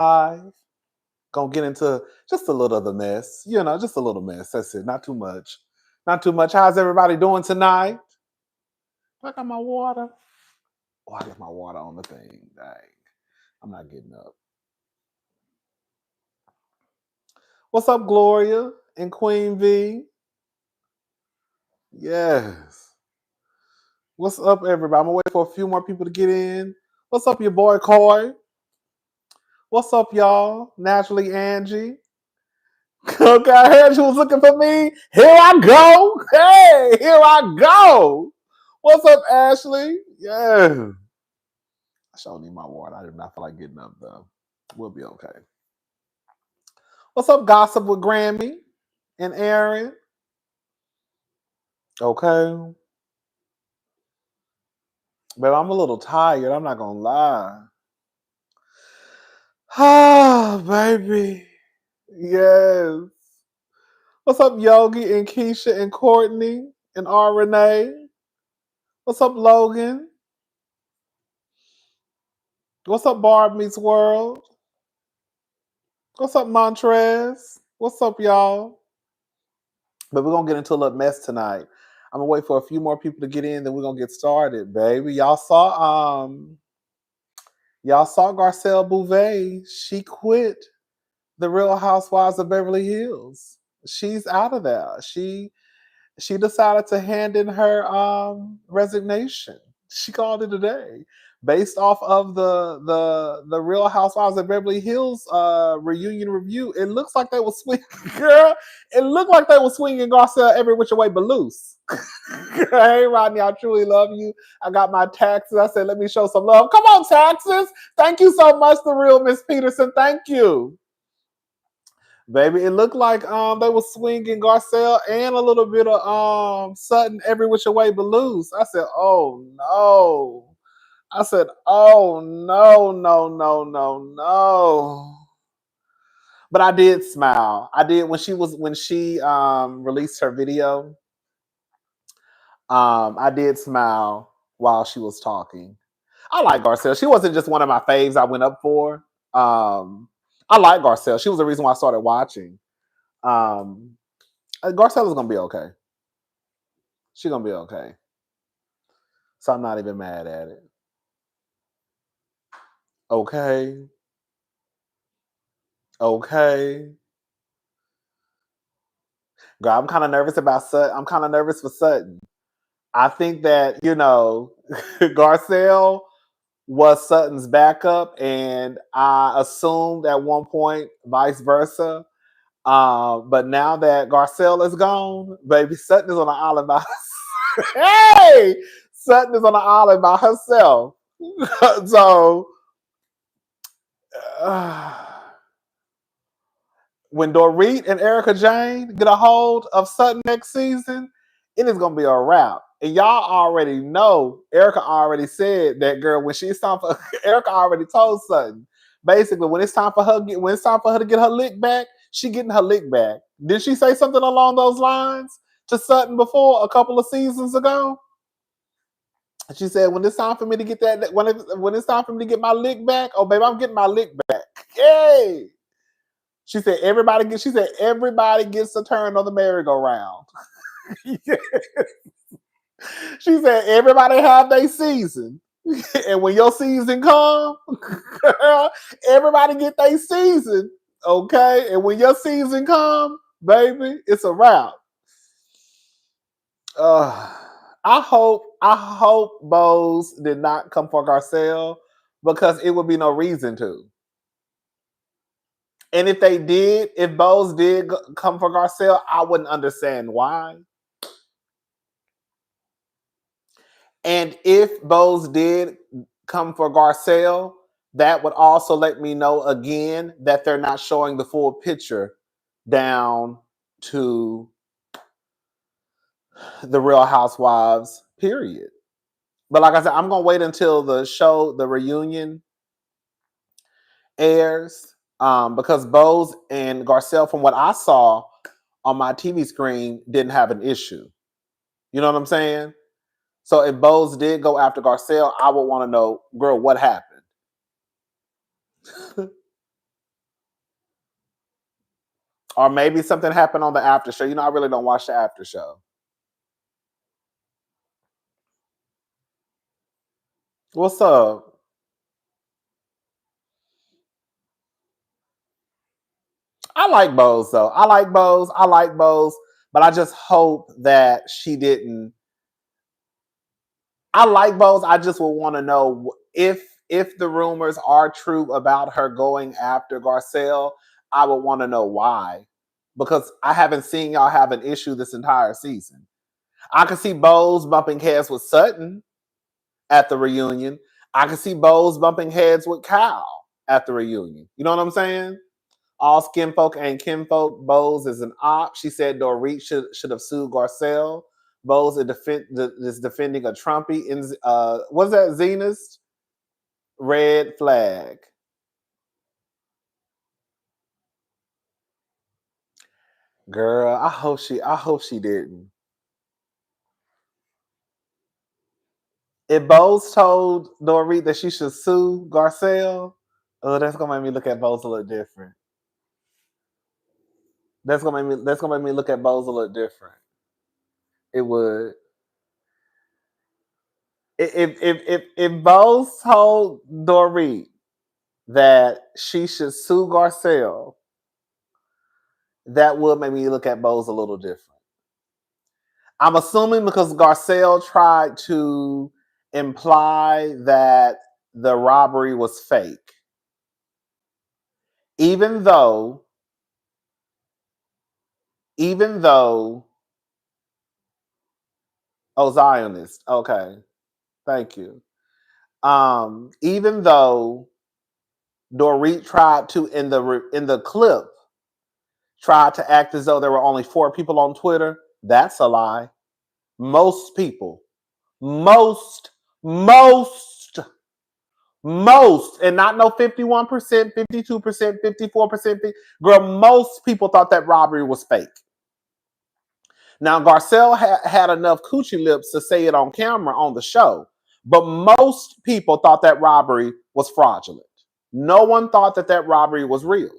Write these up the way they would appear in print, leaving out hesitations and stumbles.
Gonna get into just a little of the mess, just a little mess. That's it. Not too much. Not too much. How's everybody doing tonight? I got my water. Oh, I got my water on the thing. Dang. I'm not getting up. What's up, Gloria and Queen V? Yes. What's up, everybody? I'm gonna wait for a few more people to get in. What's up, your boy Coy? What's up, y'all? Naturally, Angie. Okay, I heard you was looking for me. Here I go. Hey, here I go. What's up, Ashley? Yeah. I sure need my water. I do not feel like getting up, though. We'll be okay. What's up, Gossip with Grammy and Aaron? Okay. But I'm a little tired. I'm not going to lie. Ah, baby. Yes. What's up, Yogi and Keisha and Courtney and R. Renee? What's up, Logan? What's up, Barb Meets World? What's up, Montrez? What's up, y'all? But we're going to get into a little mess tonight. I'm going to wait for a few more people to get in, then we're going to get started, baby. Y'all saw Garcelle Bouvet. She quit the Real Housewives of Beverly Hills. She's out of there. She decided to hand in her resignation. She called it a day, based off of the Real Housewives of Beverly Hills reunion review. It looks like they were swinging, girl. It looked like they were swinging Garcelle every which way but loose. Hey, Rodney, I truly love you. I got my taxes. I said, let me show some love. Come on, taxes. Thank you so much, the real Miss Peterson. Thank you. Baby, it looked like they were swinging Garcelle and a little bit of Sutton every which way but loose. I said, oh no. I said, oh no, no, no, no, no. But I did smile. I did when she released her video. I did smile while she was talking. I like Garcelle. She wasn't just one of my faves I went up for. I like Garcelle. She was the reason why I started watching. Garcelle is gonna be okay. She's gonna be okay. So I'm not even mad at it. Okay. Okay. Girl, I'm kind of nervous about Sutton. I'm kind of nervous for Sutton. I think that, Garcelle was Sutton's backup, and I assumed at one point vice versa. But now that Garcelle is gone, baby, Sutton is on an island by herself. Hey! Sutton is on an island by herself. So, when Dorit and Erica Jane get a hold of Sutton next season, it is going to be a wrap. And y'all already know, Erica already said that, girl, when it's time for Erica already told Sutton, basically, when it's time for her to get her lick back, she getting her lick back. Did she say something along those lines to Sutton before a couple of seasons ago? She said, when it's time for me to get that, when it's time for me to get my lick back, oh baby, I'm getting my lick back. Yay! She said everybody gets a turn on the merry-go-round. She said everybody have their season. And when your season come, everybody get their season. Okay? And when your season come, baby, it's a wrap. I hope Bose did not come for Garcelle, because it would be no reason to. And if Bose did come for Garcelle, I wouldn't understand why. And if Bose did come for Garcelle, that would also let me know again that they're not showing the full picture down to the Real Housewives, period. But like I said, I'm going to wait until the reunion airs, because Bose and Garcelle, from what I saw on my TV screen, didn't have an issue. You know what I'm saying? So if Bose did go after Garcelle, I would want to know, girl, what happened? Or maybe something happened on the after show. You know, I really don't watch the after show. What's up? I like Bose though. I like Bose, but I just hope that she didn't. I like Bose. I just would want to know if the rumors are true about her going after Garcelle. I would want to know why, because I haven't seen y'all have an issue this entire season. I can see Bose bumping heads with Sutton at the reunion. I can see Bose bumping heads with Kyle at the reunion. You know what I'm saying? All skin folk ain't kinfolk. Bose is an op. She said Dorit should have sued Garcelle. Bose is defending a Trumpy. In, what's that, Zenist? Red flag. Girl, I hope she didn't. If Bose told Dorit that she should sue Garcelle, oh, that's gonna make me look at Bose a little different. That's gonna make me look at Bose a little different. It would. If Bose told Dorit that she should sue Garcelle, that would make me look at Bose a little different. I'm assuming because Garcelle tried to imply that the robbery was fake. Even though, oh, Zionist. Okay. Thank you. Even though Dorit tried to in the clip tried to act as though there were only 4 people on Twitter, that's a lie. Most people, most, and not no 51%, 52%, 54%. Girl, most people thought that robbery was fake. Now, Garcelle had enough coochie lips to say it on camera on the show, but most people thought that robbery was fraudulent. No one thought that robbery was real.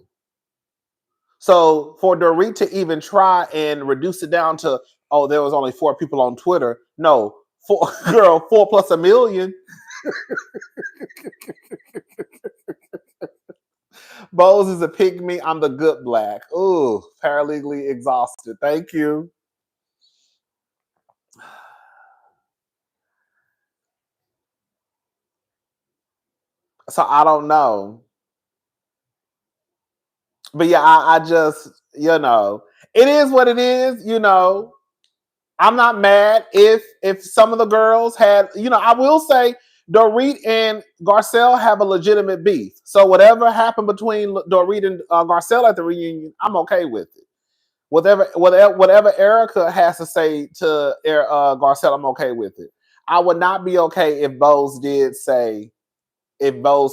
So for Dorit to even try and reduce it down to, oh, there was only 4 people on Twitter. No, 4 plus a million. Bose is a pygmy. I'm the good Blacc. Ooh, paralegally exhausted. Thank you. So I don't know. But yeah, I just, it is what it is, I'm not mad if some of the girls had, I will say Dorit and Garcelle have a legitimate beef. So whatever happened between Dorit and Garcelle at the reunion, I'm okay with it. Whatever Erica has to say to Garcelle, I'm okay with it. I would not be okay if Bose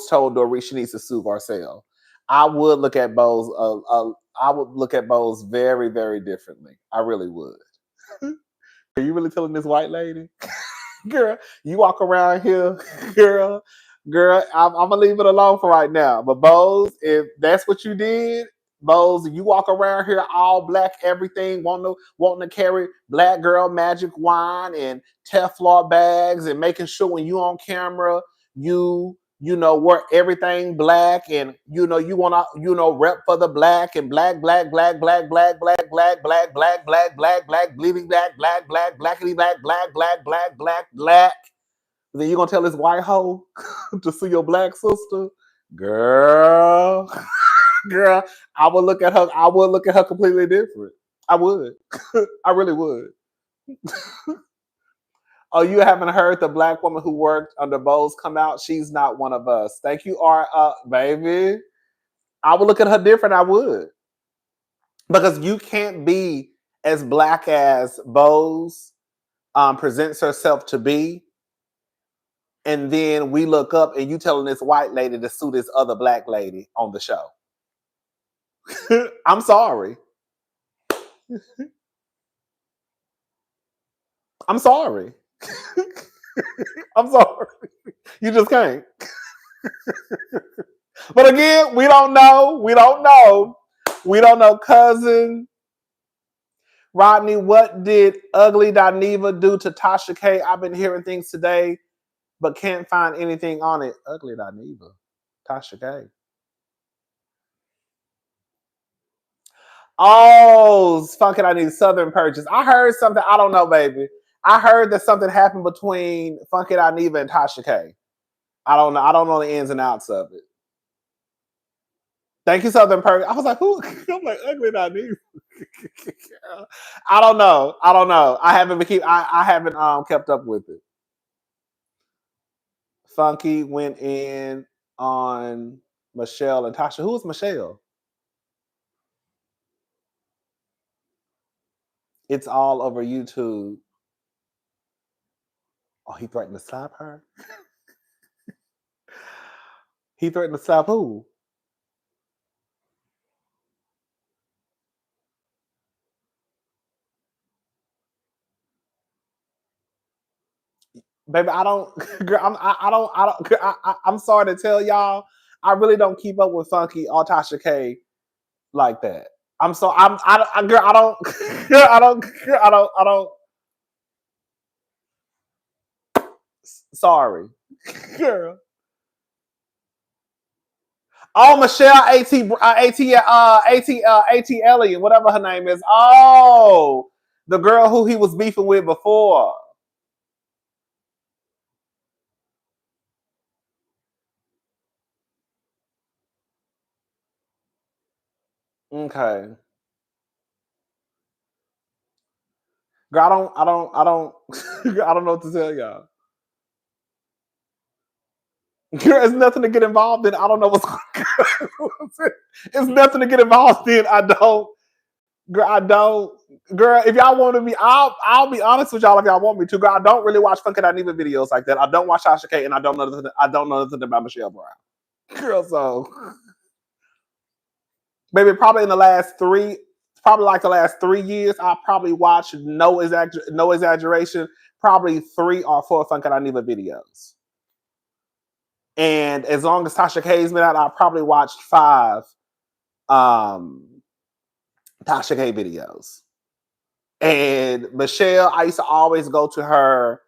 told Dorit she needs to sue Garcelle. I would look at Bose. I would look at Bose very, very differently. I really would. Are you really telling this white lady? Girl, you walk around here, girl, I'm gonna leave it alone for right now. But Bose, if that's what you did, Bose, you walk around here all black, everything, wanting to carry black girl magic wine and Teflon bags and making sure when you on camera, wear everything black and you want to rep for the black and black bleeding blackity black. Then you gonna tell this white hoe to see your black sister, girl. I would look at her completely different. I would. I really would. Oh, you haven't heard the black woman who worked under Bose come out? She's not one of us. Thank you, baby. I would look at her different. I would. Because you can't be as black as Bose presents herself to be. And then we look up and you telling this white lady to sue this other black lady on the show. I'm sorry. I'm sorry. I'm sorry. You just can't. But again, we don't know. We don't know cousin. Rodney, what did ugly Dineva do to Tasha K? I've been hearing things today, but can't find anything on it. Ugly Dineva. Tasha K. Oh, fuck it, I need Southern Purchase. I heard something. I don't know, baby. I heard that something happened between Funky Dineva and Tasha K. I don't know. I don't know the ins and outs of it. Thank you, Southern Purchase. I was like, who? I'm like, ugly Dineva. I don't know. I haven't I haven't kept up with it. Funky went in on Michelle and Tasha. Who was Michelle? It's all over YouTube. Oh, he threatened to slap her? He threatened to slap who? Baby, I don't. Girl, I'm sorry to tell y'all. I really don't keep up with Funky or Tasha K like that. I'm so girl. I don't. Girl, I don't. Sorry, girl. Oh, Michelle At Elliott, whatever her name is. Oh, the girl who he was beefing with before. Okay. Girl, I don't know what to tell y'all. Girl, it's nothing to get involved in. I don't know what's going on. It's nothing to get involved in. I don't. Girl, I don't. Girl, if y'all want to be, I'll be honest with y'all if y'all want me to. Girl, I don't really watch Funky Dineva videos like that. I don't watch Tasha K, and I don't know nothing about Michelle Brown. Girl, so maybe probably in the last last 3 years, I probably watched no exaggeration, probably 3 or 4 Funky Dineva videos. And as long as Tasha K's been out, I probably watched 5 Tasha K videos. And Michelle, I used to always go to her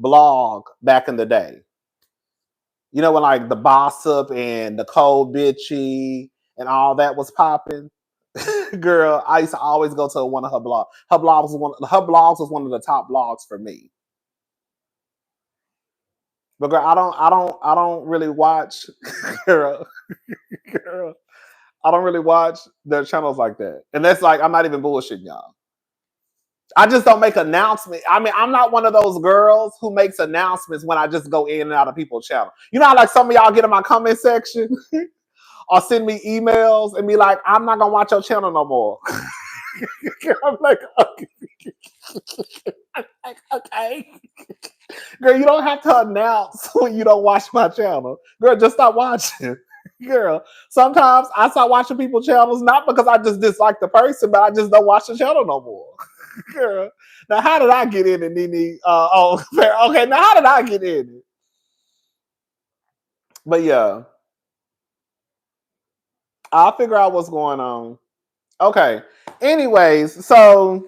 blog back in the day. You know, when like the Bossip and the Cold Bitchy and all that was popping. Girl, I used to always go to one of her blogs. Her blogs was one of the top blogs for me. But girl, I don't really watch girl. I don't really watch their channels like that. And that's like, I'm not even bullshitting y'all. I just don't make announcements. I mean, I'm not one of those girls who makes announcements when I just go in and out of people's channel. You know how like some of y'all get in my comment section or send me emails and be like, I'm not gonna watch your channel no more. I'm like, okay. Girl, you don't have to announce when you don't watch my channel. Girl, just stop watching. Girl, sometimes I start watching people's channels not because I just dislike the person, but I just don't watch the channel no more. Girl, now how did I get in it, Nene? Okay, now how did I get in it? But yeah, I'll figure out what's going on. Okay. Anyways, so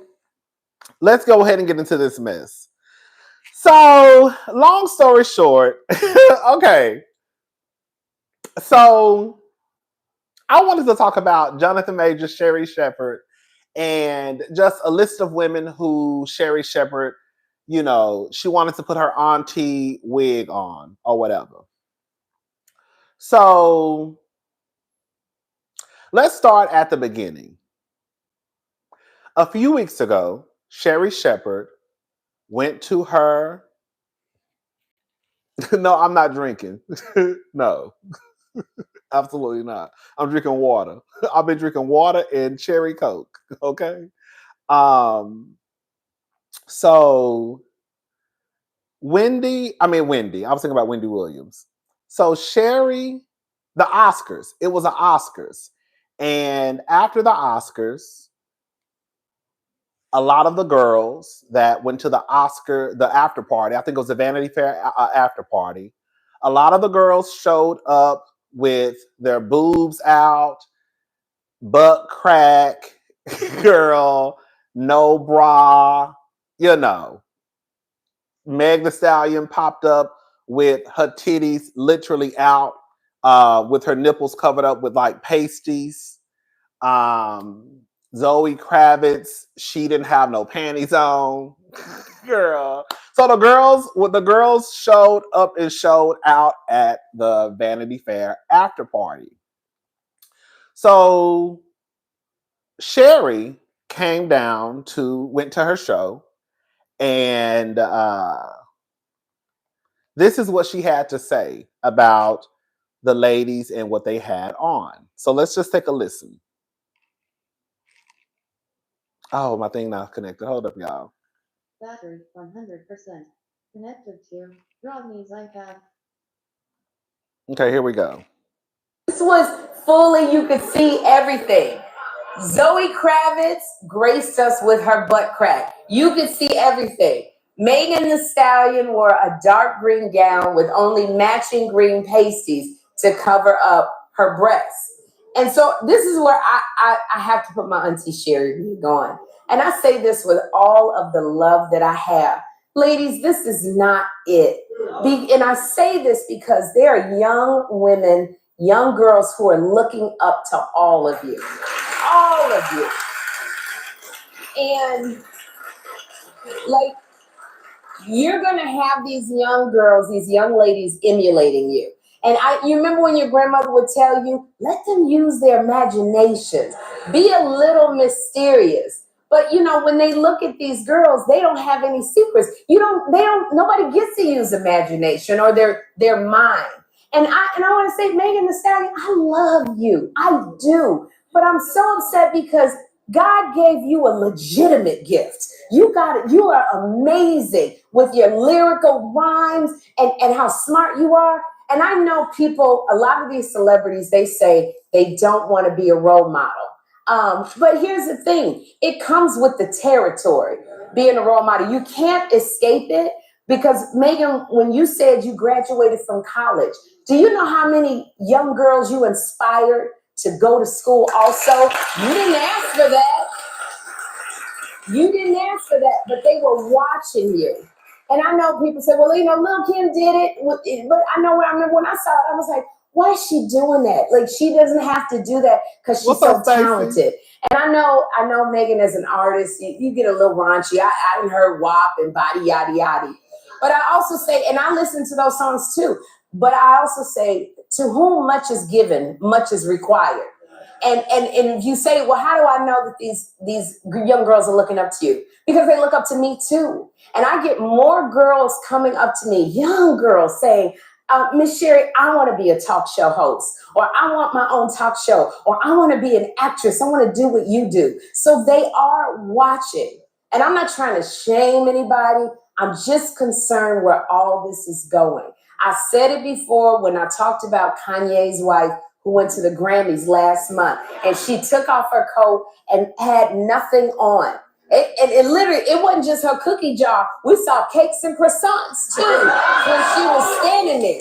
let's go ahead and get into this mess. So, long story short, okay. So, I wanted to talk about Jonathan Majors, Sherri Shepherd, and just a list of women who Sherri Shepherd, you know, she wanted to put her auntie wig on or whatever. So, let's start at the beginning. A few weeks ago, Sherri Shepherd went to her. No, I'm not drinking. No, absolutely not. I'm drinking water. I've been drinking water and cherry Coke. Okay. So Wendy, I was thinking about Wendy Williams. So Sherri, the Oscars, it was an Oscars. And after the Oscars, a lot of the girls that went to the after party, I think it was the Vanity Fair after party, a lot of the girls showed up with their boobs out, butt crack, girl, no bra, you know. Meg Thee Stallion popped up with her titties literally out, with her nipples covered up with like pasties. Zoe Kravitz, she didn't have no panties on, girl. So the girls showed up and showed out at the Vanity Fair after party. So Sherri went to her show, and this is what she had to say about the ladies and what they had on. So let's just take a listen. Oh, my thing not connected. Hold up, y'all. Battery 100% connected to Rodney's iPad. Okay, here we go. This was fully, you could see everything. Zoe Kravitz graced us with her butt crack. You could see everything. Megan Thee Stallion wore a dark green gown with only matching green pasties to cover up her breasts. And so this is where I have to put my auntie Sherri on. And I say this with all of the love that I have. Ladies, this is not it. And I say this because there are young women, young girls who are looking up to all of you. All of you. And like, you're going to have these young girls, these young ladies emulating you. And you remember when your grandmother would tell you, let them use their imagination. Be a little mysterious. But you know, when they look at these girls, they don't have any secrets. Nobody gets to use imagination or their mind. And I want to say, Megan Thee Stallion, I love you. I do. But I'm so upset because God gave you a legitimate gift. You got it. You are amazing with your lyrical rhymes and how smart you are. And I know people, a lot of these celebrities, they say they don't want to be a role model. But here's the thing. It comes with the territory, being a role model. You can't escape it because, Megan, when you said you graduated from college, do you know how many young girls you inspired to go to school also? You didn't ask for that. You didn't ask for that, but they were watching you. And I know people say, well, you know, Lil' Kim did it. But I know when I saw it, I was like, why is she doing that? Like, she doesn't have to do that because she's so talented. And I know Megan as an artist, you get a little raunchy. I done heard WAP and body yada yada. But I also say, and I listen to those songs too, but I also say, to whom much is given, much is required. And you say, well, how do I know that these young girls are looking up to you? Because they look up to me too. And I get more girls coming up to me, young girls saying, Miss Sherri, I want to be a talk show host, or I want my own talk show, or I want to be an actress. I want to do what you do. So they are watching. And I'm not trying to shame anybody. I'm just concerned where all this is going. I said it before when I talked about Kanye's wife, who went to the Grammys last month, and she took off her coat and had nothing on. It literally, it wasn't just her cookie jar. We saw cakes and croissants too when she was standing there.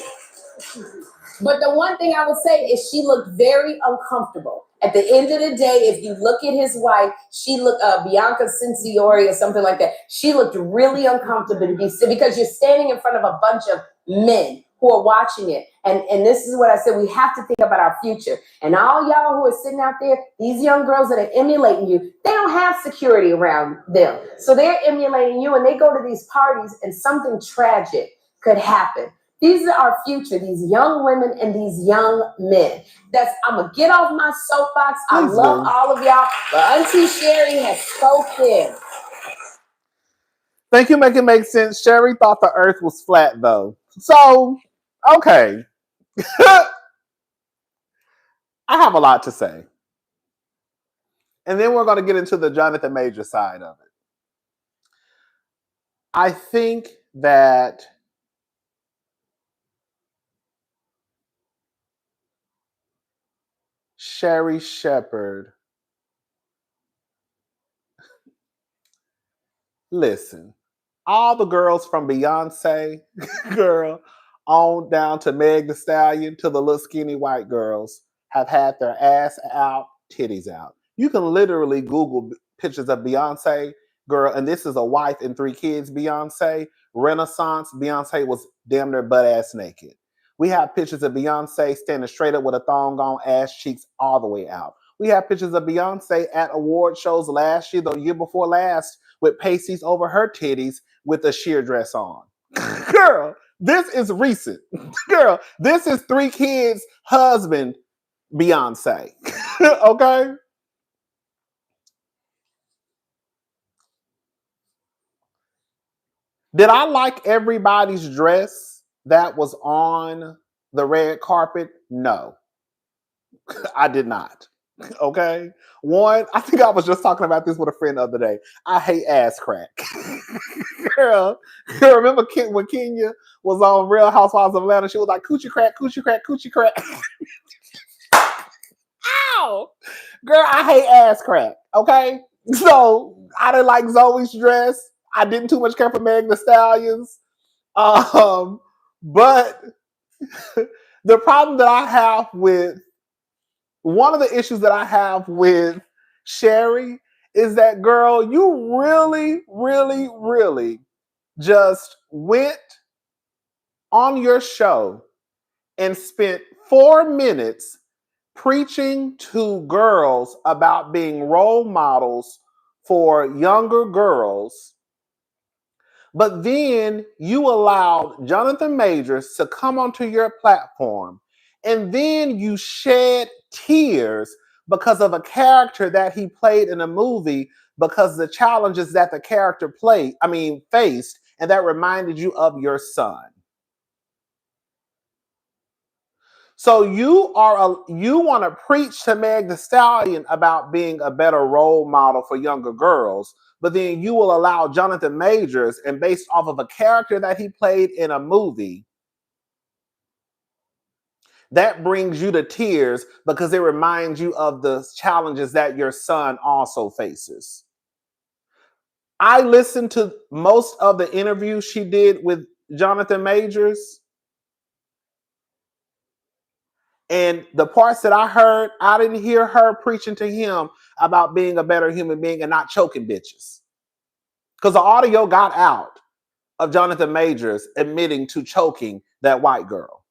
But the one thing I would say is she looked very uncomfortable. At the end of the day, if you look at his wife, she looked, Bianca Cinciori or something like that. She looked really uncomfortable because you're standing in front of a bunch of men who are watching it. And this is what I said, we have to think about our future. And all y'all who are sitting out there, these young girls that are emulating you, they don't have security around them. So they're emulating you and they go to these parties and something tragic could happen. These are our future, these young women and these young men. I'm going to get off my soapbox. I love all of y'all, but Auntie Sherri has spoken. Thank you, make it make sense. Sherri thought the earth was flat, though. So, okay. I have a lot to say. And then we're going to get into the Jonathan Major side of it. I think that Sherri Shepherd, listen, all the girls from Beyonce, girl, down to Meg Thee Stallion, to the little skinny white girls, have had their ass out titties out. You can literally Google pictures of Beyonce, girl, and this is a wife and 3 kids Beyonce. Renaissance, Beyonce was damn near butt ass naked. We have pictures of Beyonce standing straight up with a thong on, ass cheeks all the way out. We have pictures of Beyonce at award shows last year, the year before last, with pasties over her titties with a sheer dress on. Girl, this is recent. Girl, this is 3 kids' husband, Beyonce. Okay? Did I like everybody's dress that was on the red carpet? No, I did not. Okay? One, I think I was just talking about this with a friend the other day. I hate ass crack. Girl, remember when Kenya was on Real Housewives of Atlanta? She was like, coochie crack, coochie crack, coochie crack. Ow! Girl, I hate ass crack. Okay? So, I didn't like Zoe's dress. I didn't too much care for Meg the Stallions. But the problem that I have with one of the issues that I have with Sherri is that, girl, you really, really, really just went on your show and spent 4 minutes preaching to girls about being role models for younger girls. But then you allowed Jonathan Majors to come onto your platform, and then you shed tears because of a character that he played in a movie, because the challenges that the character faced, and that reminded you of your son. So you want to preach to Meg the Stallion about being a better role model for younger girls, but then you will allow Jonathan Majors, and based off of a character that he played in a movie, that brings you to tears because it reminds you of the challenges that your son also faces. I listened to most of the interviews she did with Jonathan Majors, and the parts that I heard, I didn't hear her preaching to him about being a better human being and not choking bitches. Because the audio got out of Jonathan Majors admitting to choking that white girl.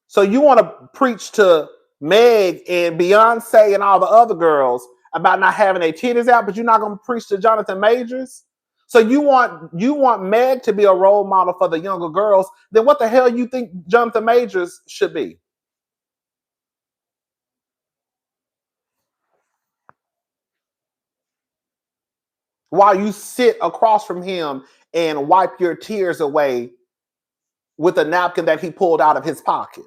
So you want to preach to Meg and Beyonce and all the other girls about not having their titties out, but you're not going to preach to Jonathan Majors? So you want Meg to be a role model for the younger girls, then what the hell you think Jonathan Majors should be? While you sit across from him and wipe your tears away with a napkin that he pulled out of his pocket.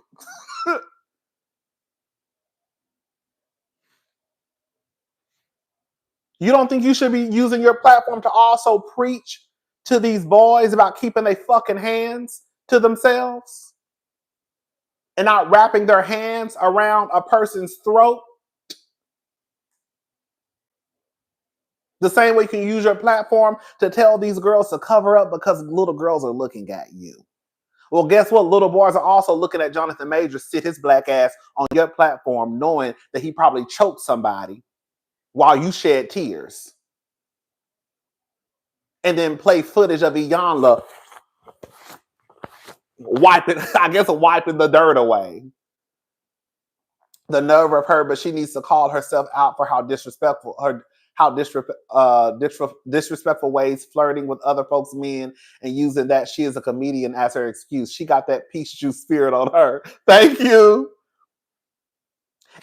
You don't think you should be using your platform to also preach to these boys about keeping their fucking hands to themselves and not wrapping their hands around a person's throat? The same way you can use your platform to tell these girls to cover up because little girls are looking at you. Well, guess what? Little boys are also looking at Jonathan Majors sit his black ass on your platform knowing that he probably choked somebody while you shed tears. And then play footage of Iyanla wiping the dirt away. The nerve of her, but she needs to call herself out for how disrespectful disrespectful ways, flirting with other folks' men, and using that she is a comedian as her excuse. She got that peach juice spirit on her. Thank you.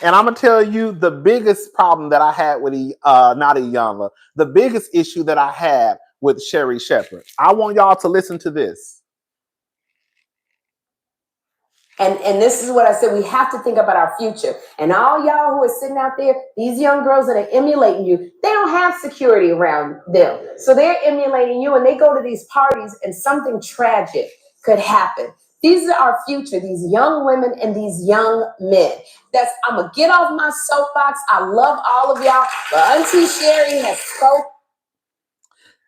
And I'm gonna tell you the biggest problem that I had with not Iyanla, the biggest issue that I had with Sherri Shepherd. I want y'all to listen to this. And this is what I said, we have to think about our future. And all y'all who are sitting out there, these young girls that are emulating you, they don't have security around them. So they're emulating you, and they go to these parties and something tragic could happen. These are our future, these young women and these young men. I'm going to get off my soapbox. I love all of y'all. But Auntie Sherri has spoke.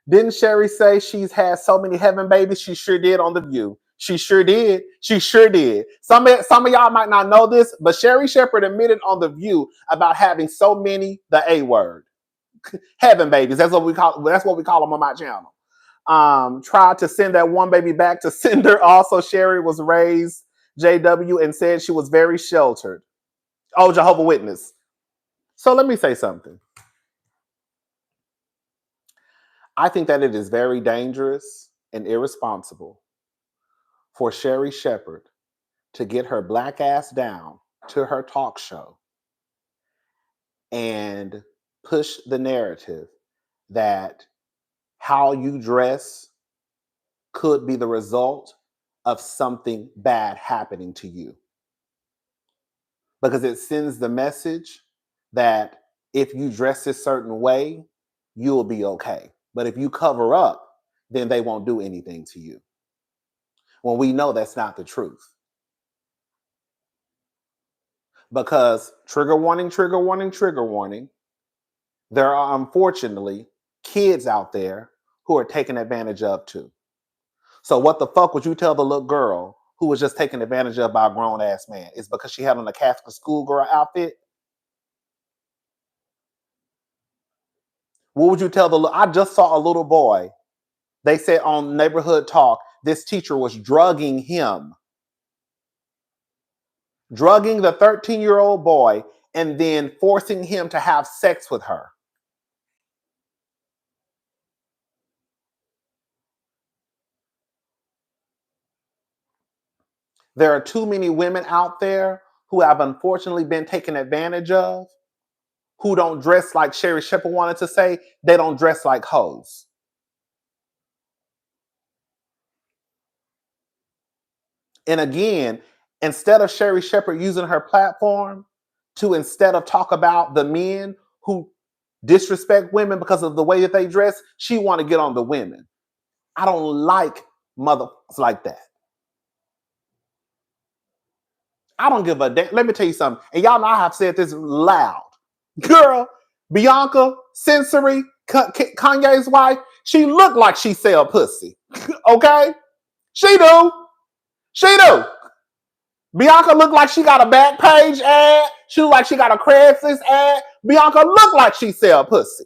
Didn't Sherri say she's had so many heaven babies? She sure did on The View. She sure did. She sure did. Some of y'all might not know this, but Sherri Shepherd admitted on The View about having so many, the A word. Heaven babies. That's what we call them on my channel. Tried to send that one baby back to sender. Also, Sherri was raised JW and said she was very sheltered. Oh, Jehovah's Witness. So let me say something. I think that it is very dangerous and irresponsible for Sherri Shepherd to get her black ass down to her talk show and push the narrative that how you dress could be the result of something bad happening to you. Because it sends the message that if you dress a certain way, you'll be okay. But if you cover up, then they won't do anything to you. When we know that's not the truth. Because trigger warning, trigger warning, trigger warning, there are unfortunately kids out there who are taken advantage of too. So what the fuck would you tell the little girl who was just taken advantage of by a grown ass man? It's because she had on a Catholic schoolgirl outfit? What would you tell the I just saw a little boy. They said on Neighborhood Talk, this teacher was drugging him. Drugging the 13-year-old boy and then forcing him to have sex with her. There are too many women out there who have unfortunately been taken advantage of, who don't dress like Sherri Shepherd wanted to say, they don't dress like hoes. And again, instead of Sherri Shepherd using her platform to instead of talk about the men who disrespect women because of the way that they dress, she want to get on the women. I don't like motherfuckers like that. I don't give a damn. Let me tell you something. And y'all know I have said this loud. Girl, Bianca, Sensory, Kanye's wife, she looked like she sell pussy. Okay? She do. She do. Bianca looked like she got a Backpage ad. She looked like she got a Craigslist ad. Bianca looked like she sell pussy.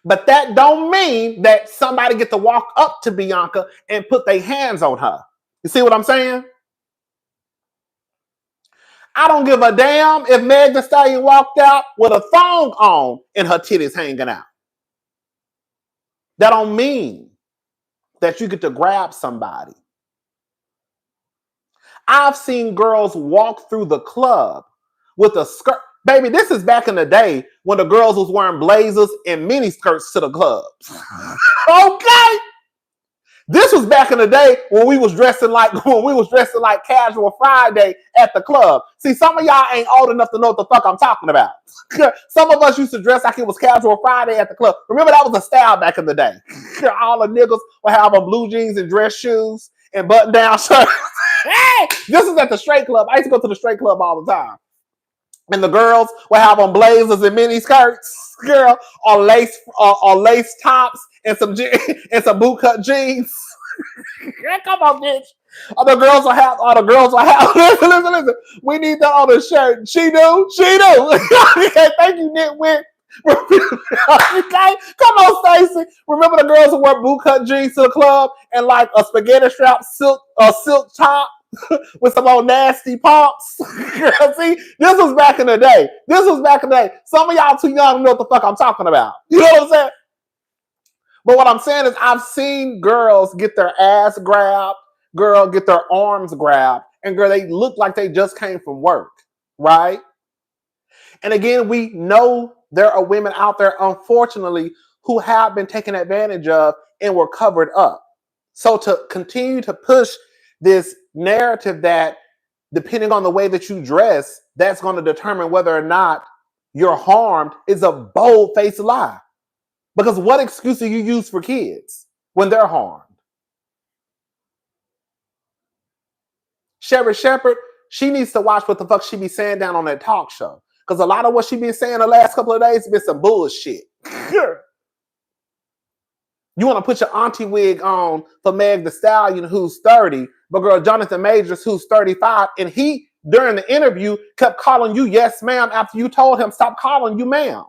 But that don't mean that somebody get to walk up to Bianca and put their hands on her. You see what I'm saying? I don't give a damn if Meg Thee Stallion walked out with a thong on and her titties hanging out. That don't mean that you get to grab somebody. I've seen girls walk through the club with a skirt. Baby, this is back in the day when the girls was wearing blazers and mini skirts to the clubs. Okay? This was back in the day when we was dressing like Casual Friday at the club. See, some of y'all ain't old enough to know what the fuck I'm talking about. Some of us used to dress like it was Casual Friday at the club. Remember, that was a style back in the day. All the niggas would have on blue jeans and dress shoes and button-down shirts. Hey, this is at the straight club. I used to go to the straight club all the time. And the girls would have on blazers and mini skirts, girl, or lace tops and some bootcut jeans. Come on, bitch. The girls will have. Listen. We need that on the shirt. She do. Thank you, Nitwit. Okay, come on, Stacey. Remember the girls who wear bootcut jeans to the club and like a spaghetti strap silk top with some old nasty pumps. See, this was back in the day. Some of y'all too young to know what the fuck I'm talking about. You know what I'm saying? But what I'm saying is I've seen girls get their ass grabbed, get their arms grabbed, and girl, they look like they just came from work, right? And again, we know there are women out there, unfortunately, who have been taken advantage of and were covered up. So to continue to push this narrative that depending on the way that you dress, that's going to determine whether or not you're harmed is a bold-faced lie. Because what excuse do you use for kids when they're harmed? Sherri Shepherd, she needs to watch what the fuck she be saying down on that talk show. Because a lot of what she been saying the last couple of days has been some bullshit. You want to put your auntie wig on for Meg the Stallion, who's 30, but girl, Jonathan Majors, who's 35, and he, during the interview, kept calling you yes, ma'am, after you told him stop calling you ma'am.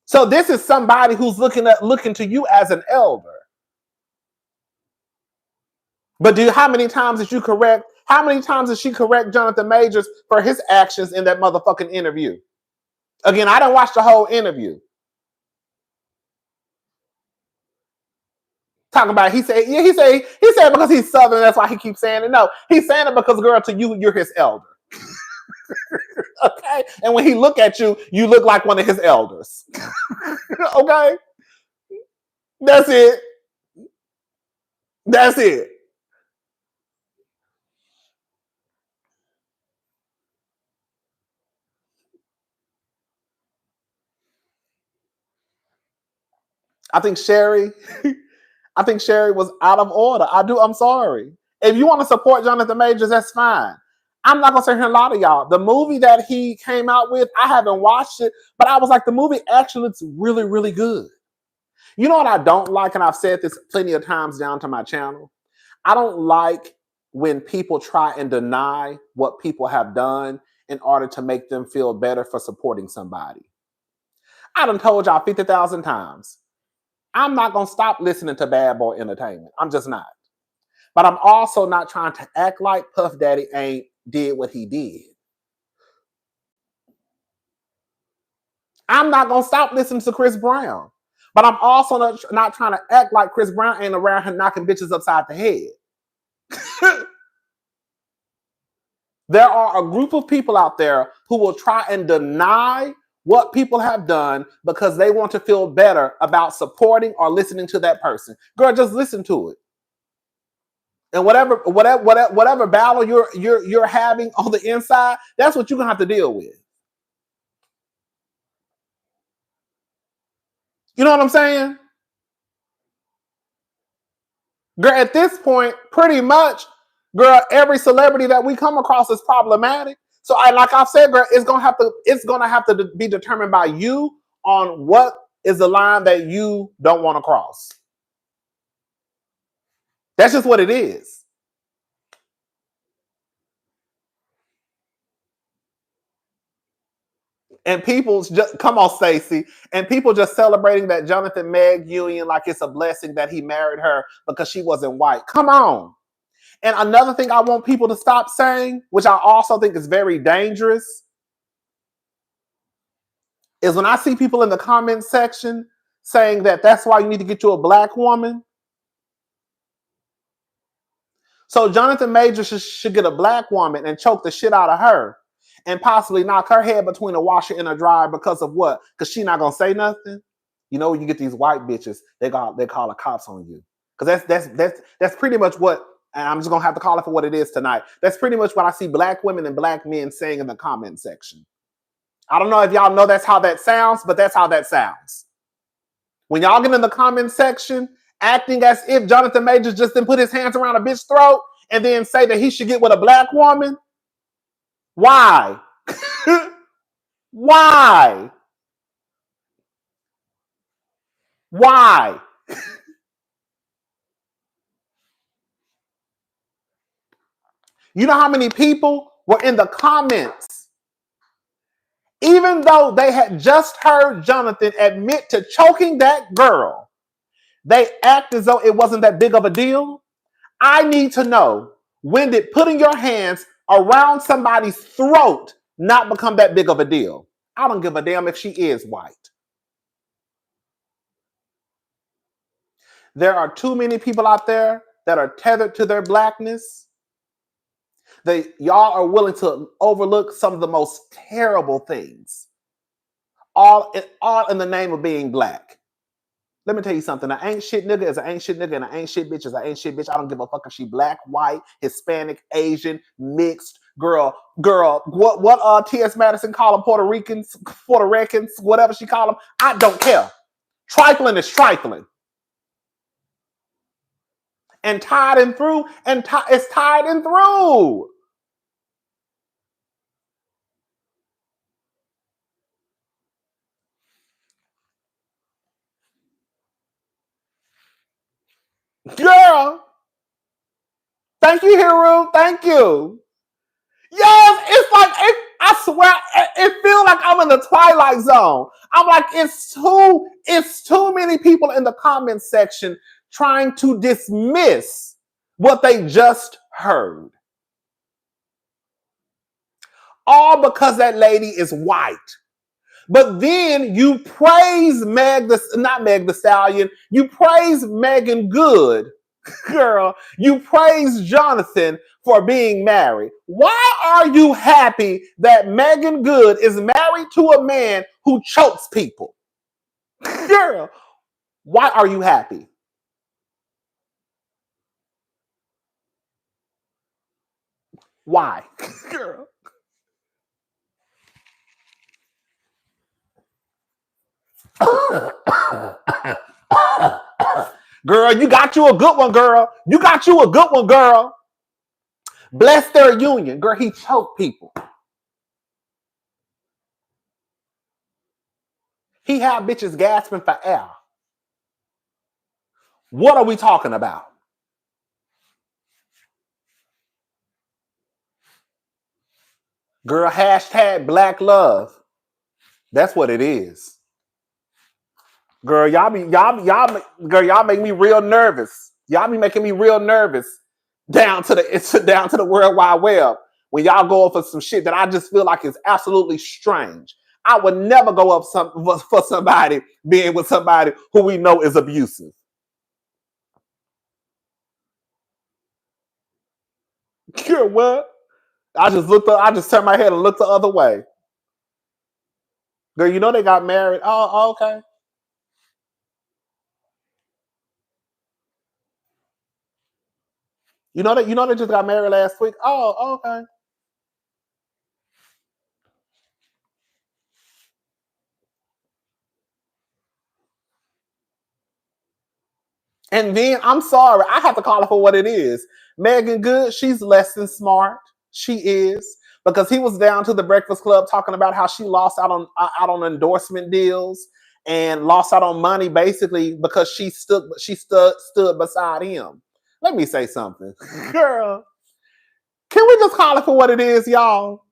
So this is somebody who's looking to you as an elder. But how many times did she correct Jonathan Majors for his actions in that motherfucking interview? Again, I didn't watch the whole interview. Talking about, he said because he's Southern, that's why he keeps saying it. No, he's saying it because, girl, to you, you're his elder. Okay? And when he look at you, you look like one of his elders. Okay? That's it. That's it. I think Sherri was out of order. I'm sorry. If you want to support Jonathan Majors, that's fine. I'm not gonna sit here and lie to y'all. The movie that he came out with, I haven't watched it, but I was like, the movie actually looks really, really good. You know what I don't like, and I've said this plenty of times down to my channel? I don't like when people try and deny what people have done in order to make them feel better for supporting somebody. I done told y'all 50,000 times. I'm not going to stop listening to Bad Boy Entertainment. I'm just not. But I'm also not trying to act like Puff Daddy ain't did what he did. I'm not going to stop listening to Chris Brown. But I'm also not trying to act like Chris Brown ain't around here knocking bitches upside the head. There are a group of people out there who will try and deny what people have done because they want to feel better about supporting or listening to that person. Girl, just listen to it. And whatever battle you're having on the inside, that's what you're gonna have to deal with. You know what I'm saying? Girl, at this point, pretty much, girl, every celebrity that we come across is problematic. So like I said, girl, it's gonna have to be determined by you on what is the line that you don't want to cross. That's just what it is. And people just, come on, Stacey, and people just celebrating that Jonathan Meg union like it's a blessing that he married her because she wasn't white. Come on. And another thing I want people to stop saying, which I also think is very dangerous, is when I see people in the comment section saying that that's why you need to get you a black woman. So Jonathan Majors should get a black woman and choke the shit out of her and possibly knock her head between a washer and a dryer because of what? Because she's not gonna say nothing. You know, when you get these white bitches, they call the cops on you. Because that's pretty much what, and I'm just gonna have to call it for what it is tonight. That's pretty much what I see black women and black men saying in the comment section. I don't know if y'all know that's how that sounds, but that's how that sounds. When y'all get in the comment section acting as if Jonathan Majors just didn't put his hands around a bitch's throat and then say that he should get with a black woman, why? Why? Why? You know how many people were in the comments, even though they had just heard Jonathan admit to choking that girl, they act as though it wasn't that big of a deal. I need to know, when did putting your hands around somebody's throat not become that big of a deal? I don't give a damn if she is white. There are too many people out there that are tethered to their blackness. Y'all are willing to overlook some of the most terrible things, all in the name of being black. Let me tell you something. An ain't shit nigga is an ain't shit nigga, and an ain't shit bitch is an ain't shit bitch. I don't give a fuck if she black, white, Hispanic, Asian, mixed, girl. What T.S. Madison call them, Puerto Ricans, whatever she call them. I don't care. Trifling is trifling. And tied and through, it's tied and through. Girl, thank you, Hiru. Thank you. Yes, it's like I swear it feels like I'm in the Twilight Zone. I'm like, it's too many people in the comment section trying to dismiss what they just heard. All because that lady is white. But then you praise not Meg the Stallion, you praise Megan Good. Girl, you praise Jonathan for being married. Why are you happy that Megan Good is married to a man who chokes people? Girl, why are you happy? Why? Girl. Girl, you got you a good one, girl. You got you a good one, girl. Bless their union. Girl, he choked people. He had bitches gasping for air. What are we talking about? Girl, hashtag Black love. That's what it is. Girl, y'all make me real nervous. Y'all be making me real nervous down to the World Wide Web when y'all go up for some shit that I just feel like is absolutely strange. I would never go up for somebody being with somebody who we know is abusive. Girl, what? I just turned my head and looked the other way. Girl, you know they got married. Oh, okay. You know they just got married last week. Oh, okay. And then I'm sorry, I have to call her for what it is. Megan Good, she's less than smart. She is, because he was down to the Breakfast Club talking about how she lost out on endorsement deals and lost out on money basically because she stood beside him. Let me say something, girl. Can we just call it for what it is, y'all?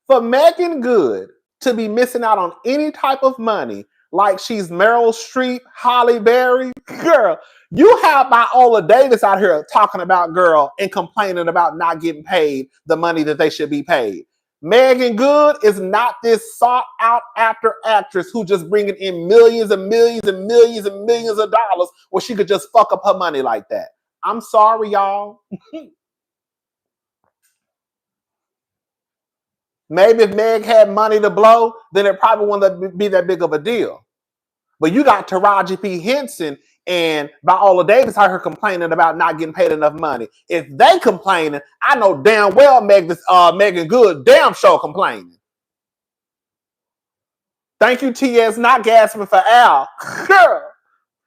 For Megan Good to be missing out on any type of money like she's Meryl Streep, Halle Berry, girl, you have Viola Davis out here talking about girl and complaining about not getting paid the money that they should be paid. Megan Good is not this sought out after actress who just bringing in millions and millions and millions and millions of dollars where she could just fuck up her money like that. I'm sorry, y'all. Maybe if Meg had money to blow, then it probably wouldn't be that big of a deal. But you got Taraji P. Henson and Viola Davis out here complaining about not getting paid enough money. If they complaining, I know damn well Megan Good damn sure complaining. Thank you, TS, not gasping for Al. Girl.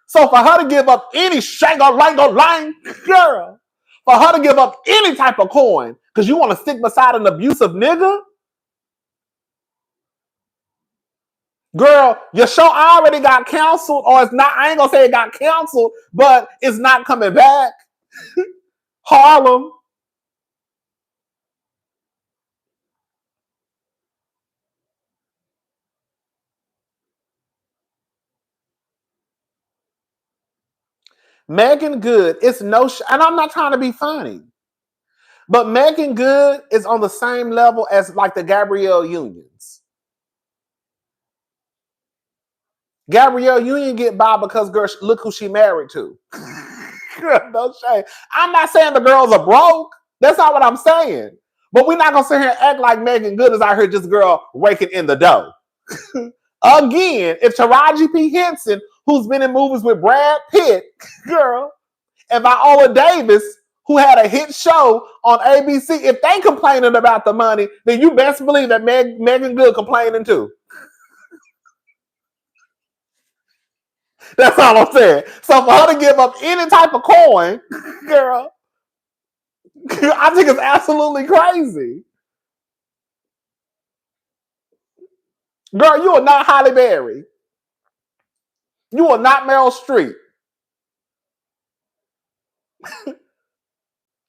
So for her to give up any shango-lango-lang, girl, for her to give up any type of coin because you want to stick beside an abusive nigga, girl, your show already got canceled, or it's not. I ain't gonna say it got canceled, but it's not coming back. Harlem. Megan Good, it's no, and I'm not trying to be funny, but Megan Good is on the same level as like the Gabrielle Unions. Gabrielle Union get by because girl, look who she married to. Girl, no shame. I'm not saying the girls are broke. That's not what I'm saying. But we're not gonna sit here and act like Megan Good is out here just girl raking in the dough. Again, if Taraji P. Henson, who's been in movies with Brad Pitt, girl, and Viola Davis, who had a hit show on ABC, if they complaining about the money, then you best believe that Megan Good complaining too. That's all I'm saying. So for her to give up any type of coin, girl, I think it's absolutely crazy. Girl, you are not Halle Berry. You are not Meryl Streep.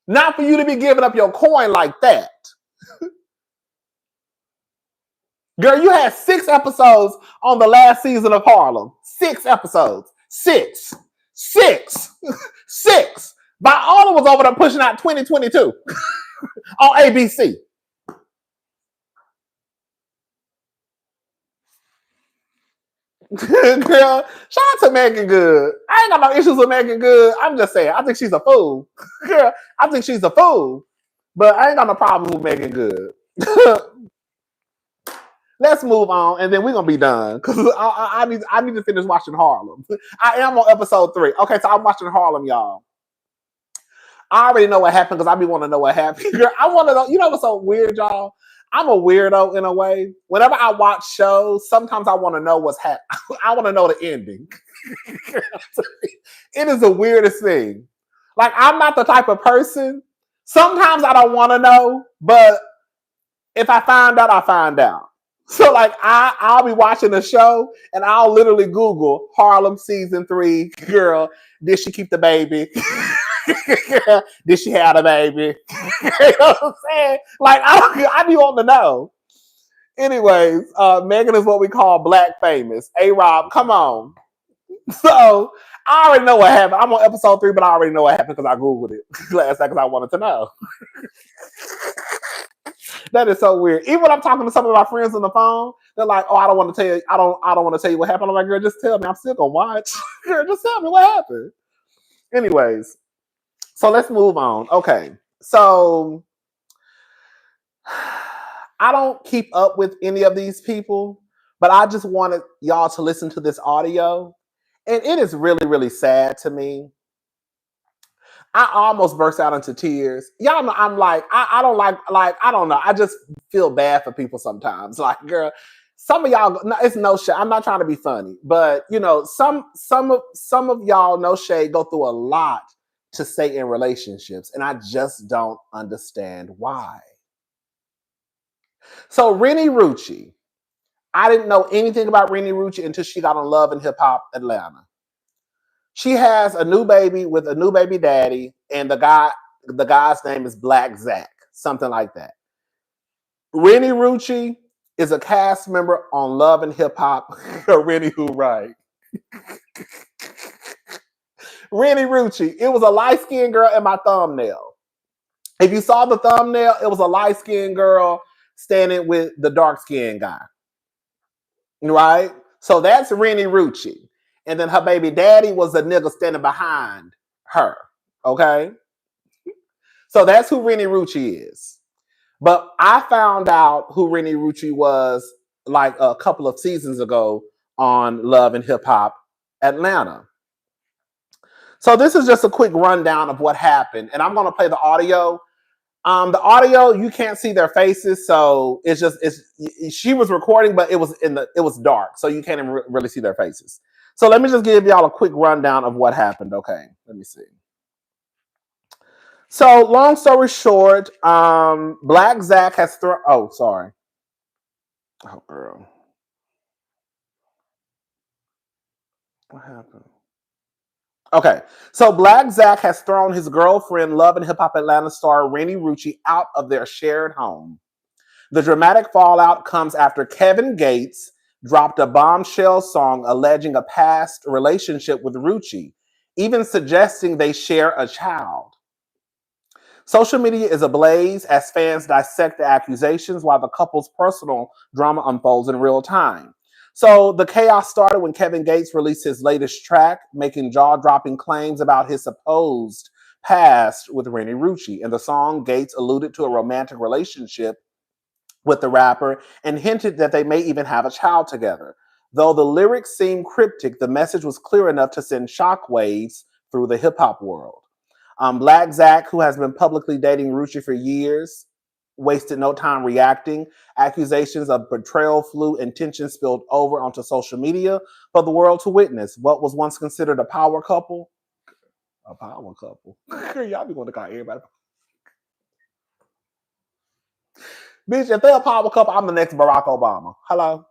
Not for you to be giving up your coin like that. Girl, you had 6 episodes on the last season of Harlem. 6 episodes. 6. 6. 6. Viola was over there pushing out 2022 on ABC. Girl, shout out to Megan Good. I ain't got no issues with Megan Good. I'm just saying, I think she's a fool. Girl, I think she's a fool. But I ain't got no problem with Megan Good. Let's move on, and then we're gonna be done because I need to finish watching Harlem. I am on episode 3. Okay, so I'm watching Harlem, y'all. I already know what happened because I be want to know what happened. Girl, I want to know. You know what's so weird, y'all? I'm a weirdo in a way. Whenever I watch shows, sometimes I want to know what's happening. I want to know the ending. It is the weirdest thing. Like, I'm not the type of person. Sometimes I don't want to know, but if I find out, I find out. So, like, I'll be watching a show and I'll literally Google Harlem season 3. Girl, did she keep the baby? Did she have a baby? You know what I'm saying? Like, I be wanting to know. Anyways, Megan is what we call Blacc famous. RHOBH, come on. So, I already know what happened. I'm on episode 3, but I already know what happened because I Googled it last night because I wanted to know. That is so weird. Even when I'm talking to some of my friends on the phone, they're like, "Oh, I don't want to tell you. I don't want to tell you what happened." I'm like, "Girl, just tell me. I'm still gonna watch. Girl, just tell me what happened." Anyways, so let's move on. Okay, so I don't keep up with any of these people, but I just wanted y'all to listen to this audio, and it is really, really sad to me. I almost burst out into tears. Y'all know I'm like, I don't like, I don't know. I just feel bad for people sometimes. Like, girl, some of y'all, it's no shade. I'm not trying to be funny, but you know, some of y'all, no shade, go through a lot to stay in relationships, and I just don't understand why. So Rennie Rucci, I didn't know anything about Rennie Rucci until she got on Love and Hip Hop Atlanta. She has a new baby with a new baby daddy, and the guy's name is Blacc Zacc, something like that. Rennie Rucci is a cast member on Love and Hip Hop. Rennie who right? Rennie Rucci. It was a light-skinned girl in my thumbnail. If you saw the thumbnail, it was a light-skinned girl standing with the dark-skinned guy. Right? So that's Rennie Rucci. And then her baby daddy was a nigga standing behind her. Okay? So that's who Rennie Rucci is. But I found out who Rennie Rucci was like a couple of seasons ago on Love and Hip Hop Atlanta. So this is just a quick rundown of what happened. And I'm going to play the audio. The audio, you can't see their faces, so she was recording, but it was dark, so you can't even really see their faces. So let me just give y'all a quick rundown of what happened. Okay, let me see. So long story short, Blacc Zacc has thrown. Oh, sorry. Oh, girl. What happened? Okay, so Blacc Zacc has thrown his girlfriend, Love and Hip Hop Atlanta star Rennie Rucci, out of their shared home. The dramatic fallout comes after Kevin Gates dropped a bombshell song alleging a past relationship with Rucci, even suggesting they share a child. Social media is ablaze as fans dissect the accusations while the couple's personal drama unfolds in real time. So the chaos started when Kevin Gates released his latest track, making jaw-dropping claims about his supposed past with Rennie Rucci. In the song, Gates alluded to a romantic relationship with the rapper and hinted that they may even have a child together. Though the lyrics seemed cryptic, the message was clear enough to send shockwaves through the hip-hop world. Blacc Zacc, who has been publicly dating Rucci for years, wasted no time reacting. Accusations of betrayal flew and tension spilled over onto social media for the world to witness. What was once considered a power couple? A power couple. Y'all be going to call everybody. Bitch, if they're a power couple, I'm the next Barack Obama. Hello?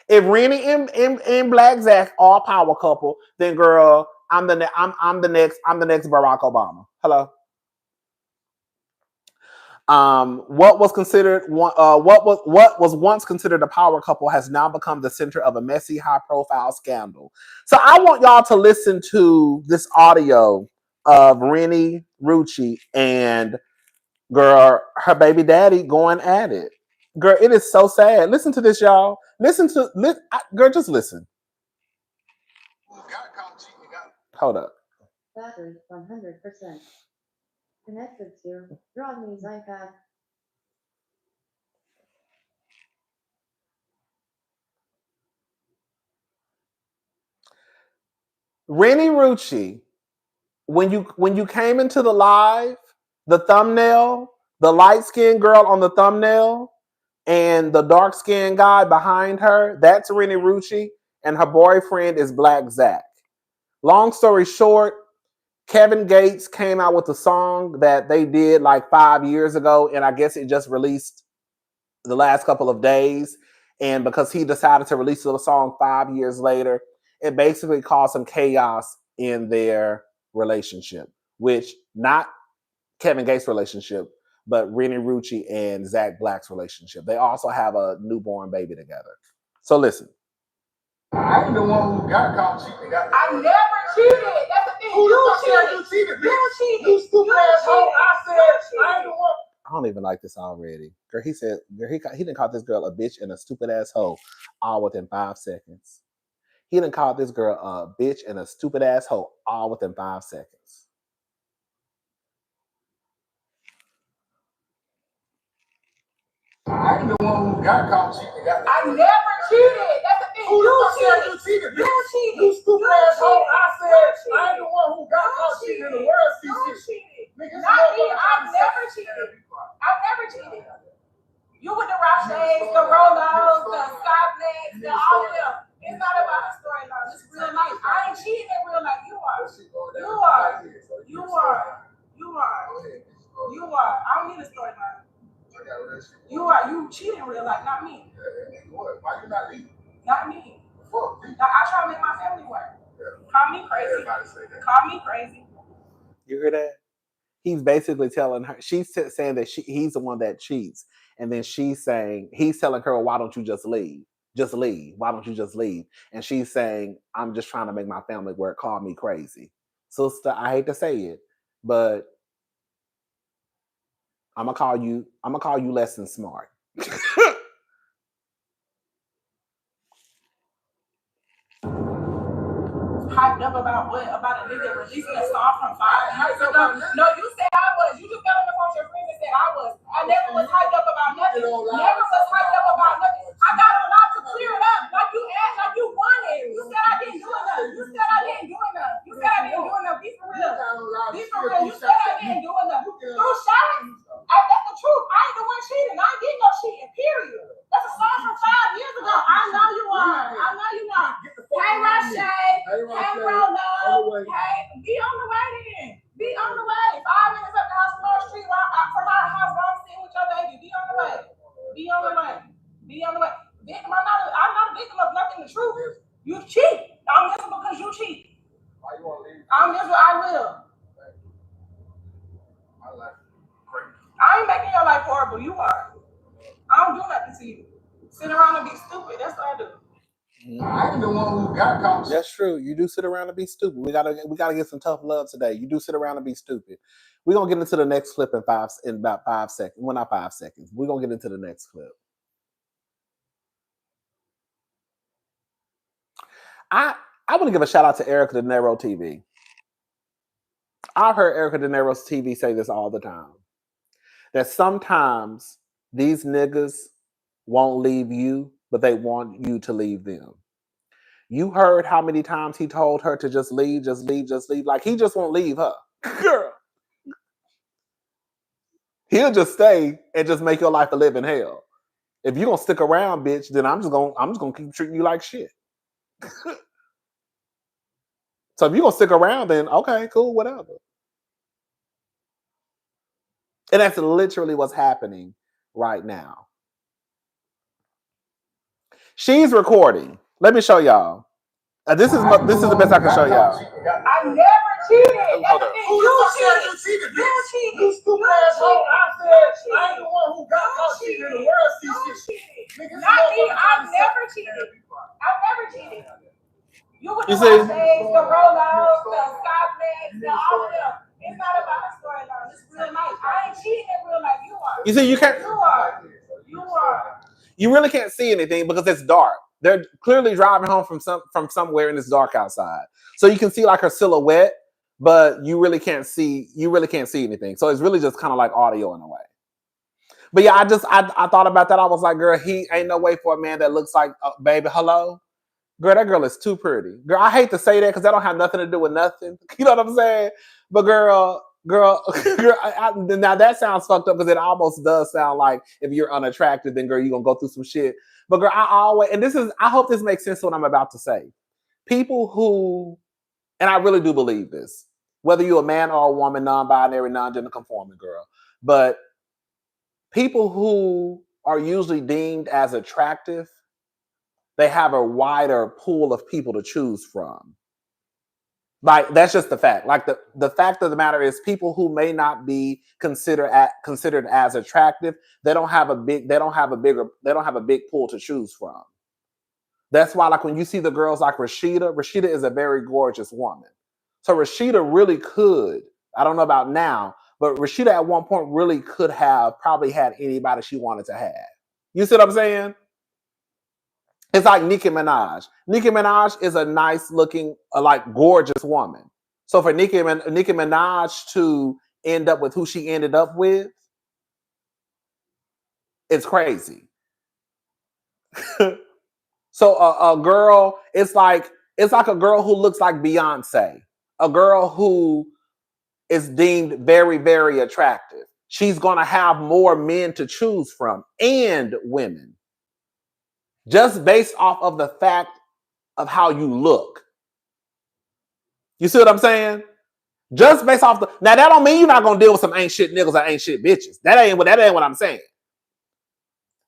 If Rennie and Blacc Zacc are a power couple, then girl, I'm the next Barack Obama. Hello. What was once considered a power couple has now become the center of a messy, high-profile scandal. So I want y'all to listen to this audio of Rennie Rucci and girl, her baby daddy going at it. Girl, it is so sad. Listen to this, y'all. Girl, just listen. Hold up. Battery 100%. Connected to Rodney's iPad. Rennie Rucci, when you came into the live, the thumbnail, the light-skinned girl on the thumbnail, and the dark-skinned guy behind her, that's Rennie Rucci, and her boyfriend is Blacc Zacc. Long story short, Kevin Gates came out with a song that they did like 5 years ago, and I guess it just released the last couple of days. And because he decided to release the song 5 years later, it basically caused some chaos in their relationship, which not Kevin Gates' relationship, but Rennie Rucci and Zacc Black's relationship. They also have a newborn baby together. So listen. I ain't the one who got caught cheating. I never cheated. That's the thing. You cheated. You cheated. You stupid asshole. I said I ain't the one. I don't even like this already. Girl, he said, girl, he didn't call this girl a bitch and a stupid asshole all within 5 seconds. He didn't call this girl a bitch and a stupid asshole all within 5 seconds. I ain't the one who got caught cheating. I never cheated. That's the thing. You cheated. You stupid asshole. I said I ain't the one who got caught cheating in the world. You cheated. Not me. I've never cheated. I've never cheated. You with the Roches, the Rolos, the Skyblades, the all of them. It's not about a storyline. It's real life. I ain't cheating in real life. You are. I don't need a storyline. You cheat in real life, not me. Why you not leaving? Not me. I try to make my family work. Call me crazy. Call me crazy. You hear that? He's basically telling her, she's saying that he's the one that cheats. And then he's telling her, why don't you just leave? Just leave. Why don't you just leave? And she's saying, I'm just trying to make my family work. Call me crazy. Sister, I hate to say it, but I'm gonna call you less than smart. Hyped up about what? About a nigga releasing a song from 5 years ago? No, you said I was. You just got on the phone with your friend and said I was. I never was hyped up about nothing. Never was hyped up about nothing. I got a lot to clear it up. Like you asked, like you wanted. You said I didn't do enough. You said I didn't do enough. Be for real. You said I didn't do enough. Through shots. That's the truth. I ain't the one cheating. I ain't getting no cheating, period. That's a song from 5 years ago. I know you are. Hey, Roche. Hey, Rolo. Hey, be on the way then. Be on the way. 5 minutes up the house from our street, from our house where I'm sitting with your baby. Be on the way. I'm not a victim of nothing. The truth. You cheat. I'm miserable because you cheat. Why you want to leave? I'm miserable. I will. My life is crazy. I ain't making your life horrible. You are. I don't do nothing to you. Sit around and be stupid. That's what I do. I ain't the one who got caught. That's true. You do sit around and be stupid. We gotta get some tough love today. You do sit around and be stupid. We're gonna get into the next clip in about 5 seconds. Well, not 5 seconds. We're gonna get into the next clip. I want to give a shout out to Erica De Niro TV. I've heard Erica De Niro's TV say this all the time. That sometimes these niggas won't leave you, but they want you to leave them. You heard how many times he told her to just leave. Like he just won't leave her. Girl. He'll just stay and just make your life a living hell. If you're gonna stick around, bitch, then I'm just gonna keep treating you like shit. So if you're gonna stick around, then okay, cool, whatever. And that's literally what's happening right now. She's recording. Let me show y'all. This is the best I can show y'all. I never cheated. Hold up. You cheated. You stupid asshole. I said I ain't the one who got caught cheating in the world. Not me. I've never cheated. I've never cheated. You with the You see? Rosays, the Rolos, the Scottlegs, the all of them. It's not about a storyline. It's real life. I ain't cheating in real life. You are. You see, you can't. You are. You are. You really can't see anything because it's dark. They're clearly driving home from somewhere and it's dark outside. So you can see like her silhouette, but you really can't see anything. So it's really just kind of like audio in a way. But yeah, I thought about that. I was like, girl, he ain't no way for a man that looks like baby, hello. Girl, that girl is too pretty. Girl, I hate to say that because that don't have nothing to do with nothing. You know what I'm saying? But girl, now that sounds fucked up because it almost does sound like if you're unattractive, then girl, you're gonna go through some shit. But girl, I hope this makes sense what I'm about to say. People who, and I really do believe this, whether you're a man or a woman, non-binary, non-gender conforming girl, but people who are usually deemed as attractive, they have a wider pool of people to choose from. Like, that's just the fact. Like, the fact of the matter is people who may not be considered as attractive, they don't have a big pool to choose from. That's why, like, when you see the girls like Rashida is a very gorgeous woman. So Rashida really could, I don't know about now, but Rashida at one point really could have probably had anybody she wanted to have. You see what I'm saying? It's like Nicki Minaj. Nicki Minaj is a nice looking, like gorgeous woman. So for Nicki Minaj to end up with who she ended up with, it's crazy. So a girl, it's like a girl who looks like Beyonce, a girl who is deemed very, very attractive. She's gonna have more men to choose from and women. Just based off of the fact of how you look. You see what I'm saying? Just based off now that don't mean you're not gonna deal with some ain't shit niggas or ain't shit bitches. That ain't what I'm saying.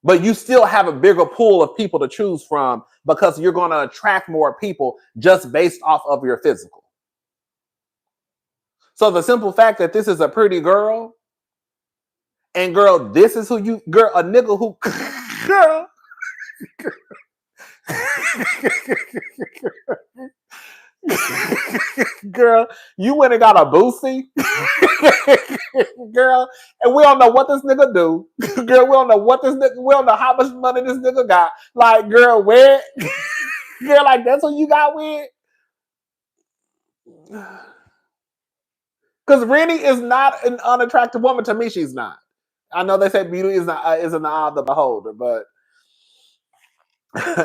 But you still have a bigger pool of people to choose from because you're gonna attract more people just based off of your physical. So the simple fact that this is a pretty girl, and girl, this is who you, girl, a nigga who, girl. Girl, you went and got a boosie. Girl, and we don't know what this nigga do. Girl, we don't know how much money this nigga got. Like, girl, where? Girl, like, that's what you got with? Because Rennie is not an unattractive woman. To me, she's not. I know they say beauty is in the eye of the beholder, but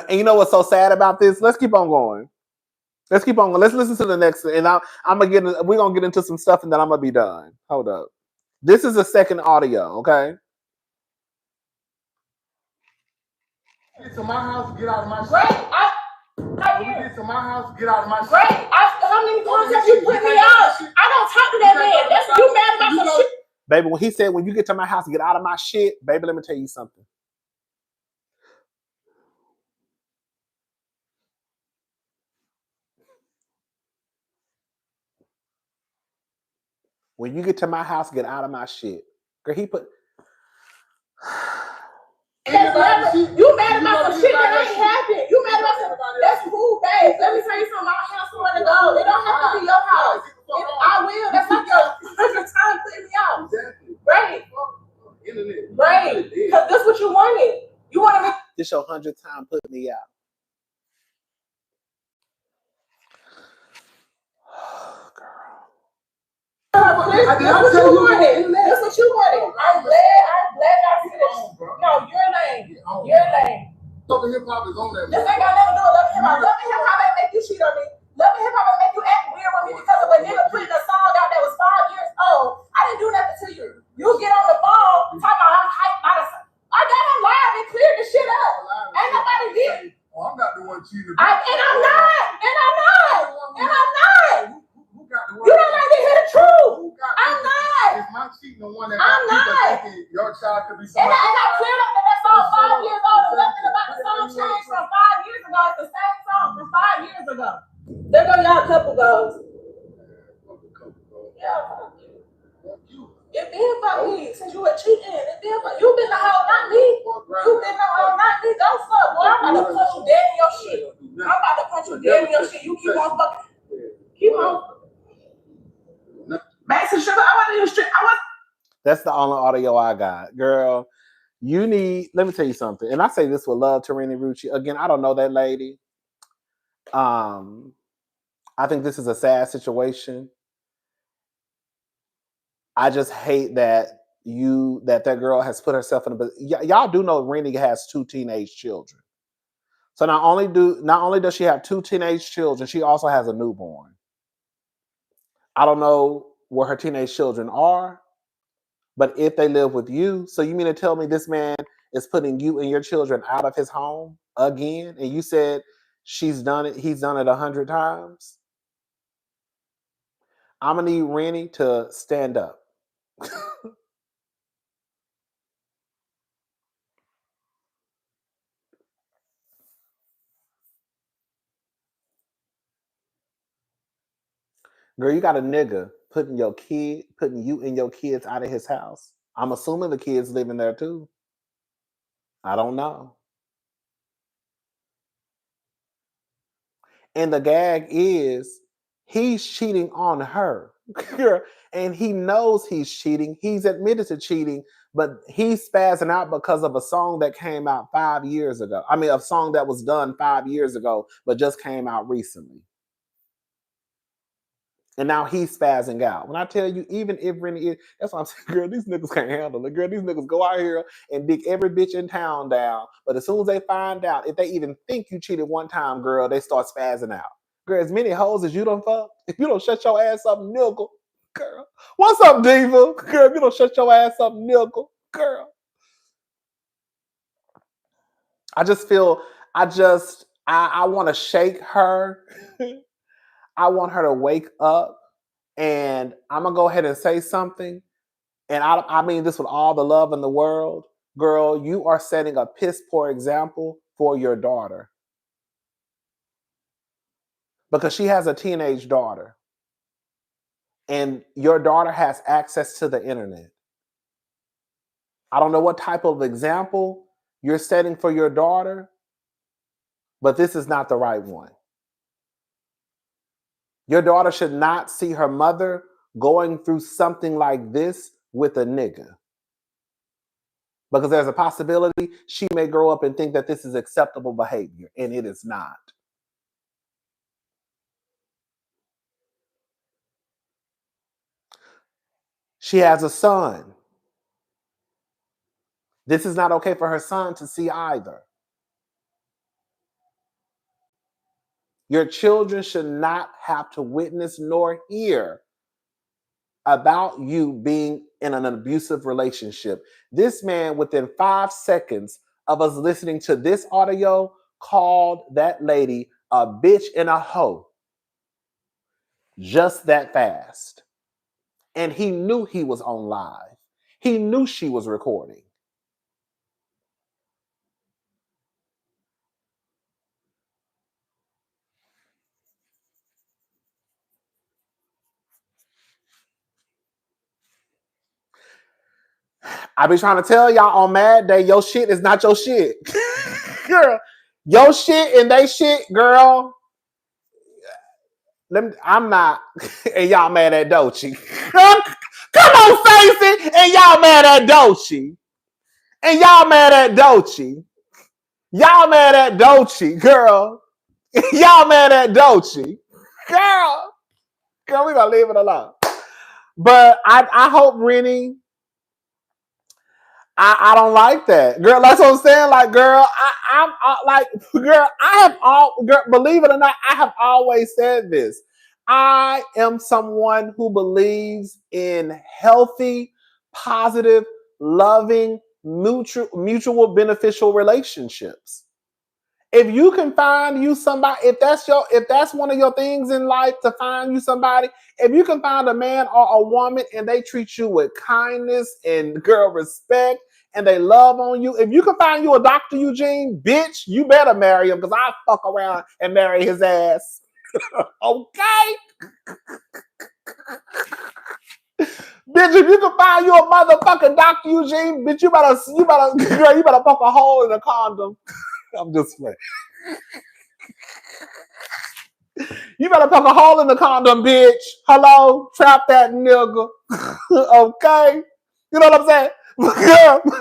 and you know what's so sad about this? Let's keep on going. Let's keep on going. Let's listen to the next, and we're gonna get into some stuff, and then I'm gonna be done. Hold up. This is the second audio, okay? Get to my house, get out of my shit. Great. Get to my house, get out of my shit. Great. How many times you put me out? I don't talk to that man. That's you mad about some shit. Baby, when he said, when you get to my house, get out of my shit, baby, let me tell you something. When you get to my house, get out of my shit. Girl, he put... You mad about some shit that ain't happened. You mad about some... That's cool, babe. Let me tell you something. I have somewhere to go. It don't have to be your house. I will. That's like your time putting me out. Great. Great. Because this is what you wanted. You want to make... This your 100th time putting me out. That's what you wanted. That's what you wanted. I'm glad I see this. No, you're lame. You're lame. Love and hip hop is on that. This ain't got nothing to do with love and hip hop. Love and hip hop ain't make you cheat on me. Love and hip hop ain't make you act weird with me because of a nigga putting a song out that was 5 years old. I didn't do nothing to you. You get on the phone talking about I'm hyped by the song. I got him live and cleared the shit up. Ain't nobody did. Oh, I'm not the one cheating. And I'm not. You don't like to hear the truth. I'm not. It's my cheating the one that I'm not. Your child could be And somebody. I cleared up that song 5 years old. And nothing about the song changed from 5 years ago. It's the same song from 5 years ago. go. There go y'all couple goes. Yeah, fuck you. It been fuck me since you were cheating. It been fuck you. Been the hoe, not me. You been the hoe, not me. Don't fuck, boy. I'm about to punch you dead in your shit. I'm about to punch you dead in your shit. You keep on fucking. Keep on. Mason Sugar, I want to use straight. That's the only audio I got, girl. You need. Let me tell you something, and I say this with love to Rennie Rucci. Again, I don't know that lady. I think this is a sad situation. I just hate that that girl has put herself in a. Y'all do know Rennie has 2 teenage children. So not only does she have 2 teenage children, she also has a newborn. I don't know where her teenage children are, but if they live with you, so you mean to tell me this man is putting you and your children out of his home again? And you said he's done it 100 times? I'm gonna need Rennie to stand up. Girl, you got a nigga putting you and your kids out of his house. I'm assuming the kids living there too. I don't know. And the gag is he's cheating on her. And he knows he's cheating. He's admitted to cheating, but he's spazzing out because of a song that came out 5 years ago. I mean, a song that was done 5 years ago, but just came out recently. And now he's spazzing out. When I tell you, even if Rennie is, that's why I'm saying, girl, these niggas can't handle it. Girl, these niggas go out here and dig every bitch in town down. But as soon as they find out, if they even think you cheated one time, girl, they start spazzing out. Girl, as many hoes as you don't fuck, if you don't shut your ass up, nickel, girl. What's up, diva? Girl, if you don't shut your ass up, nickel, girl. I want to shake her. I want her to wake up. And I'm going to go ahead and say something. And I mean this with all the love in the world. Girl, you are setting a piss poor example for your daughter. Because she has a teenage daughter. And your daughter has access to the internet. I don't know what type of example you're setting for your daughter, but this is not the right one. Your daughter should not see her mother going through something like this with a nigga. Because there's a possibility she may grow up and think that this is acceptable behavior, and it is not. She has a son. This is not okay for her son to see either. Your children should not have to witness nor hear about you being in an abusive relationship. This man, within 5 seconds of us listening to this audio, called that lady a bitch and a hoe. Just that fast. And he knew he was on live. He knew she was recording. I be trying to tell y'all on Mad Day, your shit is not your shit. Girl, your shit and they shit, girl. I'm not, and y'all mad at Dochi. Come on, face it, and y'all mad at Dochi. And y'all mad at Dochi. Y'all mad at Dochi, girl. Y'all mad at Dochi. Girl, we gonna leave it alone. But I hope Rennie, I don't like that, girl. That's what I'm saying. Like, girl, I'm like, girl, believe it or not, I have always said this. I am someone who believes in healthy, positive, loving, mutual beneficial relationships. If you can find you somebody, if that's one of your things in life, to find you somebody, if you can find a man or a woman and they treat you with kindness and girl respect and they love on you, if you can find you a Dr. Eugene, bitch, you better marry him, because I'll fuck around and marry his ass. Okay? Bitch, if you can find you a motherfucking Dr. Eugene, bitch, you better poke a hole in a condom. I'm just playing. You better poke a hole in the condom, bitch. Hello? Trap that nigga. Okay? You know what I'm saying?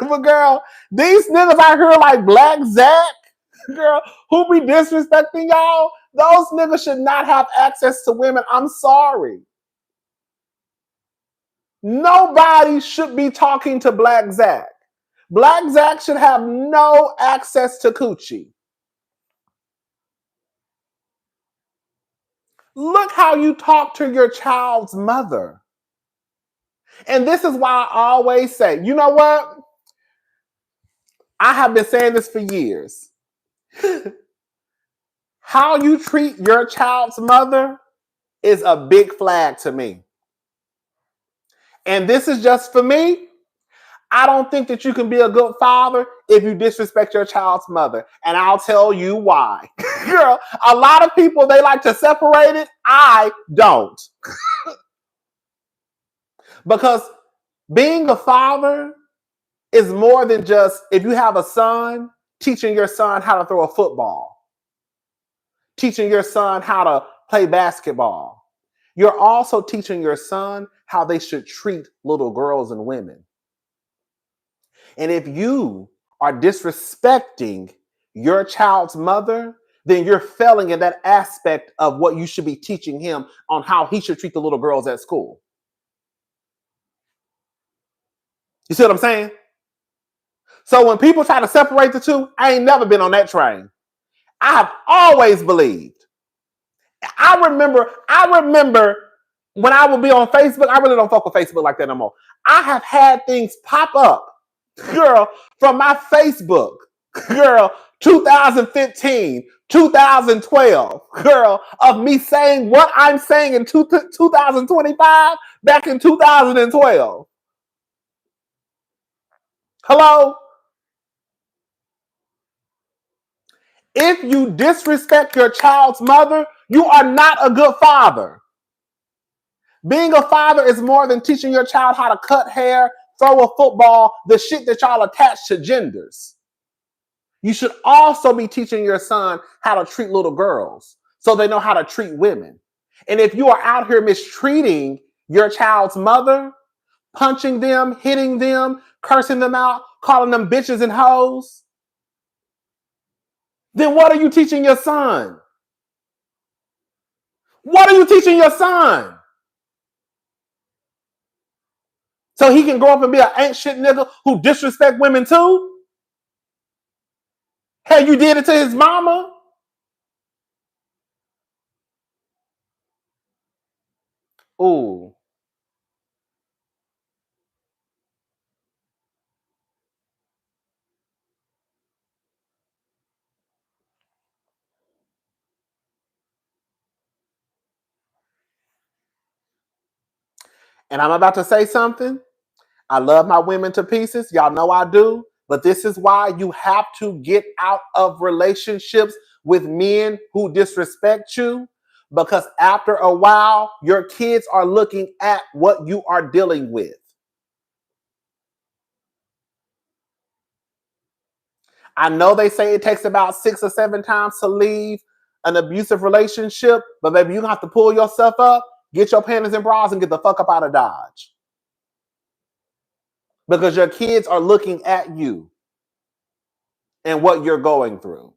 But girl, these niggas out here like Blacc, Zacc, girl, who be disrespecting y'all, those niggas should not have access to women. I'm sorry. Nobody should be talking to Blacc Zacc. Blacc Zacc should have no access to coochie. Look how you talk to your child's mother. And this is why I always say, you know what? I have been saying this for years. How you treat your child's mother is a big flag to me. And this is just for me. I don't think that you can be a good father if you disrespect your child's mother. And I'll tell you why. Girl, a lot of people, they like to separate it. I don't. Because being a father is more than just, if you have a son, teaching your son how to throw a football, teaching your son how to play basketball. You're also teaching your son how they should treat little girls and women. And if you are disrespecting your child's mother, then you're failing in that aspect of what you should be teaching him on how he should treat the little girls at school. You see what I'm saying? So when people try to separate the two, I ain't never been on that train. I have always believed. I remember when I would be on Facebook, I really don't fuck with Facebook like that no more. I have had things pop up, girl, from my Facebook, girl, 2015, 2012, girl, of me saying what I'm saying in 2025 back in 2012. Hello? If you disrespect your child's mother, you are not a good father. Being a father is more than teaching your child how to cut hair, throw a football, the shit that y'all attach to genders. You should also be teaching your son how to treat little girls so they know how to treat women. And if you are out here mistreating your child's mother, punching them, hitting them, cursing them out, calling them bitches and hoes, then what are you teaching your son? What are you teaching your son? So he can grow up and be an ain't shit nigga who disrespect women too? Hell, you did it to his mama? Ooh. And I'm about to say something. I love my women to pieces. Y'all know I do. But this is why you have to get out of relationships with men who disrespect you. Because after a while, your kids are looking at what you are dealing with. I know they say it takes about 6 or 7 times to leave an abusive relationship. But baby, you have to pull yourself up, get your panties and bras, and get the fuck up out of Dodge. Because your kids are looking at you and what you're going through.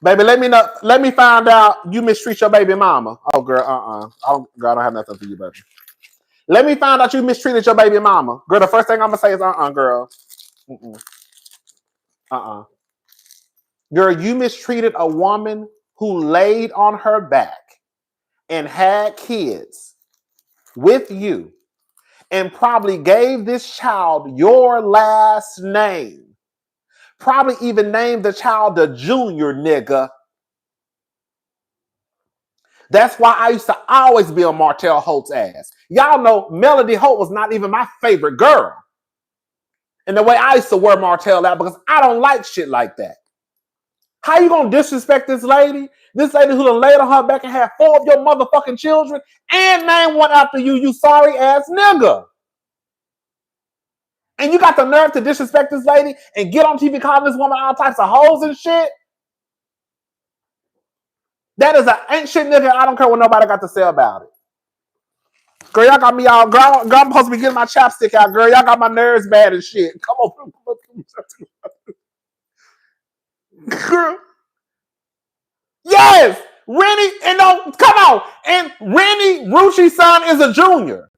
Baby, let me know. Let me find out you mistreat your baby mama. Oh, girl, girl, I don't have nothing for you, baby. Let me find out you mistreated your baby mama. Girl, the first thing I'm going to say is girl. Girl, you mistreated a woman who laid on her back and had kids with you and probably gave this child your last name. Probably even named the child the junior nigga. That's why I used to always be on Martell Holt's ass. Y'all know Melody Holt was not even my favorite girl. And the way I used to wear Martell out because I don't like shit like that. How you gonna disrespect this lady? This lady who done laid on her back and had 4 of your motherfucking children and named one after you, you sorry ass nigga. And you got the nerve to disrespect this lady and get on TV calling this woman all types of hoes and shit? That is an ain't shit nigga. I don't care what nobody got to say about it. Girl, y'all got me all. Girl, I'm supposed to be getting my chapstick out, girl. Y'all got my nerves bad and shit. Come on. Girl. Yes! Rennie, and don't come on. And Rennie Rucci's son is a junior.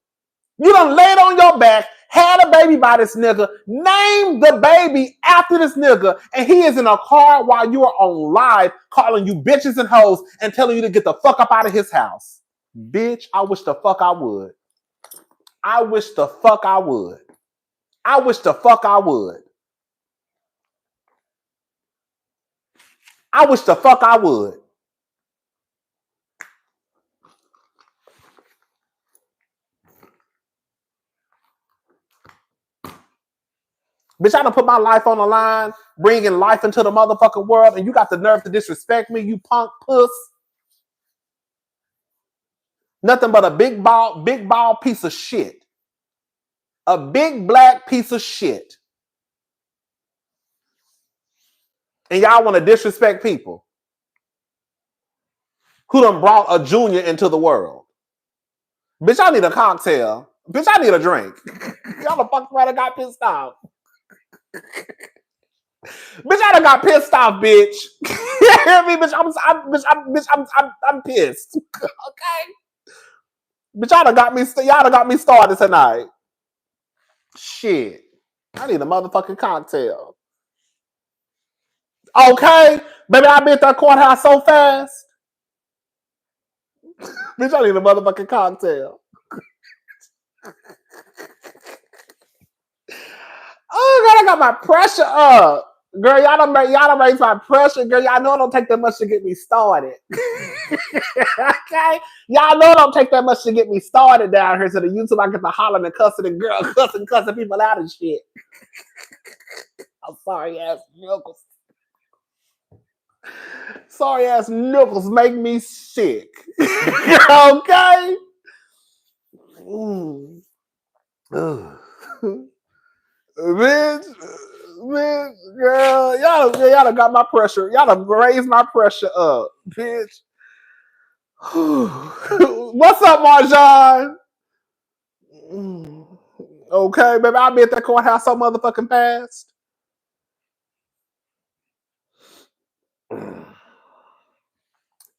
You done laid on your back, had a baby by this nigga, named the baby after this nigga, and he is in a car while you are on live calling you bitches and hoes and telling you to get the fuck up out of his house. Bitch, I wish the fuck I would. I wish the fuck I would. I wish the fuck I would. I wish the fuck I would. Bitch, I done put my life on the line, bringing life into the motherfucking world, and you got the nerve to disrespect me, you punk puss. Nothing but a big ball piece of shit. A big black piece of shit. And y'all want to disrespect people who done brought a junior into the world. Bitch, I need a cocktail. Bitch, I need a drink. Y'all the fuck around and got pissed off. Bitch, I done got pissed off, bitch. You hear me, bitch? I'm pissed. Okay? Bitch, y'all done got me started tonight. Shit. I need a motherfucking cocktail. Okay? Baby, I been at that courthouse so fast. Bitch, I need a motherfucking cocktail. Oh, God, I got my pressure up. Girl, y'all done raised my pressure. Girl, y'all know it don't take that much to get me started. Okay? Y'all know it don't take that much to get me started down here to the YouTube. I get to hollering and cussing and girl cussing people out and shit. I'm sorry ass knuckles. Sorry ass knuckles make me sick. Okay? Bitch, girl, y'all done got my pressure. Y'all done raised my pressure up, bitch. What's up, Marjan? Okay, baby, I'll be at that courthouse so motherfucking fast.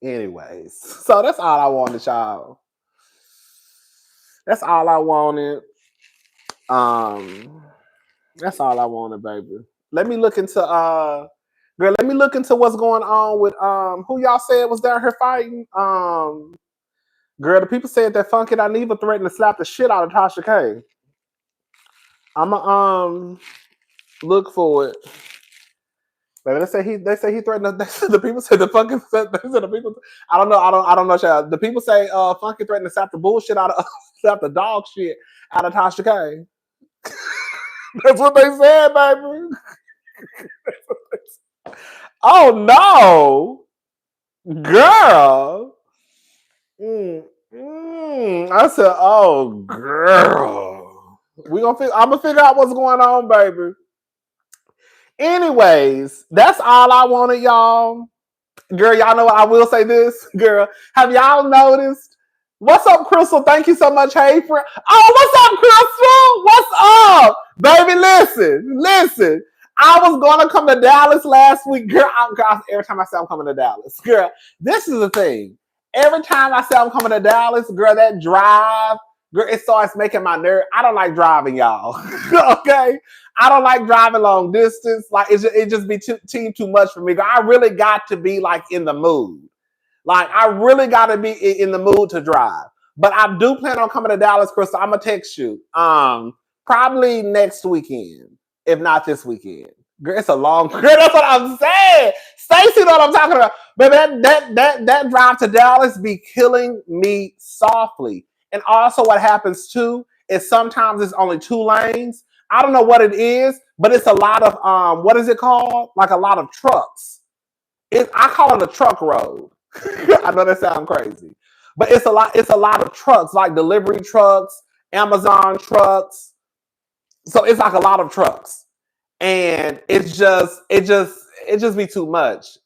Anyways, so that's all I wanted, y'all. That's all I wanted. That's all I wanted, baby. Let me look into what's going on with who y'all said was down here fighting. Girl, the people said that Funky Dineva threatened to slap the shit out of Tasha K. I'ma look for it. Baby, they say he threatened. The people say the fucking. They said the people. I don't know. Child. The people say Funky threatened to slap the bullshit out of slap the dog shit out of Tasha K. That's what they said, baby. Oh no, girl. I said, oh girl. I'm gonna figure out what's going on, baby. Anyways, that's all I wanted, y'all. Girl, y'all know what I will say this. Girl, have y'all noticed? What's up, Crystal? Thank you so much. Hey, friend. Oh, what's up, Crystal? What's up? Baby, listen. I was going to come to Dallas last week. Girl, every time I say I'm coming to Dallas. Girl, this is the thing. Every time I say I'm coming to Dallas, girl, that drive, girl, it starts making my nerve. I don't like driving, y'all. Okay? I don't like driving long distance. Like, it just be too much for me. Girl, I really got to be, like, in the mood. Like, I really got to be in the mood to drive. But I do plan on coming to Dallas, Crystal. I'm going to text you. Probably next weekend, if not this weekend. Girl, it's a long... Girl, that's what I'm saying. Stacey know what I'm talking about. But that drive to Dallas be killing me softly. And also what happens too is sometimes it's only 2 lanes. I don't know what it is, but it's a lot of what is it called? Like a lot of trucks. I call it a truck road. I know that sounds crazy. But it's a lot of trucks, like delivery trucks, Amazon trucks. So it's like a lot of trucks. And it just be too much.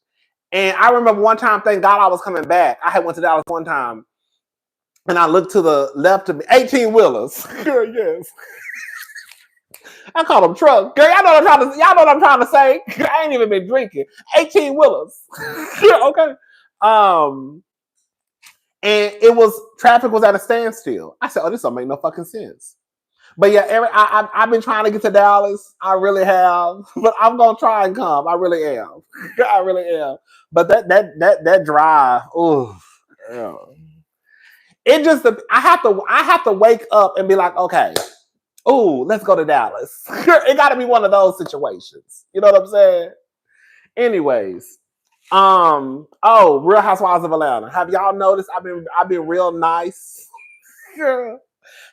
And I remember one time, thank God I was coming back. I had went to Dallas one time, and I looked to the left of me, 18-wheelers. Yes. I call them trucks. Girl, y'all know what I'm trying to say. I ain't even been drinking. 18-wheelers. Okay. And traffic was at a standstill. I said, oh, this don't make no fucking sense. But yeah, I've been trying to get to Dallas. I really have. But I'm gonna try and come. I really am. I really am. But that drive, ooh, yeah. It just I have to wake up and be like, okay, ooh, let's go to Dallas. It gotta be one of those situations. You know what I'm saying? Anyways. Real Housewives of Atlanta. Have y'all noticed I've been real nice?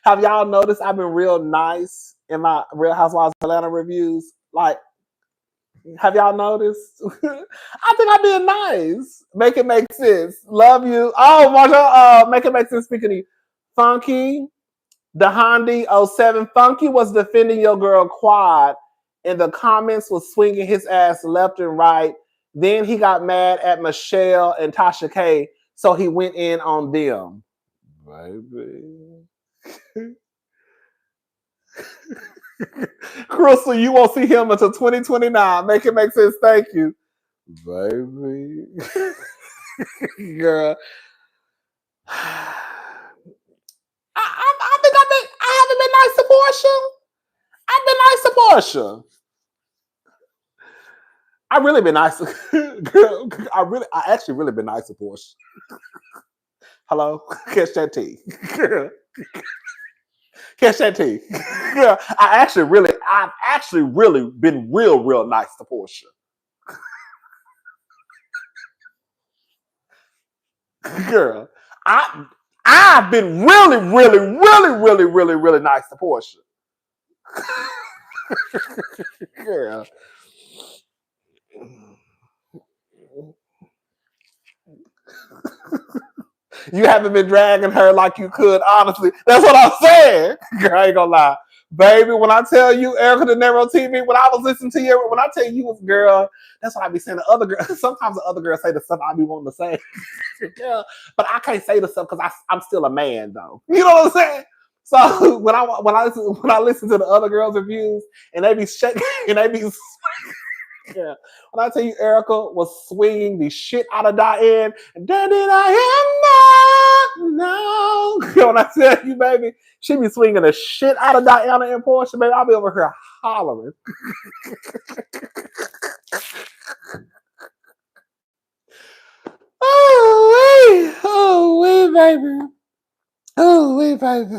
Have y'all noticed I've been real nice in my Real Housewives of Atlanta reviews? Like, have y'all noticed? I think I'm being nice. Make it make sense. Love you. Oh, Marshall, make it make sense. Speaking of you. Funky, the Hondi 07. Funky was defending your girl Quad. In the comments was swinging his ass left and right. Then he got mad at Michelle and Tasha K, so he went in on them. Baby. Crystal, you won't see him until 2029. Make it make sense. Thank you. Baby. Girl. I think I haven't been nice to Porsha. I've been nice to Porsha. I've really been nice. Girl, I actually really been nice to Porsha. Hello? Catch that tea. Catch that tea. Girl, I've actually really been real nice to Porsha. Girl, I've been really nice to Porsha. Girl. You haven't been dragging her like you could, honestly. That's what I'm saying. Girl, I ain't gonna lie. Baby, when I tell you, Erica Dineva TV, when I was listening to you, when I tell you was girl, that's what I be saying to other girls. Sometimes the other girls say the stuff I be wanting to say. Yeah, but I can't say the stuff because I'm still a man, though. You know what I'm saying? So when I listen to the other girls' reviews and they be shaking and they be yeah. When I tell you Erica was swinging the shit out of Diane, and then I am not now. When I tell you, baby, she be swinging the shit out of Diana and Porsha, baby. I'll be over here hollering. Oh, baby. Oh, baby.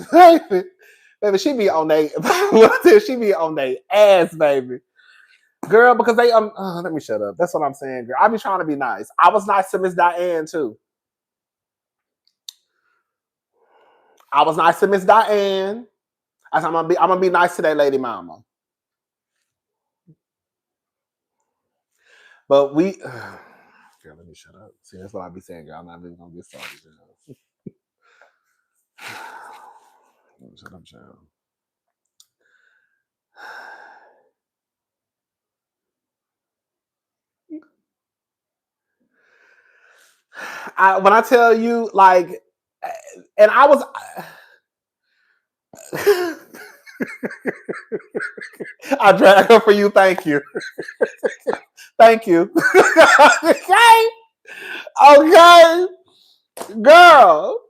Baby, she be on they ass, baby. Girl, because they let me shut up. That's what I'm saying, girl. I be trying to be nice. I was nice to Miss Diane too. I was nice to Miss Diane. I said, I'm gonna be nice to that lady mama. But we girl, let me shut up. See, that's what I be saying, girl. I'm not even gonna get started, girl. Shut up, child. When I tell you, like, and I was I drag her for you, thank you. Thank you. Okay. Girl.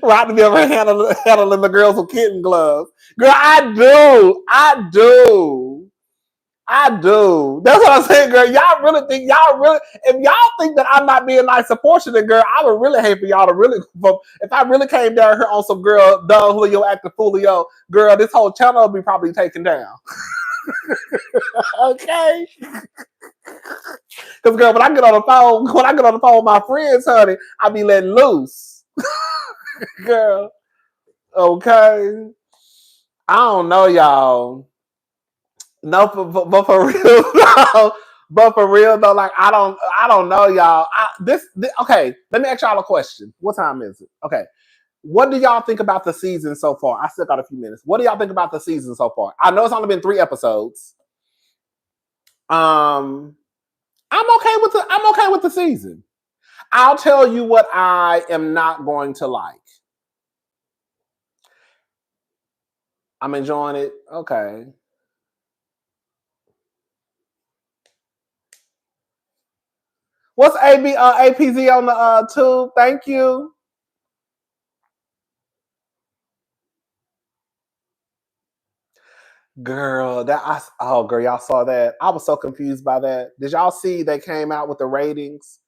Rodney be over handling the girls with kitten gloves. Girl, I do. I do. That's what I'm saying, girl. If y'all think that I'm not being nice to Porsha, then girl, I would really hate for y'all to really, if I really came down here on some girl, Don Julio acting Fulio, girl, this whole channel will be probably taken down. Okay? Because girl, when I get on the phone with my friends, honey, I be letting loose. Girl. Okay. I don't know, y'all. No, but for real, no. But for real though, like I don't know, y'all. Okay. Let me ask y'all a question. What time is it? Okay. What do y'all think about the season so far? I still got a few minutes. What do y'all think about the season so far? I know it's only been 3 episodes. I'm okay with the season. I'll tell you what I am not going to like. I'm enjoying it. Okay. What's APZ on the tube? Thank you. Girl, girl, y'all saw that. I was so confused by that. Did y'all see they came out with the ratings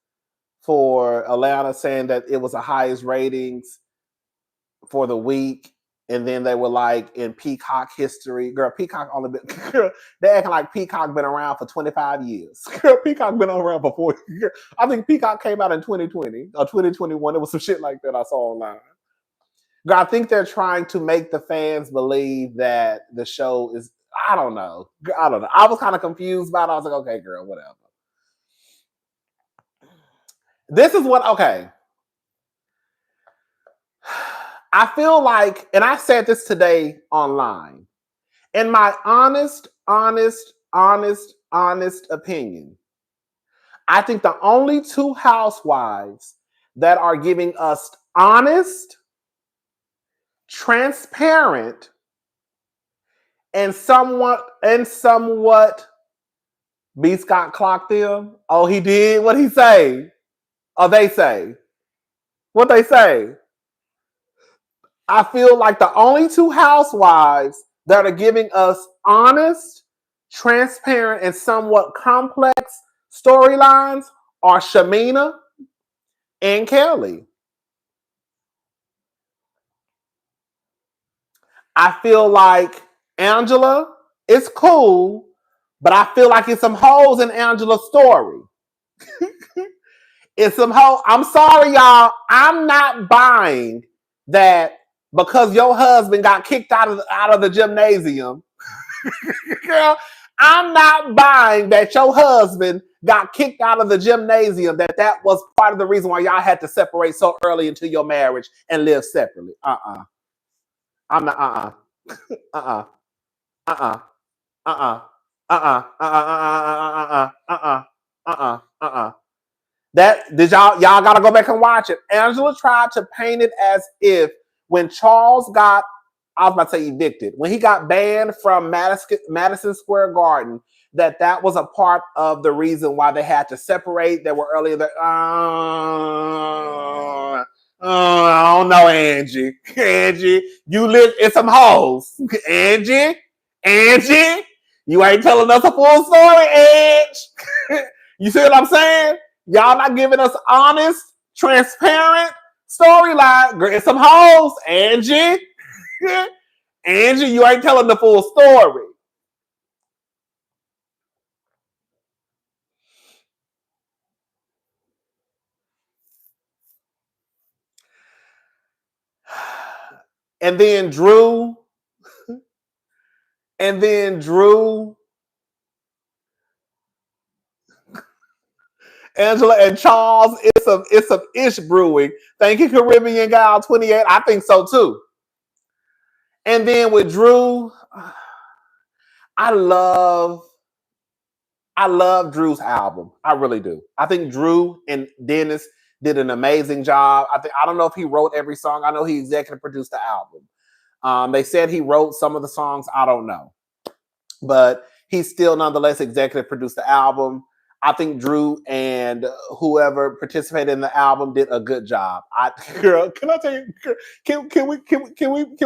for Atlanta saying that it was the highest ratings for the week? And then they were like in Peacock history. Girl, Peacock only been, girl, they acting like Peacock been around for 25 years. Girl, Peacock been around for 40 years. I think Peacock came out in 2020 or 2021. It was some shit like that I saw online. Girl, I think they're trying to make the fans believe that the show is, I don't know. I was kind of confused about it. I was like, okay, girl, whatever. This is what, okay. I feel like, and I said this today online, in my honest opinion, I think the only 2 housewives that are giving us honest, transparent, and somewhat B. Scott clocked them. Oh, he did? What he say? Oh, they say. What they say? I feel like the only 2 housewives that are giving us honest, transparent, and somewhat complex storylines are Shamea and Kelly. I feel like Angela is cool, but I feel like it's some holes in Angela's story. It's some holes. I'm sorry, y'all. I'm not buying that because your husband got kicked out of the gymnasium. Girl, I'm not buying that your husband got kicked out of the gymnasium, that was part of the reason why y'all had to separate so early into your marriage and live separately. I'm not, That did y'all gotta go back and watch it. Angela tried to paint it as if when Charles got, I was about to say evicted, when he got banned from Madison Square Garden, that was a part of the reason why they had to separate. They were earlier there. I don't know, Angie. Angie, you live in some hoes. Angie, you ain't telling us a full story, Ange. You see what I'm saying? Y'all not giving us honest, transparent storyline. Girl, it's some hoes, Angie. Angie, you ain't telling the full story. And then Drew. Angela and Charles, it's some ish brewing. Thank you, Caribbean Gal 28. I think so too. And then with Drew, I love Drew's album. I really do. I think Drew and Dennis did an amazing job. I don't know if he wrote every song. I know he executive produced the album. They said he wrote some of the songs. I don't know. But he still nonetheless executive produced the album. I think Drew and whoever participated in the album did a good job. Girl, can I tell you? Can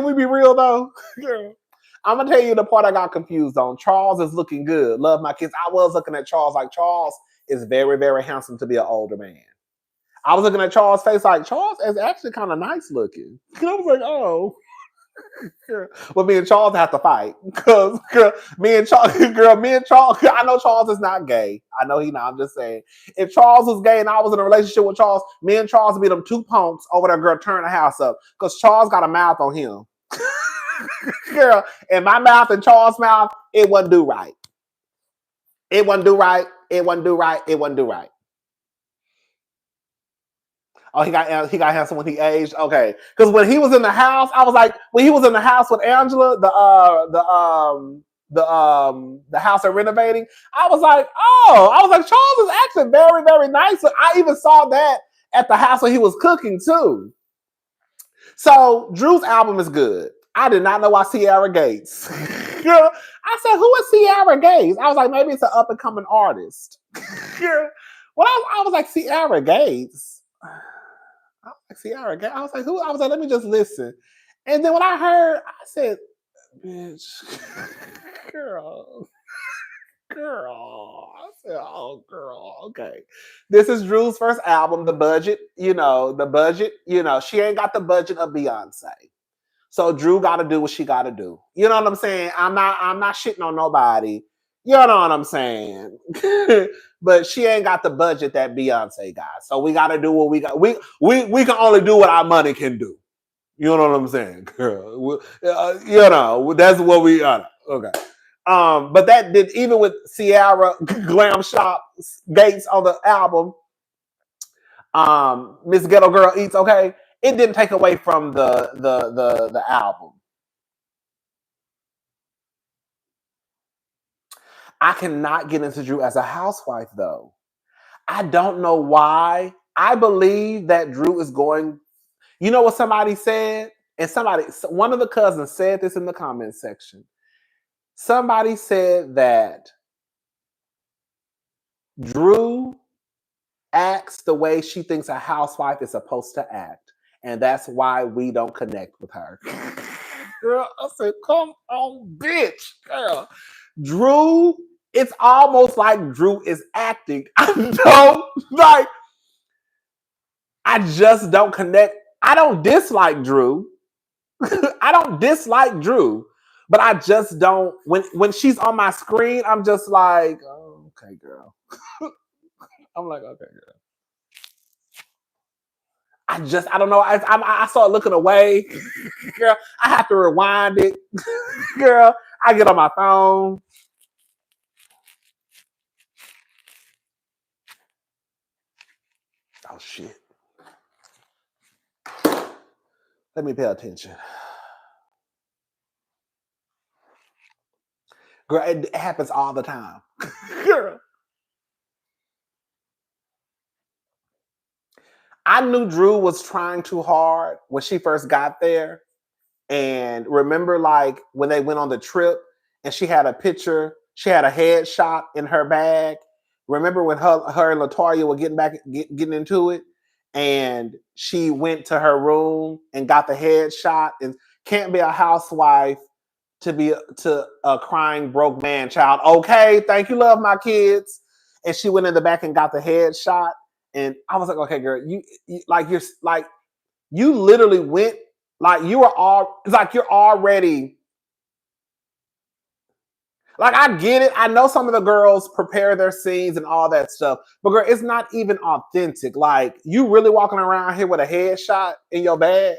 we be real though? Girl, I'm gonna tell you the part I got confused on. Charles is looking good. Love my kids. I was looking at Charles like Charles is very, very handsome to be an older man. I was looking at Charles' face like Charles is actually kind of nice looking. I was like, oh. Well, me and Charles have to fight because me and Charles, I know Charles is not gay. I know he not. I'm just saying, if Charles was gay and I was in a relationship with Charles, me and Charles would be them two punks over there, girl, turn the house up because Charles got a mouth on him. Girl, and my mouth and Charles' mouth, it wouldn't do right. It wouldn't do right. It wouldn't do right. It wouldn't do right. Oh, he got handsome when he aged. Okay, because when he was in the house, I was like, when he was in the house with Angela, the house they're renovating. I was like, Charles is actually very, very nice. I even saw that at the house when he was cooking too. So Drew's album is good. I did not know why Sierra Gates. I said, who is Sierra Gates? I was like, maybe it's an up and coming artist. Well, I was like, Sierra Gates. Sierra Gates. I was like, who? I was like, let me just listen. And then when I heard, I said, bitch, girl. I said, oh, girl, okay. This is Drew's first album. The budget, she ain't got the budget of Beyonce. So Drew got to do what she got to do. You know what I'm saying? I'm not shitting on nobody. You know what I'm saying? But she ain't got the budget that Beyonce got. So we got to do what we got. We can only do what our money can do. You know what I'm saying, girl? That's what we got. Okay. But that did, even with Sierra Glam Shop Gates on the album, Miss Ghetto Girl Eats, okay, it didn't take away from the album. I cannot get into Drew as a housewife, though. I don't know why. I believe that Drew is going. You know what somebody said? And one of the cousins said this in the comment section. Somebody said that Drew acts the way she thinks a housewife is supposed to act. And that's why we don't connect with her. Girl, I said, come on, bitch. Girl. Drew, it's almost like Drew is acting. I just don't connect. I don't dislike Drew. But I just don't, when she's on my screen, I'm just like, oh, okay, girl. I'm like, okay, girl. I don't know. I start looking away. Girl, I have to rewind it. Girl, I get on my phone. Oh, shit. Let me pay attention. Girl, it happens all the time. Girl. I knew Drew was trying too hard when she first got there. And remember, like, when they went on the trip and she had a picture, she had a headshot in her bag. Remember when her and LaToya were getting into it? And she went to her room and got the headshot. And can't be a housewife to a crying broke man child. Okay, thank you, love my kids. And she went in the back and got the headshot. And I was like, okay, girl, you literally went, like you were all, it's like you're already, like I get it. I know some of the girls prepare their scenes and all that stuff, but girl, it's not even authentic. Like you really walking around here with a headshot in your bag.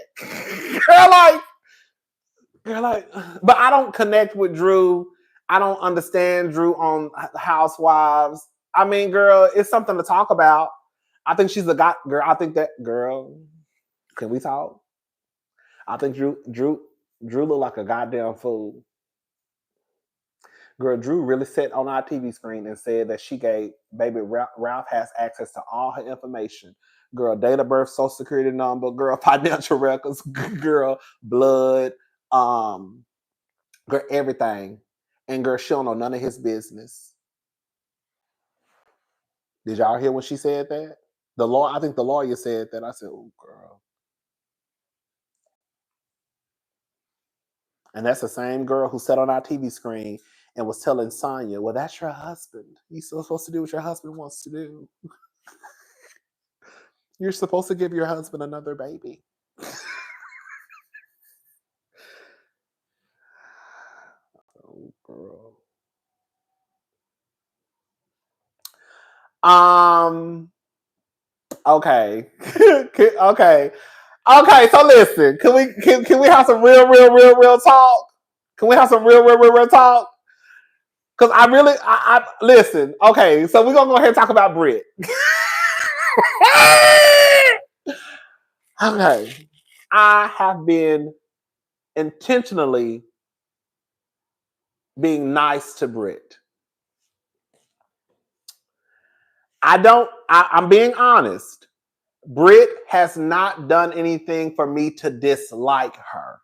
Girl, like, but I don't connect with Drew. I don't understand Drew on Housewives. I mean, girl, it's something to talk about. I think she's a girl. I think that girl. Can we talk? I think Drew looked like a goddamn fool. Girl, Drew really sat on our TV screen and said that she gave baby Ralph has access to all her information. Girl, date of birth, social security number, girl, financial records, girl, blood, girl, everything. And girl, she don't know none of his business. Did y'all hear when she said that? I think the lawyer said that. I said, oh, girl. And that's the same girl who sat on our TV screen and was telling Sonya, well, that's your husband. You're still supposed to do what your husband wants to do. You're supposed to give your husband another baby. Oh, girl. Okay. Okay. Okay, so listen, can we have some real talk? Can we have some real talk? Because I listen. Okay, so we're gonna go ahead and talk about Britt. Okay, I have been intentionally being nice to Britt. I'm being honest. Britt has not done anything for me to dislike her.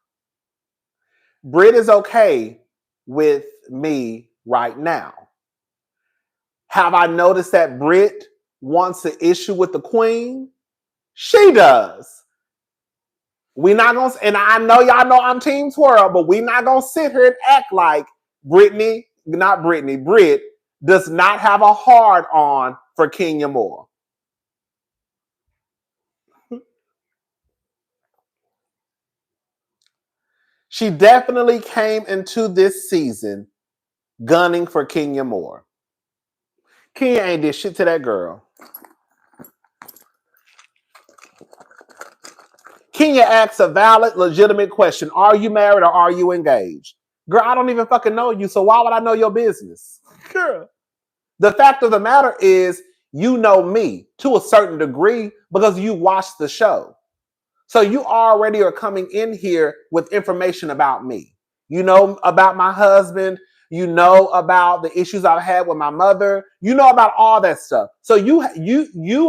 Britt is okay with me right now. Have I noticed that Britt wants an issue with the queen? She does. We not gonna, and I know y'all know I'm Team Twirl, but we not gonna sit here and act like Britt does not have a hard on for Kenya Moore. She definitely came into this season gunning for Kenya Moore. Kenya ain't did shit to that girl. Kenya asks a valid, legitimate question. Are you married or are you engaged? Girl, I don't even fucking know you, so why would I know your business? Girl. The fact of the matter is, you know me to a certain degree because you watched the show. So you already are coming in here with information about me. You know about my husband. You know about the issues I've had with my mother. You know about all that stuff. So you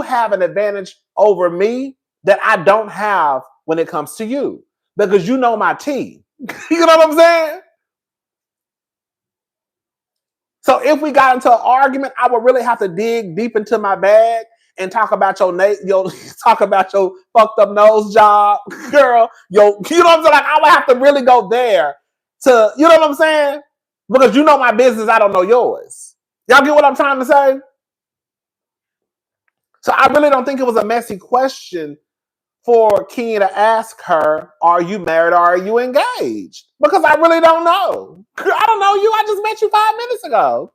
have an advantage over me that I don't have when it comes to you because you know my tea. You know what I'm saying? So if we got into an argument, I would really have to dig deep into my bag and talk about your talk about your fucked up nose job, girl. You know what I'm saying? Like I would have to really go there to, you know what I'm saying? Because you know my business, I don't know yours. Y'all get what I'm trying to say? So I really don't think it was a messy question for Kenya to ask her, are you married or are you engaged? Because I really don't know. I don't know you. I just met you 5 minutes ago.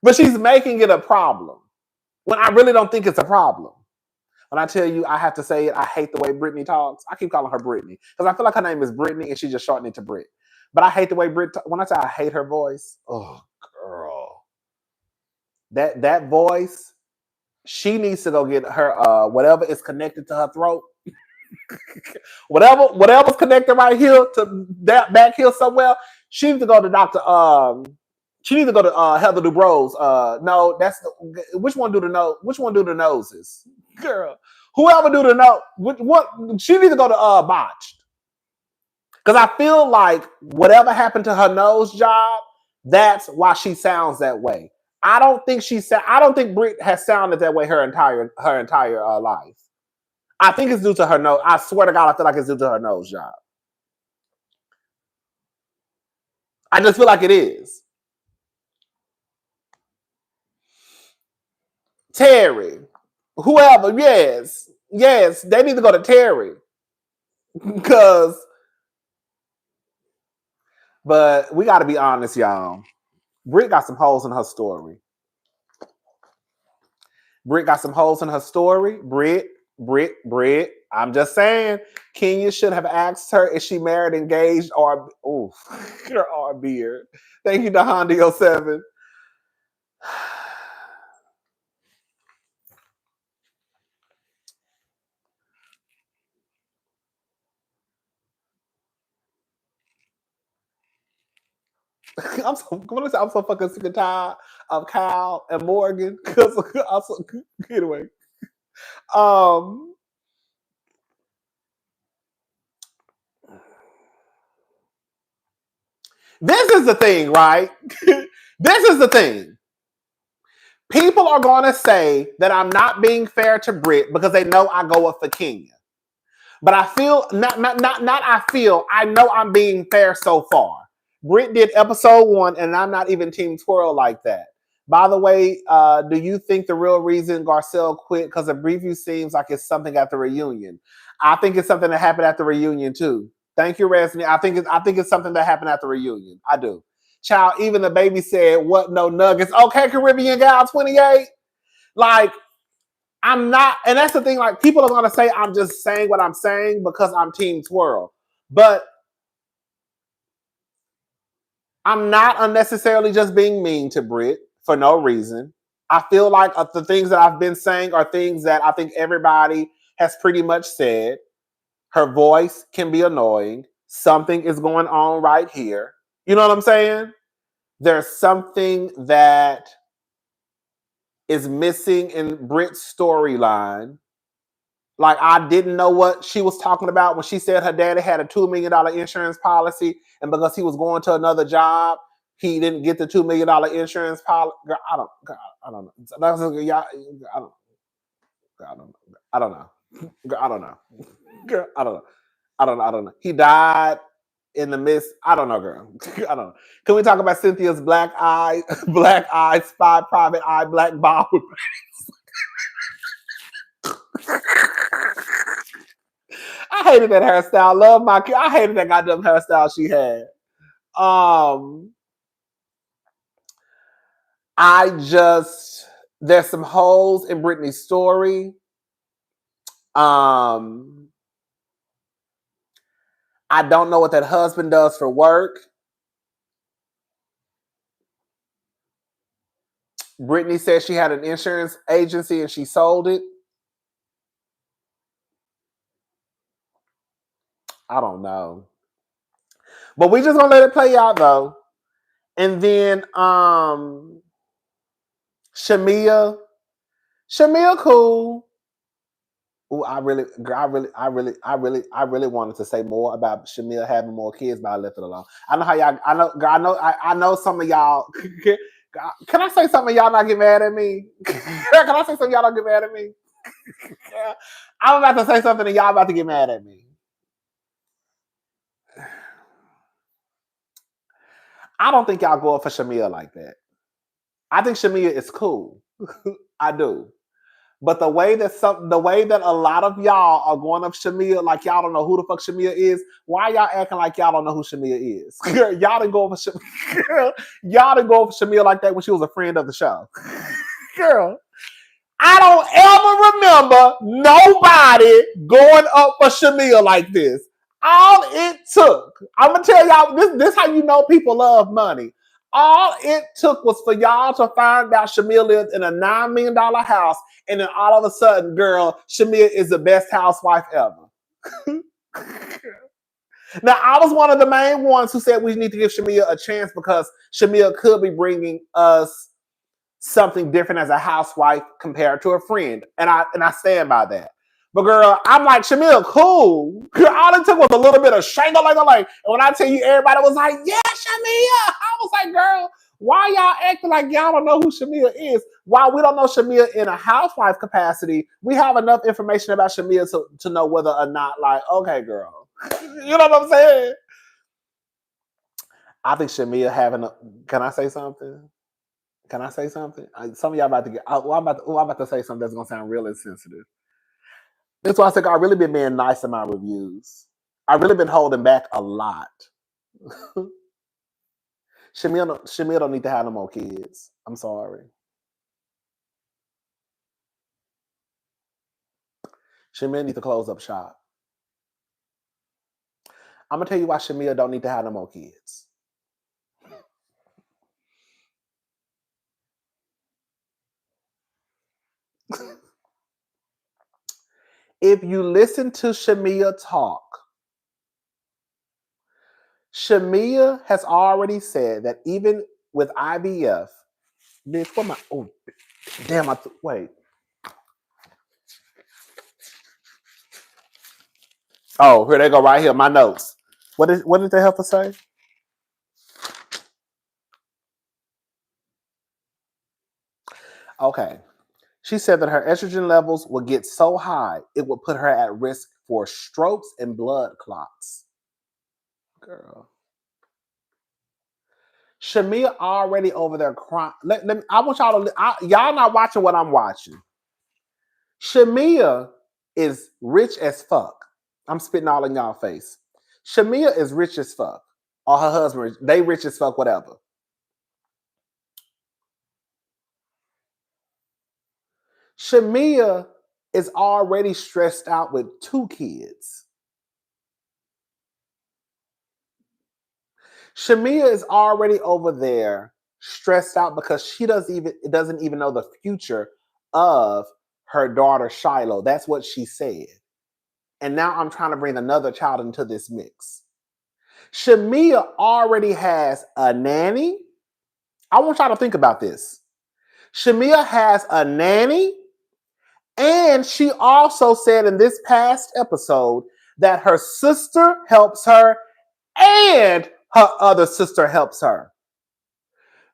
But she's making it a problem when I really don't think it's a problem. When I tell you I have to say it, I hate the way Brittany talks. I keep calling her Brittany because I feel like her name is Brittany and she just shortened it to Brit. But I hate the way Brit when I say I hate her voice. Oh, girl. That voice, she needs to go get her whatever is connected to her throat. whatever's connected right here to that back here somewhere. She needs to go to Dr. She needs to go to Heather Dubrows. No, that's which one do the nose? Which one do the noses? Girl, whoever do the nose, what she needs to go to Botched. Because I feel like whatever happened to her nose job, that's why she sounds that way. I don't think Britt has sounded that way her entire life. I think it's due to her nose. I swear to God, I feel like it's due to her nose job. I just feel like it is. Terry, whoever, yes, they need to go to Terry. But we got to be honest, y'all. Britt got some holes in her story. Britt, I'm just saying, Kenya should have asked her if she married, engaged, or beard. Thank you to Honda 07. I'm so fucking sick and tired of Kyle and Morgan. Anyway. This is the thing, right? This is the thing. People are going to say that I'm not being fair to Britt because they know I go up for Kenya. But I feel not I feel, I know I'm being fair so far. Britt did episode 1, and I'm not even Team Twirl like that. By the way, do you think the real reason Garcelle quit because the preview seems like it's something at the reunion? I think it's something that happened at the reunion too. Thank you, Resney. I think it's something that happened at the reunion. I do. Child, even the baby said, "What? No nuggets?" Okay, Caribbean gal 28. Like, I'm not, and that's the thing. Like, people are gonna say I'm just saying what I'm saying because I'm Team Twirl, but I'm not unnecessarily just being mean to Britt for no reason. I feel like the things that I've been saying are things that I think everybody has pretty much said. Her voice can be annoying. Something is going on right here. You know what I'm saying? There's something that is missing in Britt's storyline. Like, I didn't know what she was talking about when she said her daddy had a $2 million insurance policy, and because he was going to another job, he didn't get the $2 million insurance policy. I don't know. That's, y'all, I don't know. I don't know. I don't know. Girl, I don't know. I don't know. He died in the midst. I don't know, girl. I don't know. Can we talk about Cynthia's black eye spy, private eye, black ball? I hated that hairstyle. I hated that goddamn hairstyle she had. There's some holes in Brittany's story. I don't know what that husband does for work. Brittany said she had an insurance agency and she sold it. I don't know. But we just gonna let it play out though. And then Shamea cool. Ooh, I really wanted to say more about Shamea having more kids, but I left it alone. I know how y'all. I know some of y'all. Can I say something y'all not get mad at me? Can I say something y'all don't get mad at me? Yeah. I'm about to say something and y'all about to get mad at me. I don't think y'all go up for Shamea like that. I think Shamea is cool. I do. But the way that a lot of y'all are going up Shamea like y'all don't know who the fuck Shamea is, why y'all acting like y'all don't know who Shamea is? Y'all didn't go over Shamea. Y'all didn't go over Shamea like that when she was a friend of the show. Girl, I don't ever remember nobody going up for Shamea like this. All it took, I'm gonna tell y'all, this how you know people love money. All it took was for y'all to find out Shamea lived in a $9 million house, and then all of a sudden, girl, Shamea is the best housewife ever. Now, I was one of the main ones who said we need to give Shamea a chance because Shamea could be bringing us something different as a housewife compared to a friend. And I stand by that. But girl, I'm like, Shamea, cool. All it took was a little bit of shangle like. And when I tell you, everybody was like, yeah, Shamea. I was like, girl, why y'all acting like y'all don't know who Shamea is? While we don't know Shamea in a housewife capacity, we have enough information about Shamea to know whether or not, like, okay, girl. You know what I'm saying? I think Shamea can I say something? Can I say something? Some of y'all about to get. I'm about to say something that's gonna sound real insensitive. That's why I said I've really been being nice in my reviews. I've really been holding back a lot. Shamea don't need to have no more kids. I'm sorry. Shamea needs to close up shop. I'm gonna tell you why Shamea don't need to have no more kids. If you listen to Shamea talk, Shamea has already said that even with IVF, bitch, what my damn, wait. Oh, here they go right here, my notes. What did the helper say? Okay. She said that her estrogen levels would get so high, it would put her at risk for strokes and blood clots. Girl. Shamea already over there crying. I want y'all to, y'all not watching what I'm watching. Shamea is rich as fuck. I'm spitting all in y'all face. Shamea is rich as fuck. Or her husband, they rich as fuck, whatever. Shamea is already stressed out with 2 kids. Shamea is already over there stressed out because she doesn't even know the future of her daughter Shiloh. That's what she said. And now I'm trying to bring another child into this mix. Shamea already has a nanny. I want y'all to think about this. Shamea has a nanny, and she also said in this past episode that her sister helps her and her other sister helps her.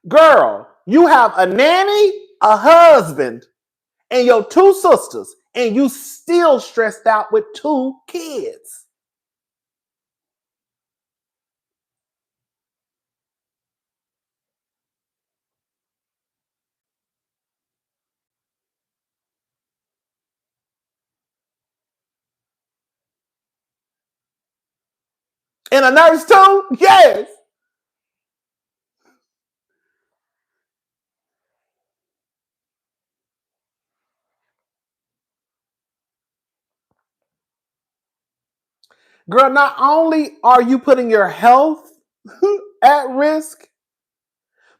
Girl, you have a nanny, a husband, and your 2 sisters, and you still stressed out with 2 kids. And a nurse too? Yes. Girl, not only are you putting your health at risk,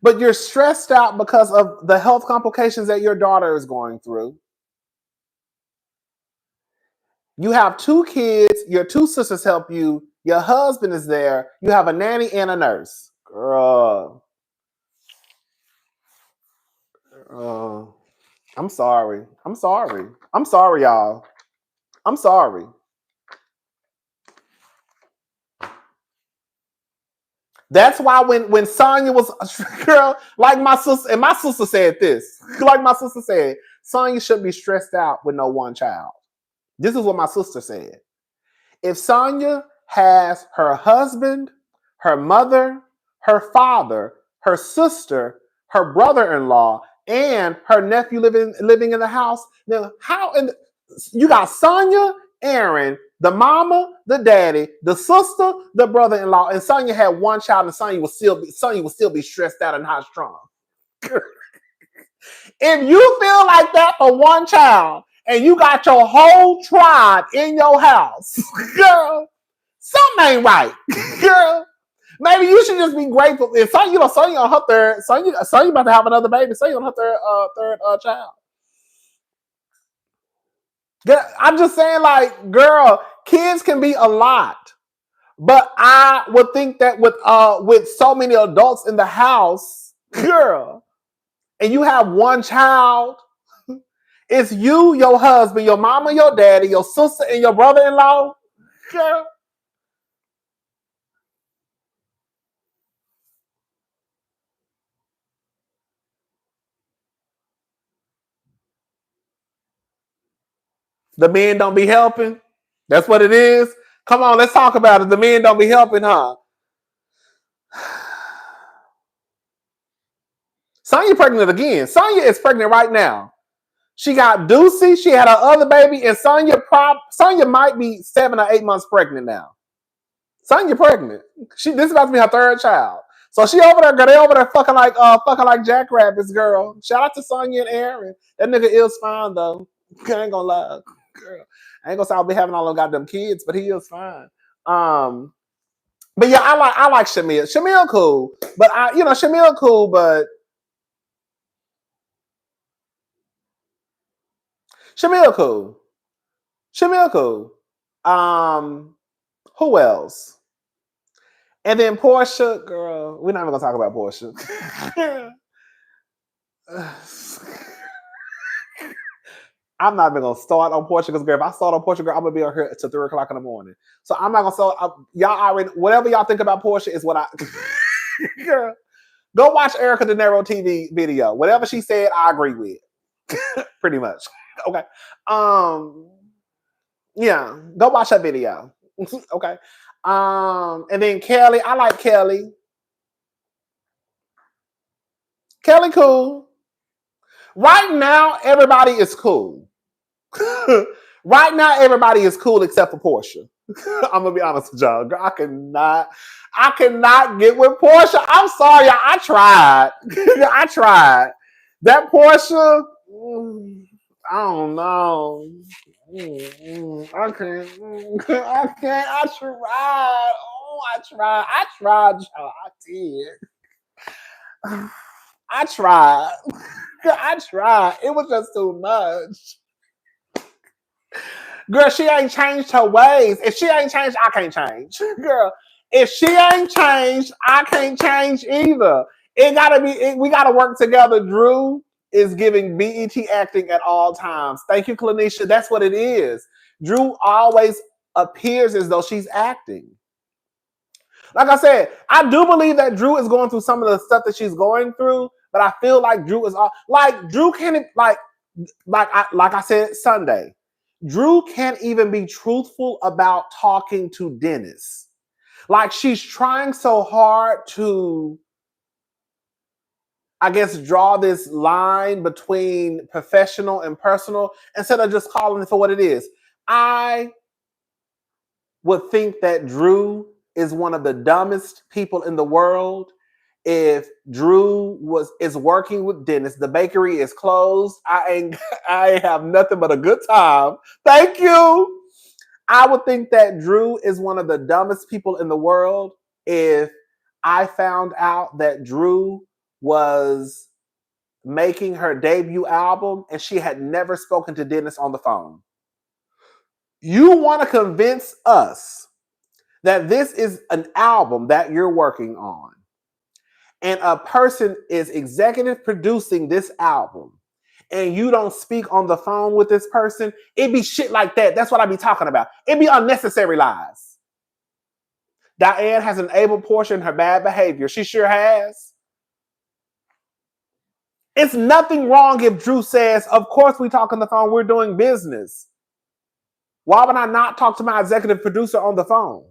but you're stressed out because of the health complications that your daughter is going through. You have 2 kids, your 2 sisters help you, your husband is there, you have a nanny and a nurse. Girl. I'm sorry. I'm sorry. I'm sorry, y'all. I'm sorry. That's why when Sonya was, girl, like my sister, and my sister said this, like my sister said, Sonya shouldn't be stressed out with no one child. This is what my sister said. If Sonya has her husband, her mother, her father, her sister, her brother-in-law, and her nephew living in the house, then you got Sonya, Aaron, the mama, the daddy, the sister, the brother-in-law, and Sonya had one child, and Sonya would still be stressed out and high strung. If you feel like that for one child, and you got your whole tribe in your house, girl, something ain't right, girl. Maybe you should just be grateful. If Sonya on her third, Sonya about to have another baby. Sonya on her third child. I'm just saying, like, girl, kids can be a lot, but I would think that with so many adults in the house, girl, and you have one child, it's you, your husband, your mama, your daddy, your sister, and your brother-in-law, girl. The men don't be helping. That's what it is. Come on, let's talk about it. The men don't be helping, huh? Sonya pregnant again. Sonya is pregnant right now. She got Deucey. She had her other baby, and Sonya might be 7 or 8 months pregnant now. Sonya pregnant. This is about to be her 3rd child. So she over there, girl. They over there fucking like jackrabbits, girl. Shout out to Sonya and Aaron. That nigga is fine though. I ain't gonna lie, girl. I ain't gonna say I'll be having all those goddamn kids, but he is fine. But yeah, I like Shamea. Shamea cool, but Shamea cool, but Shamea cool. Shamea cool. Who else? And then Porsha, girl. We're not even gonna talk about Porsha. I'm not even gonna start on Porsha because, girl, if I start on Porsha, girl, I'm gonna be on here till 3 o'clock in the morning. So I'm not gonna start. Y'all already, whatever y'all think about Porsha is what I. Girl, go watch Erica De Niro TV video. Whatever she said, I agree with. Pretty much. Okay. Yeah, go watch that video. Okay. And then Kelly, I like Kelly. Kelly cool. Right now, everybody is cool. Right now, everybody is cool except for Porsha. I'm gonna be honest with y'all. I cannot get with Porsha. I'm sorry, y'all. I tried. I tried. That Porsha, I don't know. I can't. I can't. I tried. Oh, I tried. I tried, y'all. I did. I tried. I tried. It was just too much. Girl, she ain't changed her ways. If she ain't changed, I can't change. Girl, if she ain't changed, I can't change either. It gotta be, we gotta work together. Drew is giving BET acting at all times. Thank you, Clanisha. That's what it is. Drew always appears as though she's acting. Like I said, I do believe that Drew is going through some of the stuff that she's going through, but I feel like Drew is like Drew can't like I said Sunday. Drew can't even be truthful about talking to Dennis. Like she's trying so hard to, I guess, draw this line between professional and personal instead of just calling it for what it is. I would think that Drew is one of the dumbest people in the world. If Drew is working with Dennis, the bakery is closed. I have nothing but a good time. Thank you. I would think that Drew is one of the dumbest people in the world if I found out that Drew was making her debut album and she had never spoken to Dennis on the phone. You want to convince us that this is an album that you're working on, and a person is executive producing this album, and you don't speak on the phone with this person, it be shit like that. That's what I be talking about. It be unnecessary lies. Diane has enabled Porsha in her bad behavior. She sure has. It's nothing wrong if Drew says, of course we talk on the phone, we're doing business. Why would I not talk to my executive producer on the phone?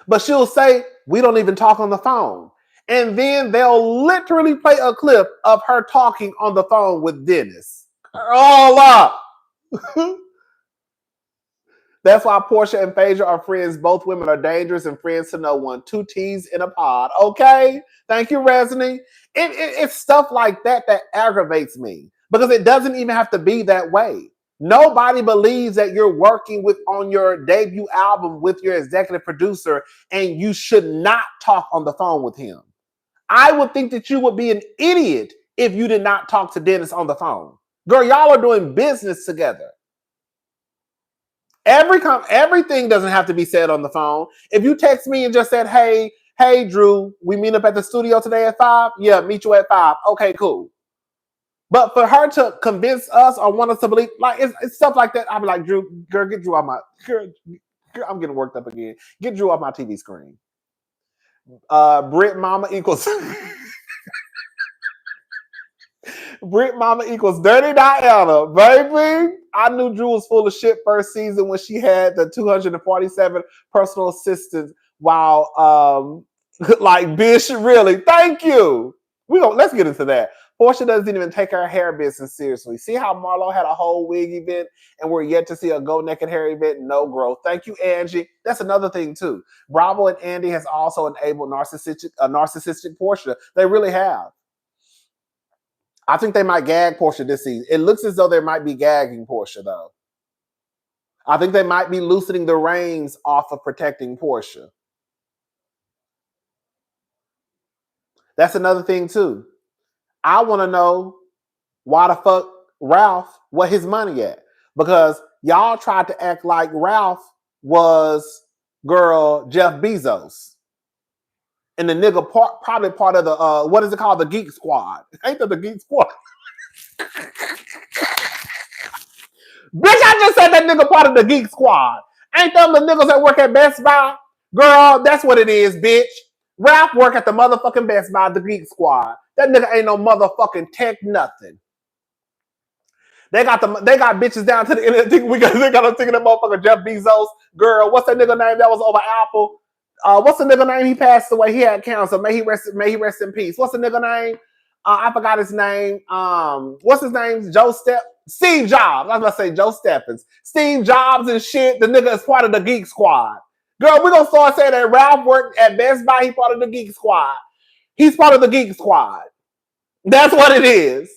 But she'll say, we don't even talk on the phone. And then they'll literally play a clip of her talking on the phone with Dennis. All up. That's why Porsha and Phaedra are friends. Both women are dangerous and friends to no one. 2 T's in a pod. Okay? Thank you, Resney. It's stuff like that that aggravates me. Because it doesn't even have to be that way. Nobody believes that you're working on your debut album with your executive producer and you should not talk on the phone with him. I would think that you would be an idiot if you did not talk to Dennis on the phone. Girl, y'all are doing business together. Everything doesn't have to be said on the phone. If you text me and just said, hey, Drew, we meet up at the studio today at 5? Yeah, meet you at 5. Okay, cool. But for her to convince us or want us to believe, like it's stuff like that, I'd be like, Drew, girl, get Drew off my, girl, I'm getting worked up again. Get Drew off my TV screen. Brit Mama equals Brit Mama equals Dirty Diana, baby. I knew Drew was full of shit first season when she had the 247 personal assistants. While like Bish, really, thank you. Let's get into that. Porsha doesn't even take her hair business seriously. See how Marlo had a whole wig event and we're yet to see a go naked hair event? No growth. Thank you, Angie. That's another thing too. Bravo and Andy has also enabled narcissistic Porsha. They really have. I think they might gag Porsha this season. It looks as though they might be gagging Porsha though. I think they might be loosening the reins off of protecting Porsha. That's another thing too. I want to know why the fuck Ralph, what his money at? Because y'all tried to act like Ralph was Jeff Bezos. And the nigga probably part of the, what is it called? The Geek Squad. Ain't that the Geek Squad? Bitch, I just said that nigga part of the Geek Squad. Ain't them the niggas that work at Best Buy? Girl, that's what it is, bitch. Ralph work at the motherfucking Best Buy, the Geek Squad. That nigga ain't no motherfucking tech nothing. They got bitches down to the end of the thing. They got them thinking that motherfucker Jeff Bezos girl. What's that nigga name that was over Apple? What's the nigga name? He passed away. He had cancer. May he rest in peace. What's the nigga name? I forgot his name. What's his name? Steve Jobs. I was about to say Joe Stephens. Steve Jobs and shit. The nigga is part of the Geek Squad. Girl, we're gonna start saying that Ralph worked at Best Buy. He's part of the Geek Squad. He's part of the Geek Squad. That's what it is.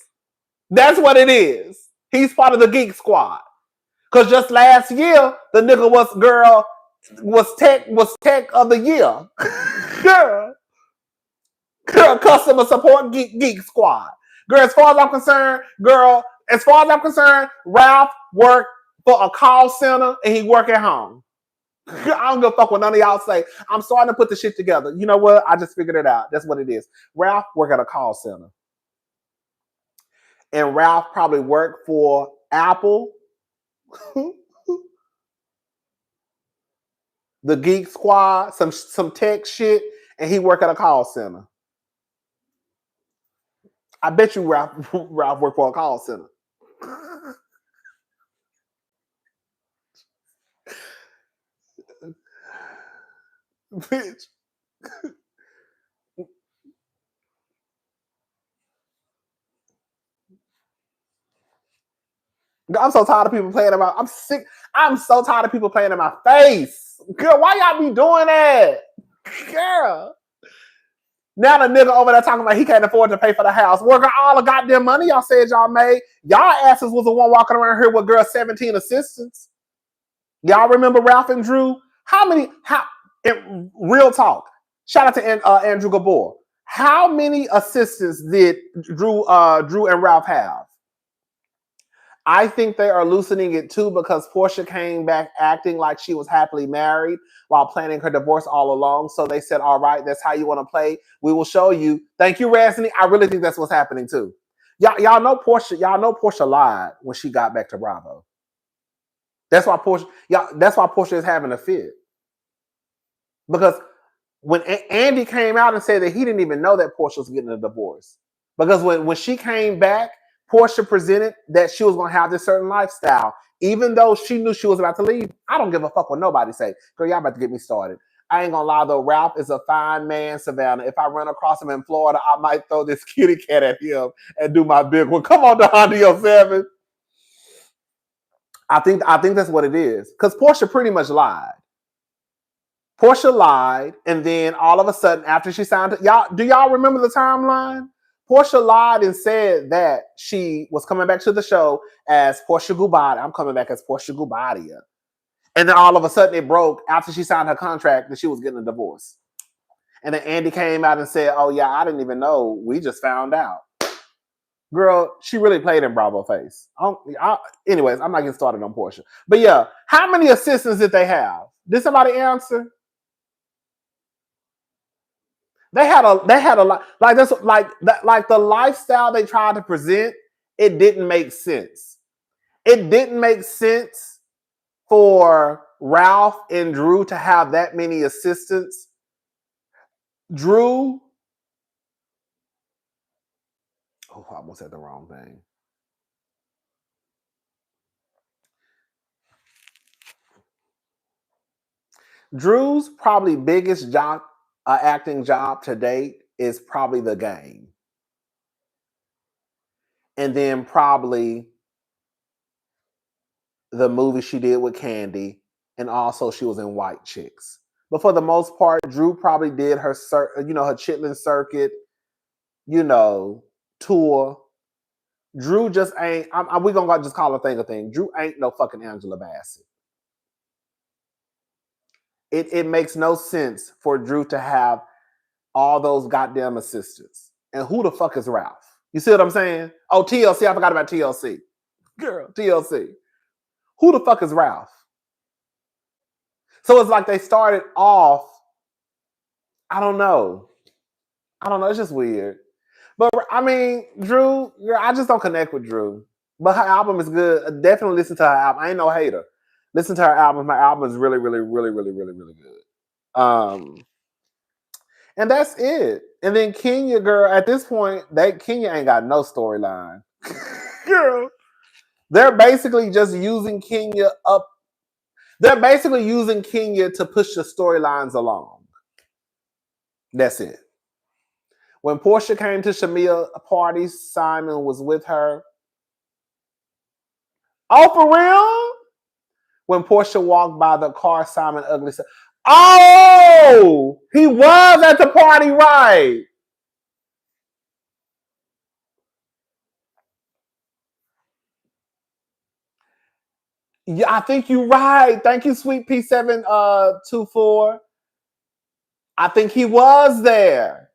That's what it is. He's part of the Geek Squad. Cause just last year, the nigga was tech of the year. Girl, customer support geek squad. Girl, as far as I'm concerned, Ralph worked for a call center and he work at home. I don't give a fuck what none of y'all say. I'm starting to put the shit together. You know what? I just figured it out. That's what it is. Ralph worked at a call center. And Ralph probably worked for Apple, the Geek Squad, some tech shit, and he worked at a call center. I bet you Ralph worked for a call center. Bitch. I'm so tired of people playing in my. I'm sick. I'm so tired of people playing in my face. Girl, why y'all be doing that? Girl. Now the nigga over there talking about he can't afford to pay for the house. Working all the goddamn money y'all said y'all made. Y'all asses was the one walking around here with girl 17 assistants. Y'all remember Ralph and Drew? Real talk. Shout out to Andrew Gabor. How many assistants did Drew and Ralph have? I think they are loosening it too because Porsha came back acting like she was happily married while planning her divorce all along. So they said, all right, that's how you want to play. We will show you. Thank you, Rennie. I really think that's what's happening too. Y'all know Porsha lied when she got back to Bravo. That's why Porsha is having a fit. Because when Andy came out and said that he didn't even know that Porsha was getting a divorce. Because when she came back, Porsha presented that she was going to have this certain lifestyle. Even though she knew she was about to leave, I don't give a fuck what nobody say. Girl, y'all about to get me started. I ain't going to lie, though. Ralph is a fine man, Savannah. If I run across him in Florida, I might throw this kitty cat at him and do my big one. Come on down to your 7. I think that's what it is. Because Porsha pretty much lied. Porsha lied, and then all of a sudden, after she signed, do y'all remember the timeline? Porsha lied and said that she was coming back to the show as Porsha Gubadia. I'm coming back as Porsha Gubadia. And then all of a sudden it broke after she signed her contract that she was getting a divorce. And then Andy came out and said, oh yeah, I didn't even know. We just found out. Girl, she really played in Bravo face. Anyways, I'm not getting started on Porsha. But yeah, how many assistants did they have? Did somebody answer? They had a lot like this, like the lifestyle they tried to present. It didn't make sense. It didn't make sense for Ralph and Drew to have that many assistants. Drew, I almost said the wrong thing. Drew's probably biggest job. Acting job to date is probably The Game. And then probably the movie she did with Kandi. And also she was in White Chicks. But for the most part, Drew probably did her her Chitlin circuit, tour. Drew just ain't, we gonna just call a thing a thing. Drew ain't no fucking Angela Bassett. It makes no sense for Drew to have all those goddamn assistants. And who the fuck is Ralph? You see what I'm saying? Oh, TLC. I forgot about TLC. Girl, TLC. Who the fuck is Ralph? So it's like they started off, I don't know. It's just weird. But I mean, Drew, girl, I just don't connect with Drew. But her album is good. Definitely listen to her album. I ain't no hater. Listen to her album. My album is really, really, really, really, really, really good. And that's it. And then Kenya, girl, at this point, Kenya ain't got no storyline. Girl. They're basically just using Kenya up. They're basically using Kenya to push the storylines along. That's it. When Porsha came to Shamea's party, Simon was with her. Oh, for real? When Porsha walked by the car, Simon ugly said, oh, he was at the party, right? Yeah, I think you're right. Thank you, Sweet P724. I think he was there.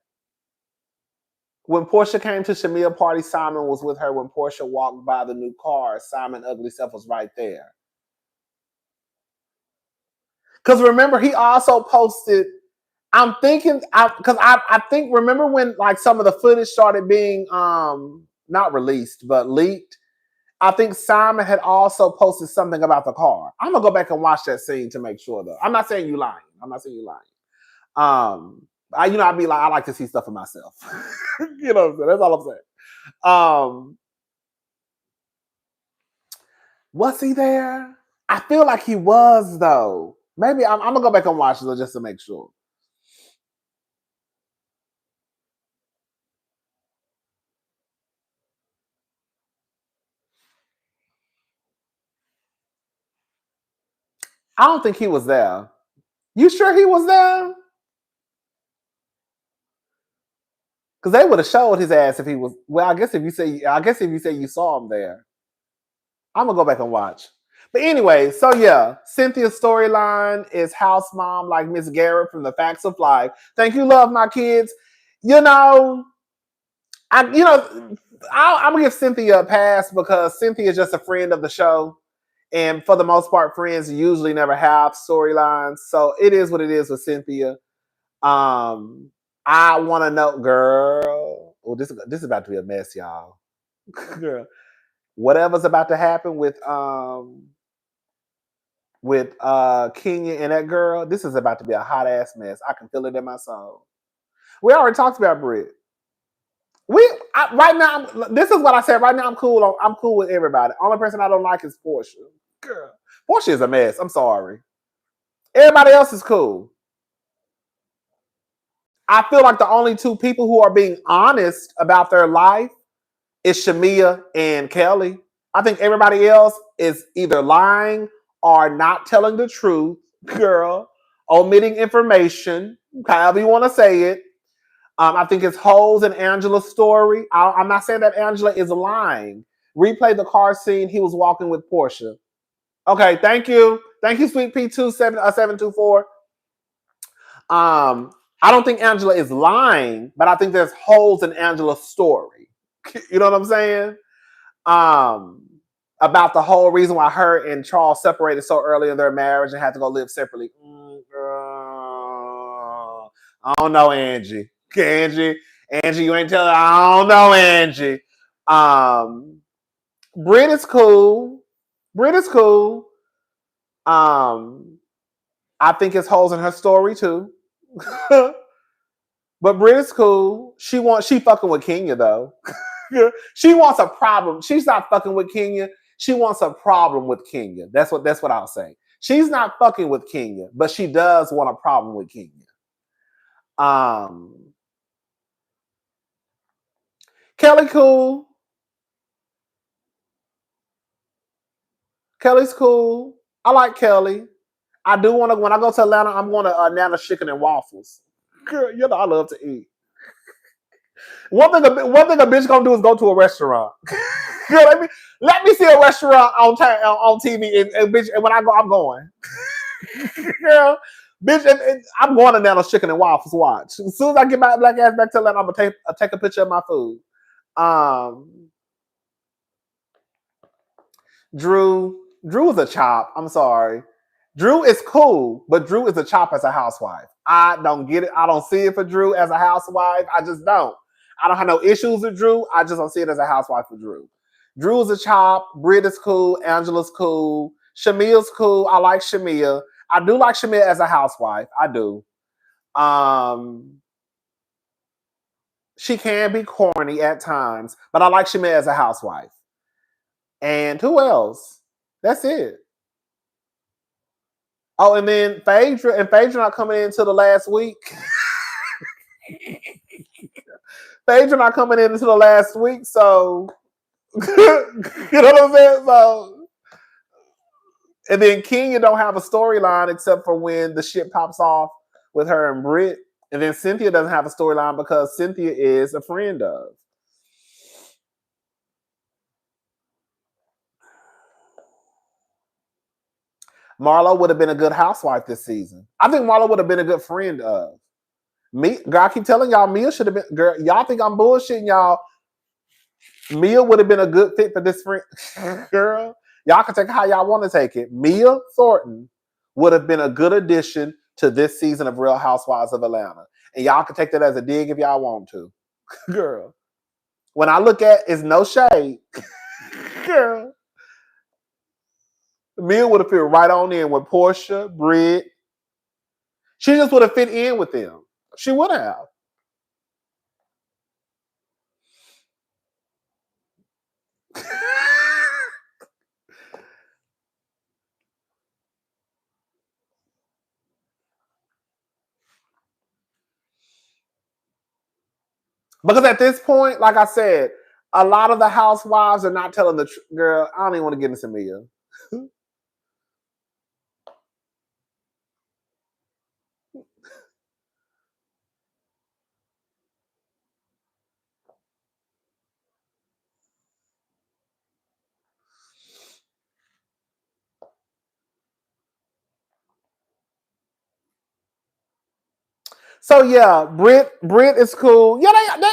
When Porsha came to Shamea's party, Simon was with her. When Porsha walked by the new car, Simon ugly self was right there. Because remember, he also posted, I'm thinking, because I think, remember when like some of the footage started being not released, but leaked? I think Simon had also posted something about the car. I'm going to go back and watch that scene to make sure, though. I'm not saying you lying. I'd be like, I like to see stuff for myself. You know what I'm saying? That's all I'm saying. Was he there? I feel like he was, though. Maybe I'm going to go back and watch it just to make sure. I don't think he was there. You sure he was there? Because they would have showed his ass if he was. Well, I guess if you say you saw him there. I'm gonna go back and watch. But anyway, so yeah, Cynthia's storyline is house mom like Miss Garrett from The Facts of Life. Thank you, love my kids. I'm gonna give Cynthia a pass because Cynthia is just a friend of the show. And for the most part, friends usually never have storylines. So it is what it is with Cynthia. I want to know, girl. Oh, this is about to be a mess, y'all. Girl, whatever's about to happen with Kenya and that girl, this is about to be a hot ass mess. I can feel it in my soul. We already talked about Britt. Right now, this is what I said. Right now, I'm cool. I'm cool with everybody. Only person I don't like is Porsha. Girl, Porsha is a mess. I'm sorry. Everybody else is cool. I feel like the only two people who are being honest about their life is Shamea and Kelly. I think everybody else is either lying or not telling the truth, girl, omitting information, however you want to say it. I think it's Hoes and Angela's story. I'm not saying that Angela is lying. Replay the car scene. He was walking with Porsha. Okay, thank you. Thank you, Sweet P724. I don't think Angela is lying, but I think there's holes in Angela's story. You know what I'm saying? About the whole reason why her and Charles separated so early in their marriage and had to go live separately. Girl, I don't know, Angie. Angie, you ain't telling. I don't know, Angie. Britt is cool. I think it's holes in her story too. But Britt is cool. She fucking with Kenya though. She wants a problem. She's not fucking with Kenya. She wants a problem with Kenya. That's what I'll say. She's not fucking with Kenya, but she does want a problem with Kenya. Kelly cool. Kelly's cool. I like Kelly. I do want to, when I go to Atlanta, I'm going to Nana's Chicken and Waffles. Girl, you know I love to eat. One thing a bitch gonna do is go to a restaurant. Girl, let me see a restaurant on TV, and bitch, and when I go, I'm going. Girl, bitch, and I'm going to Nana's Chicken and Waffles. Watch. As soon as I get my black ass back to Atlanta, I'm gonna take a picture of my food. Drew is a chop. I'm sorry. Drew is cool, but Drew is a chop as a housewife. I don't get it. I don't see it for Drew as a housewife. I just don't. I don't have no issues with Drew. I just don't see it as a housewife for Drew. Drew is a chop. Britt is cool. Angela's cool. Shamea's cool. I like Shamea. I do like Shamea as a housewife. I do. She can be corny at times, but I like Shamea as a housewife. And who else? That's it. Oh, and then Phaedra not coming into the last week. Phaedra not coming into the last week, so you know what I'm saying? So, and then Kenya don't have a storyline except for when the shit pops off with her and Britt. And then Cynthia doesn't have a storyline because Cynthia is a friend of. Marlo would have been a good housewife this season. I think Marlo would have been a good friend of. Me, girl, I keep telling y'all, Mia should have been. Girl, y'all think I'm bullshitting y'all. Mia would have been a good fit for this friend. Girl, y'all can take it how y'all want to take it. Mia Thornton would have been a good addition to this season of Real Housewives of Atlanta. And y'all can take that as a dig if y'all want to. Girl, when I look at it's no shade. Girl, Mia would have fit right on in with Porsha, Britt. She just would have fit in with them. She would have. Because at this point, like I said, a lot of the housewives are not telling the truth. Girl, I don't even want to get into Mia. So yeah, Britt is cool. Yeah,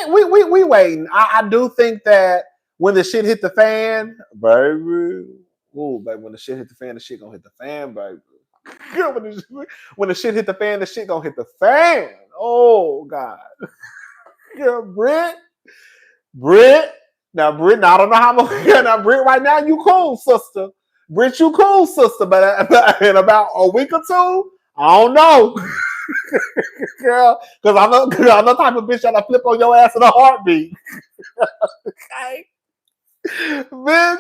we waiting. I do think that when the shit hit the fan, baby. Ooh, baby, when the shit hit the fan, the shit gonna hit the fan, baby. When the shit hit the fan, the shit gonna hit the fan. Oh God. Yeah, Britt. Now Britt, now I don't know how much. Now Britt, right now you cool, sister. Britt, you cool, sister. But in about a week or two, I don't know. Girl, because I'm the type of bitch that'll flip on your ass in a heartbeat. Okay? Bitch,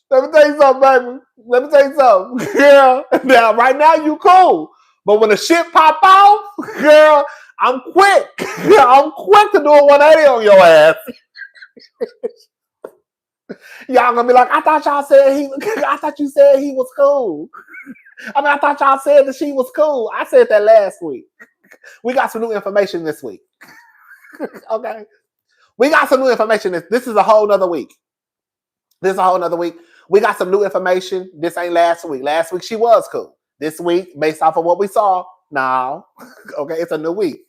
let me tell you something, baby. Let me tell you something. Girl, now, right now you cool. But when the shit pop off, girl, I'm quick. I'm quick to do a 180 on your ass. Y'all gonna be like, I thought you said he was cool. I thought y'all said that she was cool. I said that last week. We got some new information this week. Okay. We got some new information. This is a whole nother week. This is a whole nother week. We got some new information. This ain't last week. Last week she was cool. This week, based off of what we saw, now, okay, it's a new week.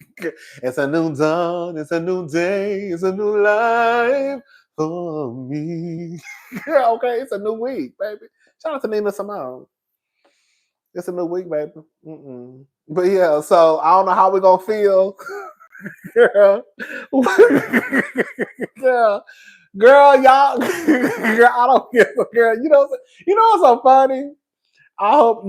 It's a new dawn. It's a new day. It's a new life for me. Okay, it's a new week, baby. Shout out to Nina Simone. It's a new week, baby. But yeah, so I don't know how we're gonna feel. Girl. Girl, y'all. Girl, I don't give a girl. You know what's so funny? I hope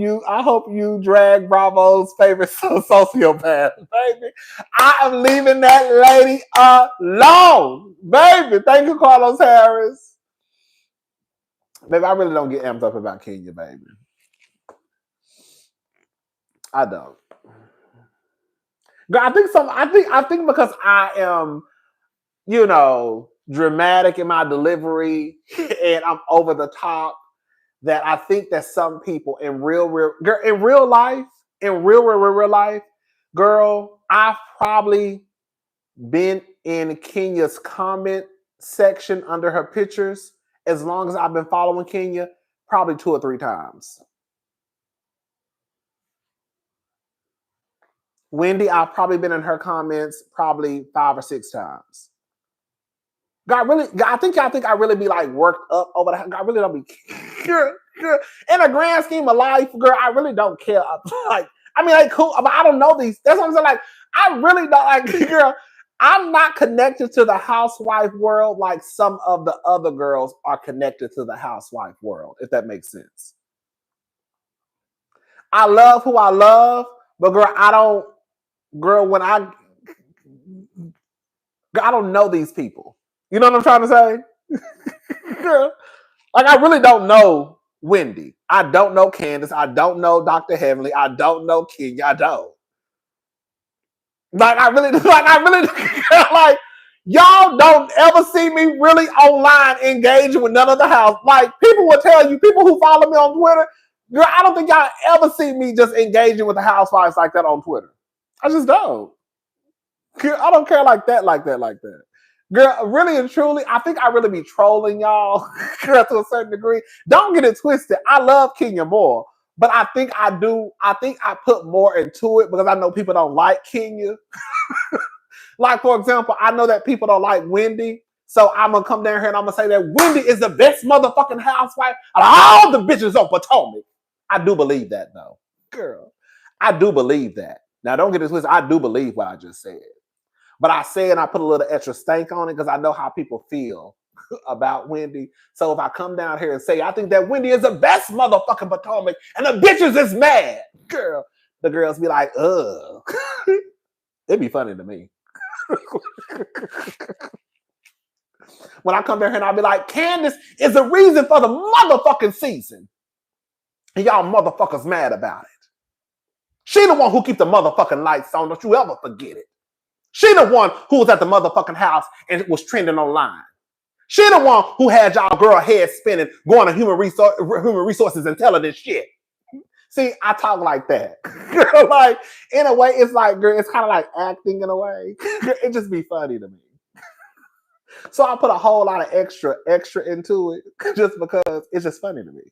you drag Bravo's favorite sociopath, baby. I am leaving that lady alone, baby. Thank you, Carlos Harris. Baby, I really don't get amped up about Kenya, baby. I don't. Girl, I think because I am, dramatic in my delivery and I'm over the top, that I think that some people in real life, girl, I've probably been in Kenya's comment section under her pictures as long as I've been following Kenya, probably 2 or 3 times. Wendy, I've probably been in her comments probably 5 or 6 times. I think I really be like worked up over that. I really don't be in a grand scheme of life, girl. I really don't care. Cool, but I don't know these. That's what I'm saying. Like, I really don't girl. I'm not connected to the housewife world like some of the other girls are connected to the housewife world. If that makes sense. I love who I love, but girl, I don't. Girl, when I I don't know these people. You know what I'm trying to say? Like, I really don't know Wendy. I don't know Candace. I don't know Dr. Heavenly. I don't know Kenya. I don't. Like, like, y'all don't ever see me really online engaging with none of the house. Like, people will tell you, people who follow me on Twitter, girl, I don't think y'all ever see me just engaging with the housewives like that on Twitter. I just don't. Girl, I don't care like that. Girl, really and truly, I think I really be trolling y'all, girl, to a certain degree. Don't get it twisted. I love Kenya more, but I think I do. I think I put more into it because I know people don't like Kenya. Like, for example, I know that people don't like Wendy, so I'm gonna come down here and I'm gonna say that Wendy is the best motherfucking housewife of all the bitches on Potomac. I do believe that, though, girl. I do believe that. Now, don't get it twisted. I do believe what I just said. But I say and I put a little extra stank on it because I know how people feel about Wendy. So if I come down here and say, I think that Wendy is the best motherfucking Potomac and the bitches is mad, girl, the girls be like, ugh. It'd be funny to me. When I come down here and I'll be like, Candace is the reason for the motherfucking season. And y'all motherfuckers mad about it. She the one who keep the motherfucking lights on. Don't you ever forget it. She the one who was at the motherfucking house and was trending online. She the one who had y'all girl head spinning, going to human resources and telling this shit. See, I talk like that. Like, in a way, it's like, girl, it's kind of like acting in a way. It just be funny to me. So I put a whole lot of extra into it just because it's just funny to me.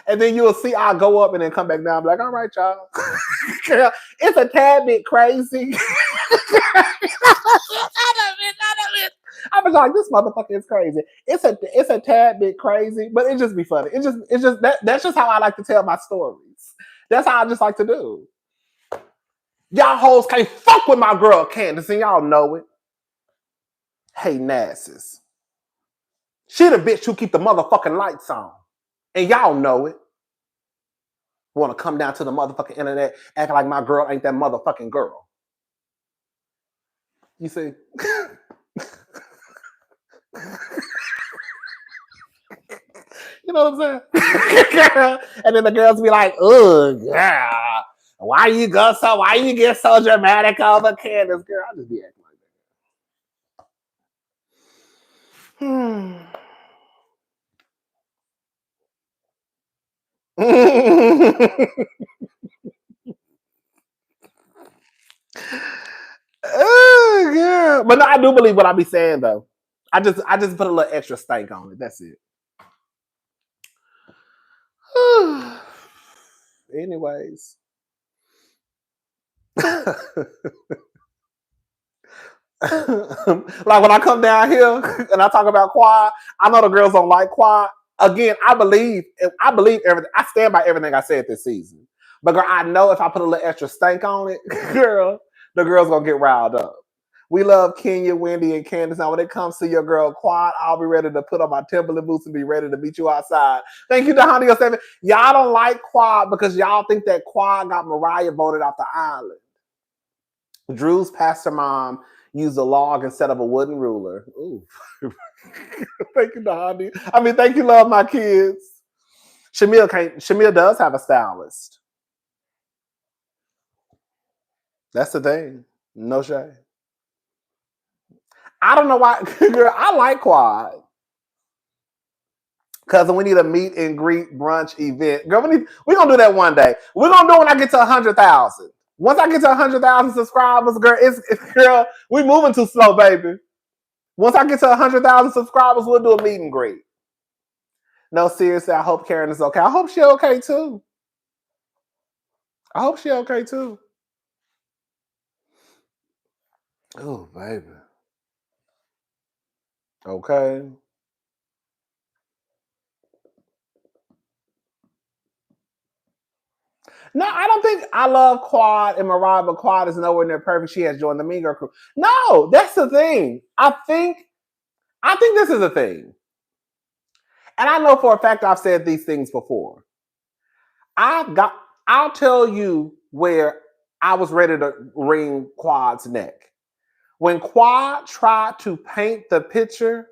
And then you'll see I'll go up and then come back down and be like, all right, y'all. It's a tad bit crazy. I was like, this motherfucker is crazy. It's a tad bit crazy, but it just be funny. It's just that's just how I like to tell my stories. That's how I just like to do. Y'all hoes can't fuck with my girl Candace, and y'all know it. Hey, Nassus. She the bitch who keep the motherfucking lights on. And y'all know it. Want to come down to the motherfucking internet acting like my girl ain't that motherfucking girl. You see? You know what I'm saying? And then the girls be like, ugh, yeah. Why you get so dramatic over Candace, girl? I just be acting like that. Oh, yeah. But no, I do believe what I be saying though. I just put a little extra stank on it. That's it. Anyways. Like when I come down here and I talk about Quad, I know the girls don't like Quad. Again, I believe everything. I stand by everything I said this season. But girl, I know if I put a little extra stank on it, girl, the girl's gonna get riled up. We love Kenya, Wendy, and Candace. Now, when it comes to your girl Quad, I'll be ready to put on my Timberland boots and be ready to meet you outside. Thank you, Dahani07. Y'all don't like Quad because y'all think that Quad got Mariah voted off the island. Drew's pastor mom used a log instead of a wooden ruler. Ooh. Thank you, Dahani. I mean, thank you, love my kids. Shamea does have a stylist. That's the thing. No shade. I don't know why. Girl, I like Quad. Cousin, we need a meet and greet brunch event. Girl, we're going to do that one day. We're going to do it when I get to 100,000. Once I get to 100,000 subscribers, girl, we moving too slow, baby. Once I get to 100,000 subscribers, we'll do a meet and greet. No, seriously, I hope Karen is okay. I hope she's okay, too. Oh, baby. Okay. No, I don't think I love Quad and Mariah, but Quad is nowhere near perfect. She has joined the Mean Girl crew. No, that's the thing. I think this is a thing. And I know for a fact I've said these things before. I'll tell you where I was ready to wring Quad's neck. When Quad tried to paint the picture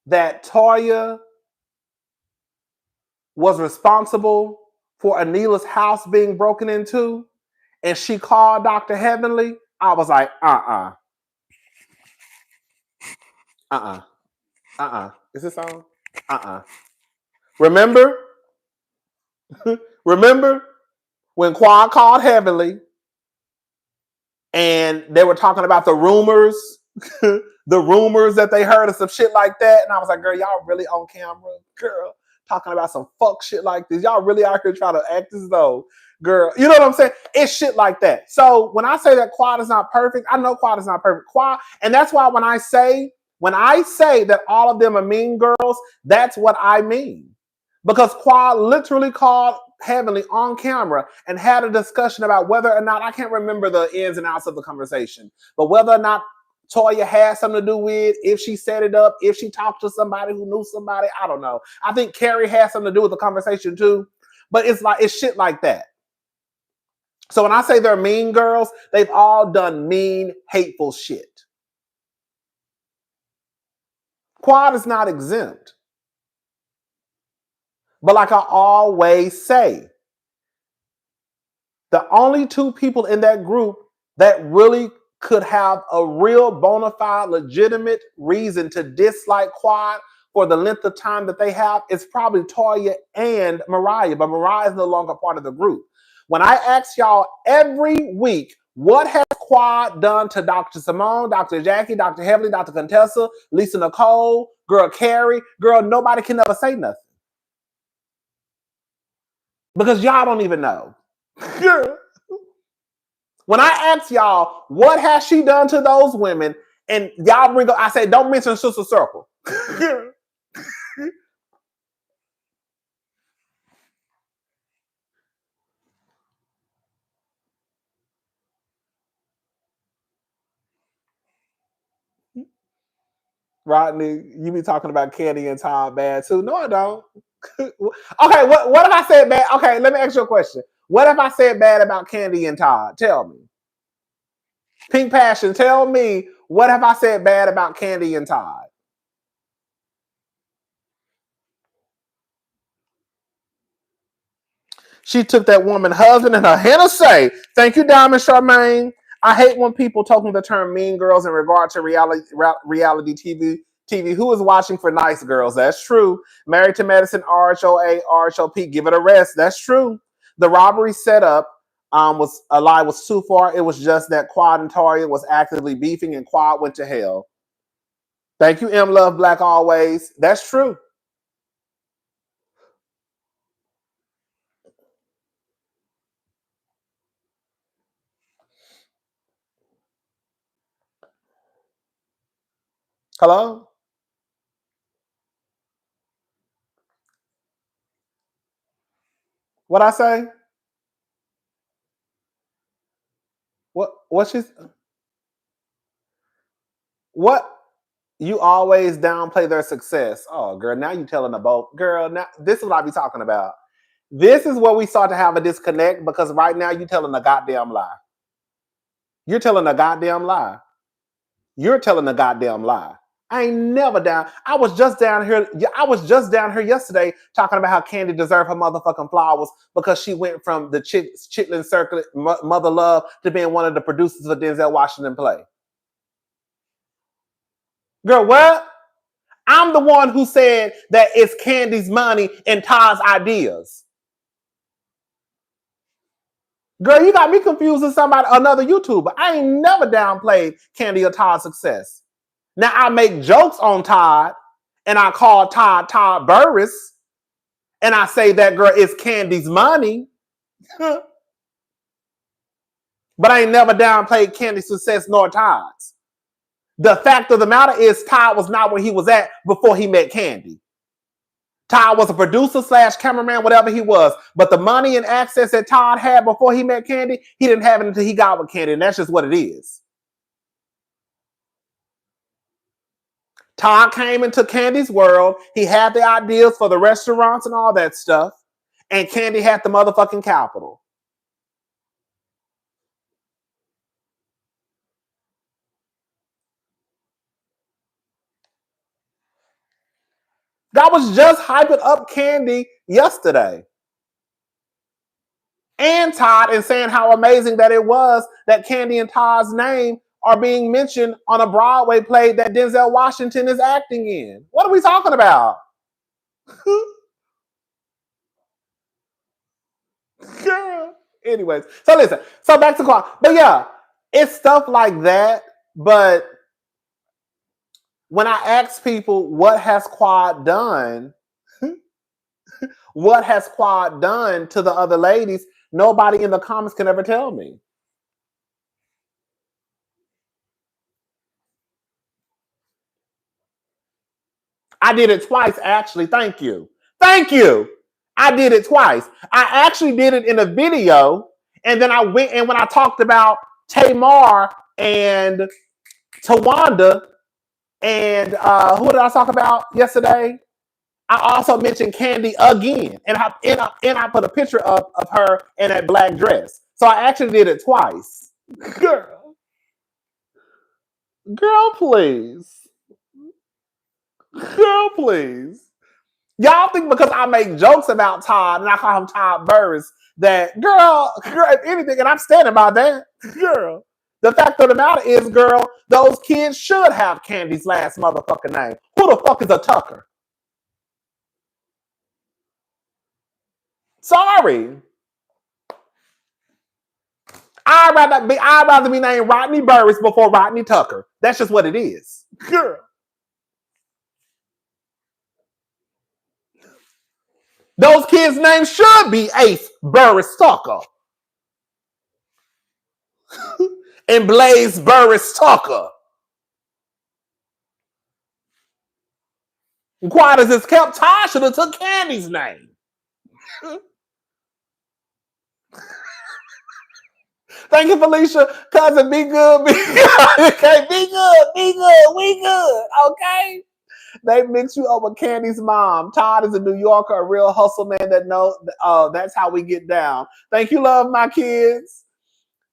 that Toya was responsible for Anila's house being broken into, and she called Dr. Heavenly, I was like, Is this on? Remember? Remember when Quad called Heavenly and they were talking about the rumors, the rumors that they heard of some shit like that. And I was like, girl, y'all really on camera? Girl, talking about some fuck shit like this. Y'all really out here trying to act as though, girl, you know what I'm saying? It's shit like that. So when I say that Quad is not perfect, I know Quad is not perfect. Quad, and that's why when I say that all of them are mean girls, that's what I mean. Because Quad literally called Heavenly on camera and had a discussion about whether or not, I can't remember the ins and outs of the conversation, but whether or not Toya had something to do with, if she set it up, if she talked to somebody who knew somebody, I don't know. I think Carrie had something to do with the conversation too, but it's shit like that. So when I say they're mean girls, they've all done mean, hateful shit. Quad is not exempt. But like I always say, the only two people in that group that really could have a real bona fide, legitimate reason to dislike Quad for the length of time that they have is probably Toya and Mariah. But Mariah is no longer part of the group. When I ask y'all every week, what has Quad done to Dr. Simone, Dr. Jackie, Dr. Heavenly, Dr. Contessa, Lisa Nicole, girl Carrie, girl, nobody can ever say nothing. Because y'all don't even know. When I ask y'all, what has she done to those women? And y'all bring up, I say, don't mention Sister Circle. Rodney, you be talking about Kandi and Todd bad too. No, I don't. Okay, what if I said bad? Okay, let me ask you a question. What if I said bad about Kandi and Todd? Tell me. Pink Passion, tell me, what have I said bad about Kandi and Todd? She took that woman husband and her henna say, thank you, Diamond Charmaine. I hate when people talking the term mean girls in regard to reality TV. Who is watching for nice girls? That's true. Married to Medicine, RHOA, RHOP, give it a rest. That's true. The robbery setup was too far. It was just that Quad and Toya was actively beefing and Quad went to hell. Thank you, M Love Blacc always. That's true. Hello? What I say? What she's what you always downplay their success. Oh, girl, now you telling the boat. Girl, now this is what I be talking about. This is where we start to have a disconnect because right now you telling a goddamn lie. You're telling a goddamn lie. You're telling a goddamn lie. I ain't never down. I was just down here yesterday talking about how Kandi deserved her motherfucking flowers because she went from the Chitlin Circuit Mother Love to being one of the producers of Denzel Washington play. Girl, what? I'm the one who said that it's Kandi's money and Todd's ideas. Girl, you got me confused with another YouTuber. I ain't never downplayed Kandi or Todd's success. Now, I make jokes on Todd, and I call Todd Burruss, and I say that girl is Kandi's money. But I ain't never downplayed Kandi's success nor Todd's. The fact of the matter is Todd was not where he was at before he met Kandi. Todd was a producer / cameraman, whatever he was. But the money and access that Todd had before he met Kandi, he didn't have it until he got with Kandi. And that's just what it is. Todd came into Kandi's world. He had the ideas for the restaurants and all that stuff. And Kandi had the motherfucking capital. I was just hyping up Kandi yesterday. And Todd, and saying how amazing that it was that Kandi and Todd's name are being mentioned on a Broadway play that Denzel Washington is acting in. What are we talking about? Girl. Anyways, so listen. So back to Quad. But yeah, it's stuff like that. But when I ask people, what has Quad done? What has Quad done to the other ladies? Nobody in the comments can ever tell me. I did it twice, actually. Thank you. Thank you. I did it twice. I actually did it in a video, and then I went, and when I talked about Tamar and Tawanda, and who did I talk about yesterday? I also mentioned Kandi again, and I put a picture of her in that black dress. So I actually did it twice. Girl, please. Girl, please. Y'all think because I make jokes about Todd and I call him Todd Burruss that, girl, if anything, and I'm standing by that, girl. The fact of the matter is, girl, those kids should have Kandi's last motherfucking name. Who the fuck is a Tucker? Sorry. I'd rather be named Rodney Burruss before Rodney Tucker. That's just what it is. Girl. Those kids' names should be Ace Burruss Tucker. And Blaze Burruss Tucker. Quiet as it's kept, Tasha should have took Kandi's name. Thank you, Felicia. Cousin, be good. Be good. Okay, be good. Be good. We good. Okay? They mix you up with Kandi's mom. Todd is a New Yorker, a real hustle man that knows. That's how we get down. Thank you, love, my kids.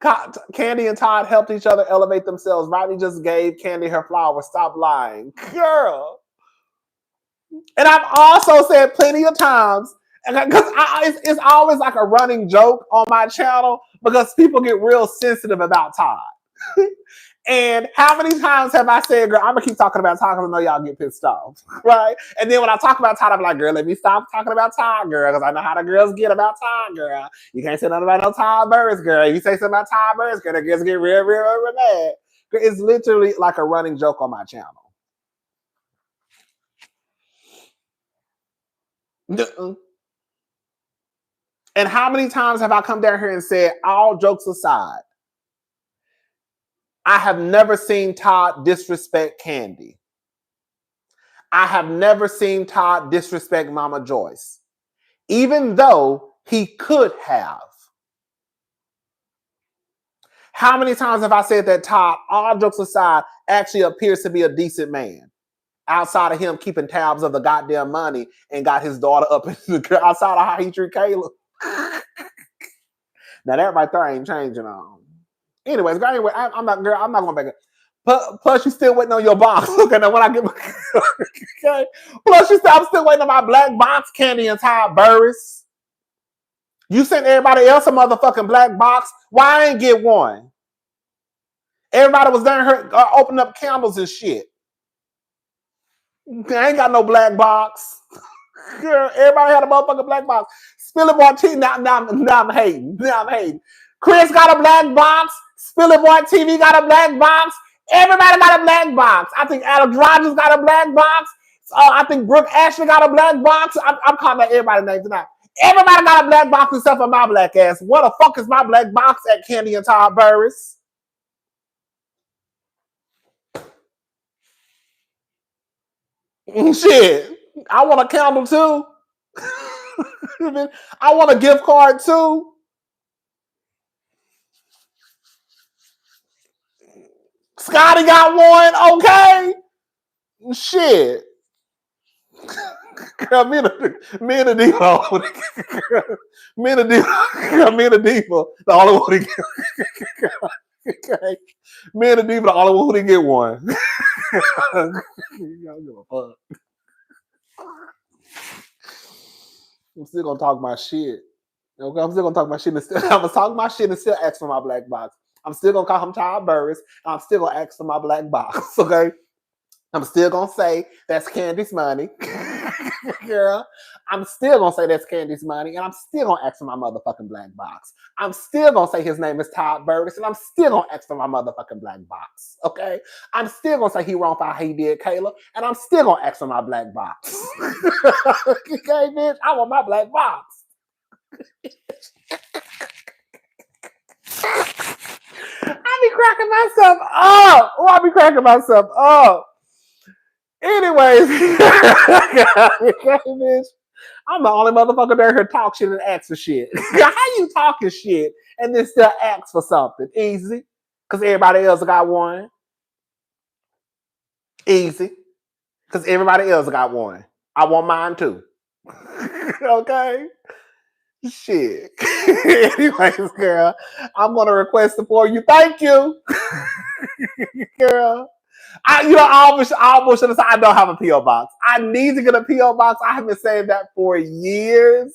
Kandi and Todd helped each other elevate themselves. Rodney just gave Kandi her flowers. Stop lying. Girl. And I've also said plenty of times, because it's always like a running joke on my channel because people get real sensitive about Todd. And how many times have I said, girl, I'm going to keep talking about Todd because I know y'all get pissed off, right? And then when I talk about Todd, I'm like, girl, let me stop talking about Todd, girl, because I know how the girls get about Todd, girl. You can't say nothing about no Todd Burruss, girl. If you say something about Todd Burruss, girl, the girls get real, real, real mad. It's literally like a running joke on my channel. And how many times have I come down here and said, all jokes aside, I have never seen Todd disrespect Kandi. I have never seen Todd disrespect Mama Joyce, even though he could have. How many times have I said that Todd, all jokes aside, actually appears to be a decent man? Outside of him keeping tabs of the goddamn money and got his daughter up outside of how he treat Kayla. Now that right there ain't changing on. Anyways, anyway, I'm not going back. Plus, you still waiting on your box. Okay, now when I get okay. Plus, I'm still waiting on my black box, Kandi and Todd Burruss. You sent everybody else a motherfucking black box. Why I ain't get one? Everybody was down here opening up candles and shit. I ain't got no black box. Girl, everybody had a motherfucking black box. Spilling Martini. Now I'm hating. Chris got a black box. Spilling Boy TV got a black box. Everybody got a black box. I think Alex Rogers got a black box. I think Brooke Ashley got a black box. I'm calling out everybody's names tonight. Everybody got a black box except for my black ass. What the fuck is my black box at Kandi and Todd Burruss? Shit. I want a candle too. I want a gift card too. Scotty got one, okay? Shit. Girl, me and the Diva. Me and the Diva, the only one to get. Okay. Me and the Diva, the only one who didn't get one. Y'all give a fuck. I'm still gonna talk my shit. Okay, I'm still gonna talk my shit. I'm gonna talk my shit and still ask for my black box. I'm still gonna call him Kandi Burruss, and I'm still gonna ask for my black box. Okay, I'm still gonna say that's Kandi's money, girl. I'm still gonna say that's Kandi's money, and I'm still gonna ask for my motherfucking black box. I'm still gonna say his name is Kandi Burruss, and I'm still gonna ask for my motherfucking black box. Okay, I'm still gonna say he wrong for how he did Kayla, and I'm still gonna ask for my black box. Okay, bitch, I want my black box. I be cracking myself up. Oh, I be cracking myself up. Anyways, okay, bitch. I'm the only motherfucker there here talk shit and ask for shit. How you talking shit and then still ask for something? Easy. Because everybody else got one. Easy. Because everybody else got one. I want mine too. Okay? Shit. Anyways, girl, I'm going to request it for you. Thank you. Girl. I almost should have said I don't have a P.O. box. I need to get a P.O. box. I have been saying that for years.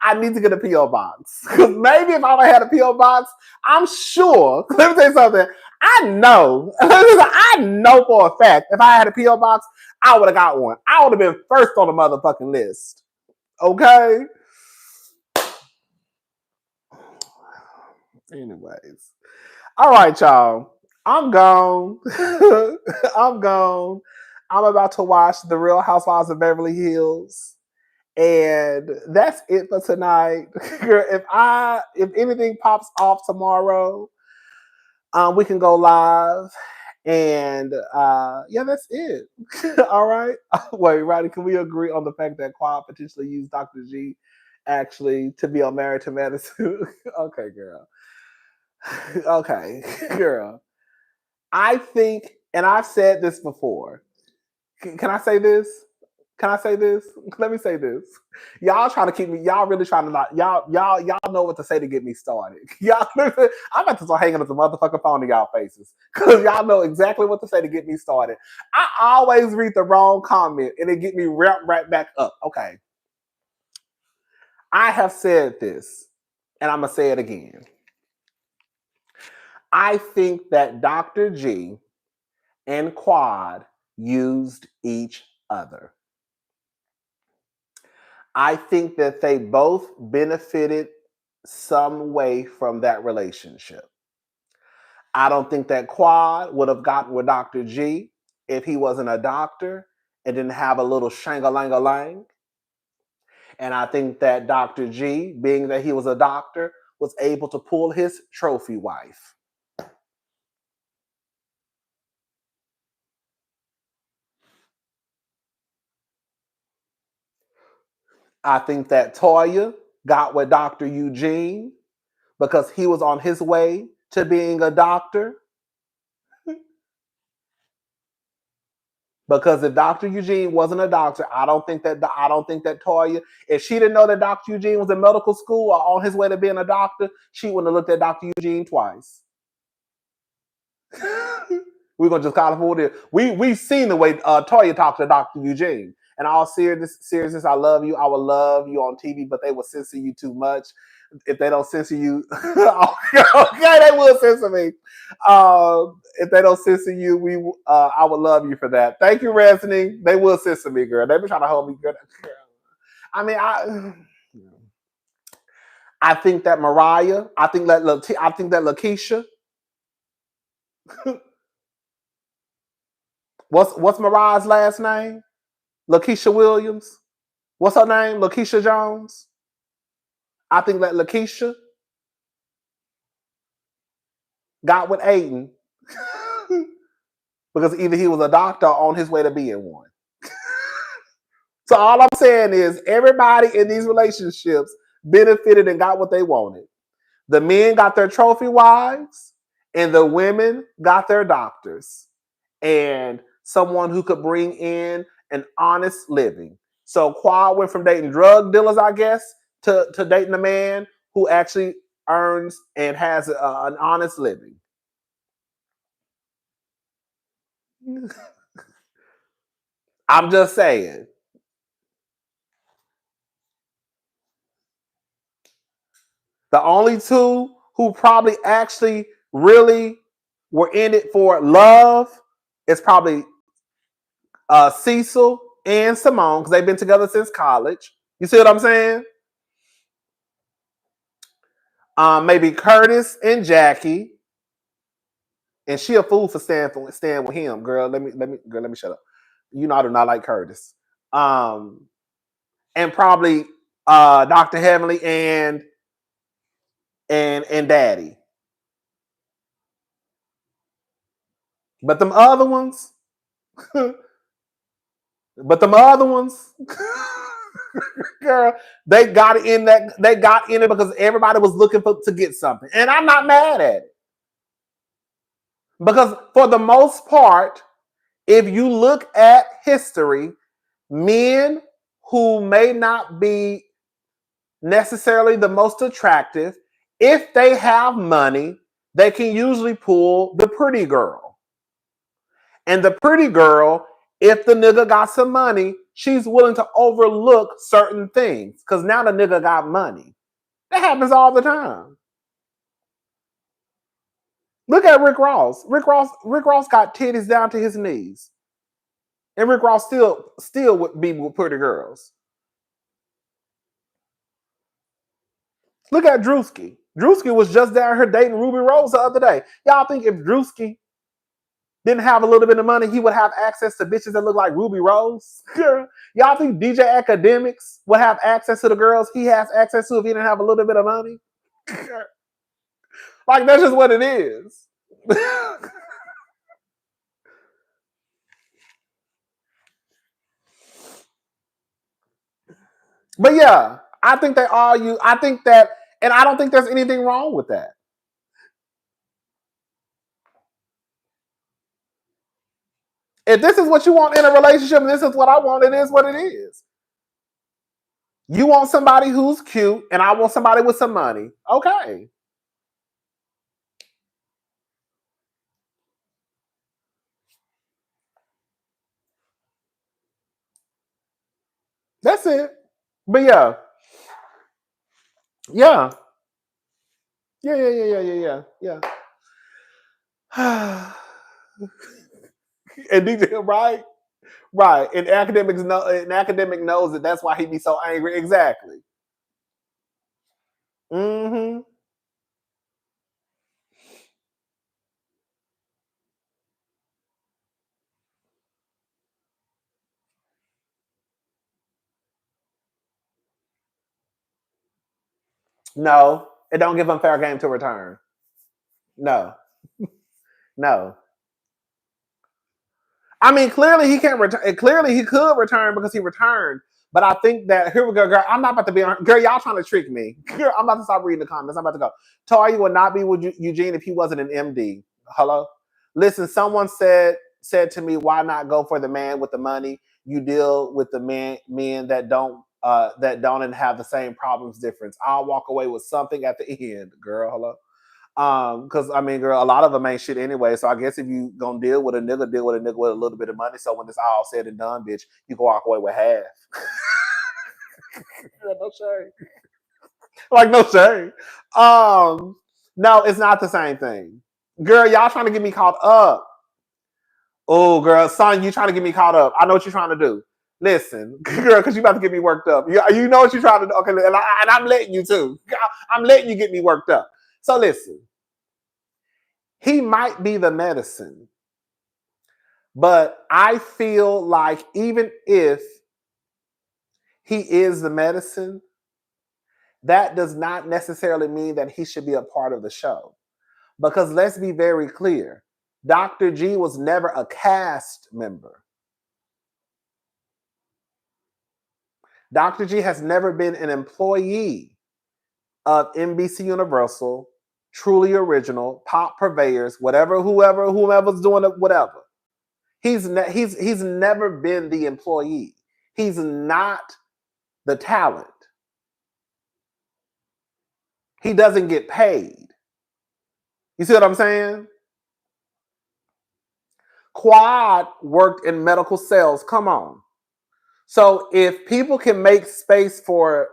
I need to get a P.O. box. Because maybe if I had a P.O. box, I'm sure. Let me tell you something. I know for a fact if I had a P.O. box, I would have got one. I would have been first on the motherfucking list. Okay? Anyways. All right, y'all. I'm gone. I'm gone. I'm about to watch The Real Housewives of Beverly Hills. And that's it for tonight. If anything pops off tomorrow, we can go live. And yeah, that's it. All right. Wait, Roddy, can we agree on the fact that Quad potentially used Dr. G actually to be on Married to Medicine? Okay, girl. Okay, girl. I think, and I've said this before. Can I say this? Can I say this? Let me say this. Y'all trying to keep me. Y'all really trying to not. Y'all know what to say to get me started. Y'all, I'm about to start hanging up the motherfucking phone in y'all faces because y'all know exactly what to say to get me started. I always read the wrong comment and it get me right back up. Okay. I have said this, and I'm gonna say it again. I think that Dr. G and Quad used each other. I think that they both benefited some way from that relationship. I don't think that Quad would have gotten with Dr. G if he wasn't a doctor and didn't have a little shang-a-lang-a-lang. And I think that Dr. G, being that he was a doctor, was able to pull his trophy wife. I think that Toya got with Dr. Eugene because he was on his way to being a doctor. Because if Dr. Eugene wasn't a doctor, I don't think that Toya, if she didn't know that Dr. Eugene was in medical school or on his way to being a doctor, she wouldn't have looked at Dr. Eugene twice. We're gonna just call it for it. We've seen the way Toya talked to Dr. Eugene. And all seriousness, I love you. I would love you on TV, but they will censor you too much. If they don't censor you, okay, they will censor me. If they don't censor you, I would love you for that. Thank you, Resney. They will censor me, girl. They've been trying to hold me good. I mean, I think that Mariah, I think that Lakeisha. What's Mariah's last name? Lakeisha Williams. What's her name? Lakeisha Jones. I think that Lakeisha got with Aiden because either he was a doctor or on his way to being one. So all I'm saying is everybody in these relationships benefited and got what they wanted. The men got their trophy wives and the women got their doctors and someone who could bring in an honest living. So Quad went from dating drug dealers, I guess, to dating a man who actually earns and has an honest living. I'm just saying. The only two who probably actually really were in it for love is probably Cecil and Simone, because they've been together since college. You see what I'm saying? Maybe Curtis and Jackie. And she a fool for staying with him. Girl, let me shut up. You know I do not like Curtis. And probably Dr. Heavenly and Daddy. But them other ones, girl, they got in it because everybody was looking to get something. And I'm not mad at it. Because for the most part, if you look at history, men who may not be necessarily the most attractive, if they have money, they can usually pull the pretty girl. And the pretty girl, if the nigga got some money, she's willing to overlook certain things because now the nigga got money. That happens all the time. Look at Rick Ross. Rick Ross got titties down to his knees. And Rick Ross still would be with pretty girls. Look at Drewski. Drewski was just down here dating Ruby Rose the other day. Y'all think if Drewski didn't have a little bit of money, he would have access to bitches that look like Ruby Rose? Y'all think DJ Academics would have access to the girls he has access to if he didn't have a little bit of money? Like, that's just what it is. But yeah, I think they all use, I think that, and I don't think there's anything wrong with that. If this is what you want in a relationship, and this is what I want, it is what it is. You want somebody who's cute, and I want somebody with some money. Okay. That's it. But yeah. Yeah. Yeah. And DJ, right? Right. And academic knows that that's why he be so angry. Exactly. Mm-hmm. No, it don't give him fair game to return. No. No. I mean, clearly he can't return. Clearly he could return because he returned. But I think that, here we go, girl. I'm not about to be on. Girl, y'all trying to trick me. Girl, I'm about to stop reading the comments. I'm about to go. Toya would not be with Eugene if he wasn't an MD. Hello? Listen, someone said to me, why not go for the man with the money? You deal with the men that don't and have the same problems difference. I'll walk away with something at the end, girl. Hello? Because I mean, girl, a lot of them ain't shit anyway. So I guess if you gonna deal with a nigga with a little bit of money. So when it's all said and done, bitch, you can walk away with half. No shame. Like, no shame. No, it's not the same thing. Girl, y'all trying to get me caught up. Oh, girl, son, you trying to get me caught up. I know what you're trying to do. Listen, girl, because you about to get me worked up. You know what you're trying to do. Okay, and I'm letting you too. I'm letting you get me worked up. So listen. He might be the medicine, but I feel like even if he is the medicine, that does not necessarily mean that he should be a part of the show. Because let's be very clear, Dr. G was never a cast member. Dr. G has never been an employee of NBC Universal, Truly Original, Pop Purveyors, whoever's doing it, whatever. He's never been the employee. He's not the talent. He doesn't get paid. You see what I'm saying? Quad worked in medical sales. Come on. So if people can make space for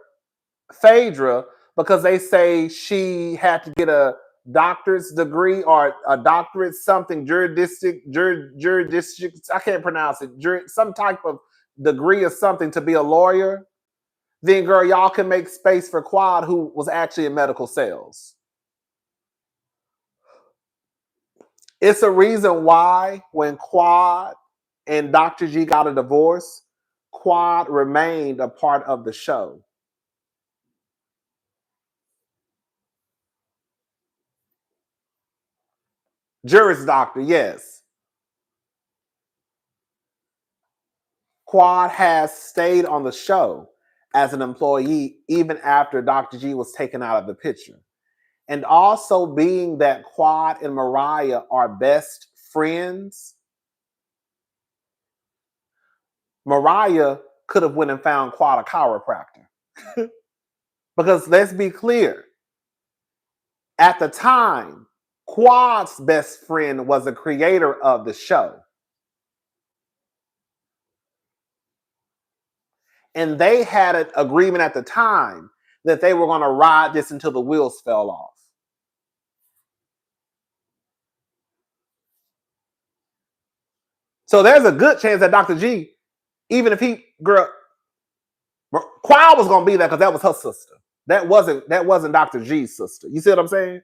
Phaedra, because they say she had to get a doctor's degree or a doctorate something jurisdiction. I can't pronounce it. Some type of degree or something to be a lawyer. Then, girl, y'all can make space for Quad, who was actually in medical sales. It's a reason why when Quad and Dr. G got a divorce, Quad remained a part of the show. Juris Doctor, yes. Quad has stayed on the show as an employee even after Dr. G was taken out of the picture. And also being that Quad and Mariah are best friends, Mariah could have went and found Quad a chiropractor. Because let's be clear, at the time, Quad's best friend was the creator of the show. And they had an agreement at the time that they were going to ride this until the wheels fell off. So there's a good chance that Dr. G, even if Quad was going to be there because that was her sister. That wasn't Dr. G's sister. You see what I'm saying?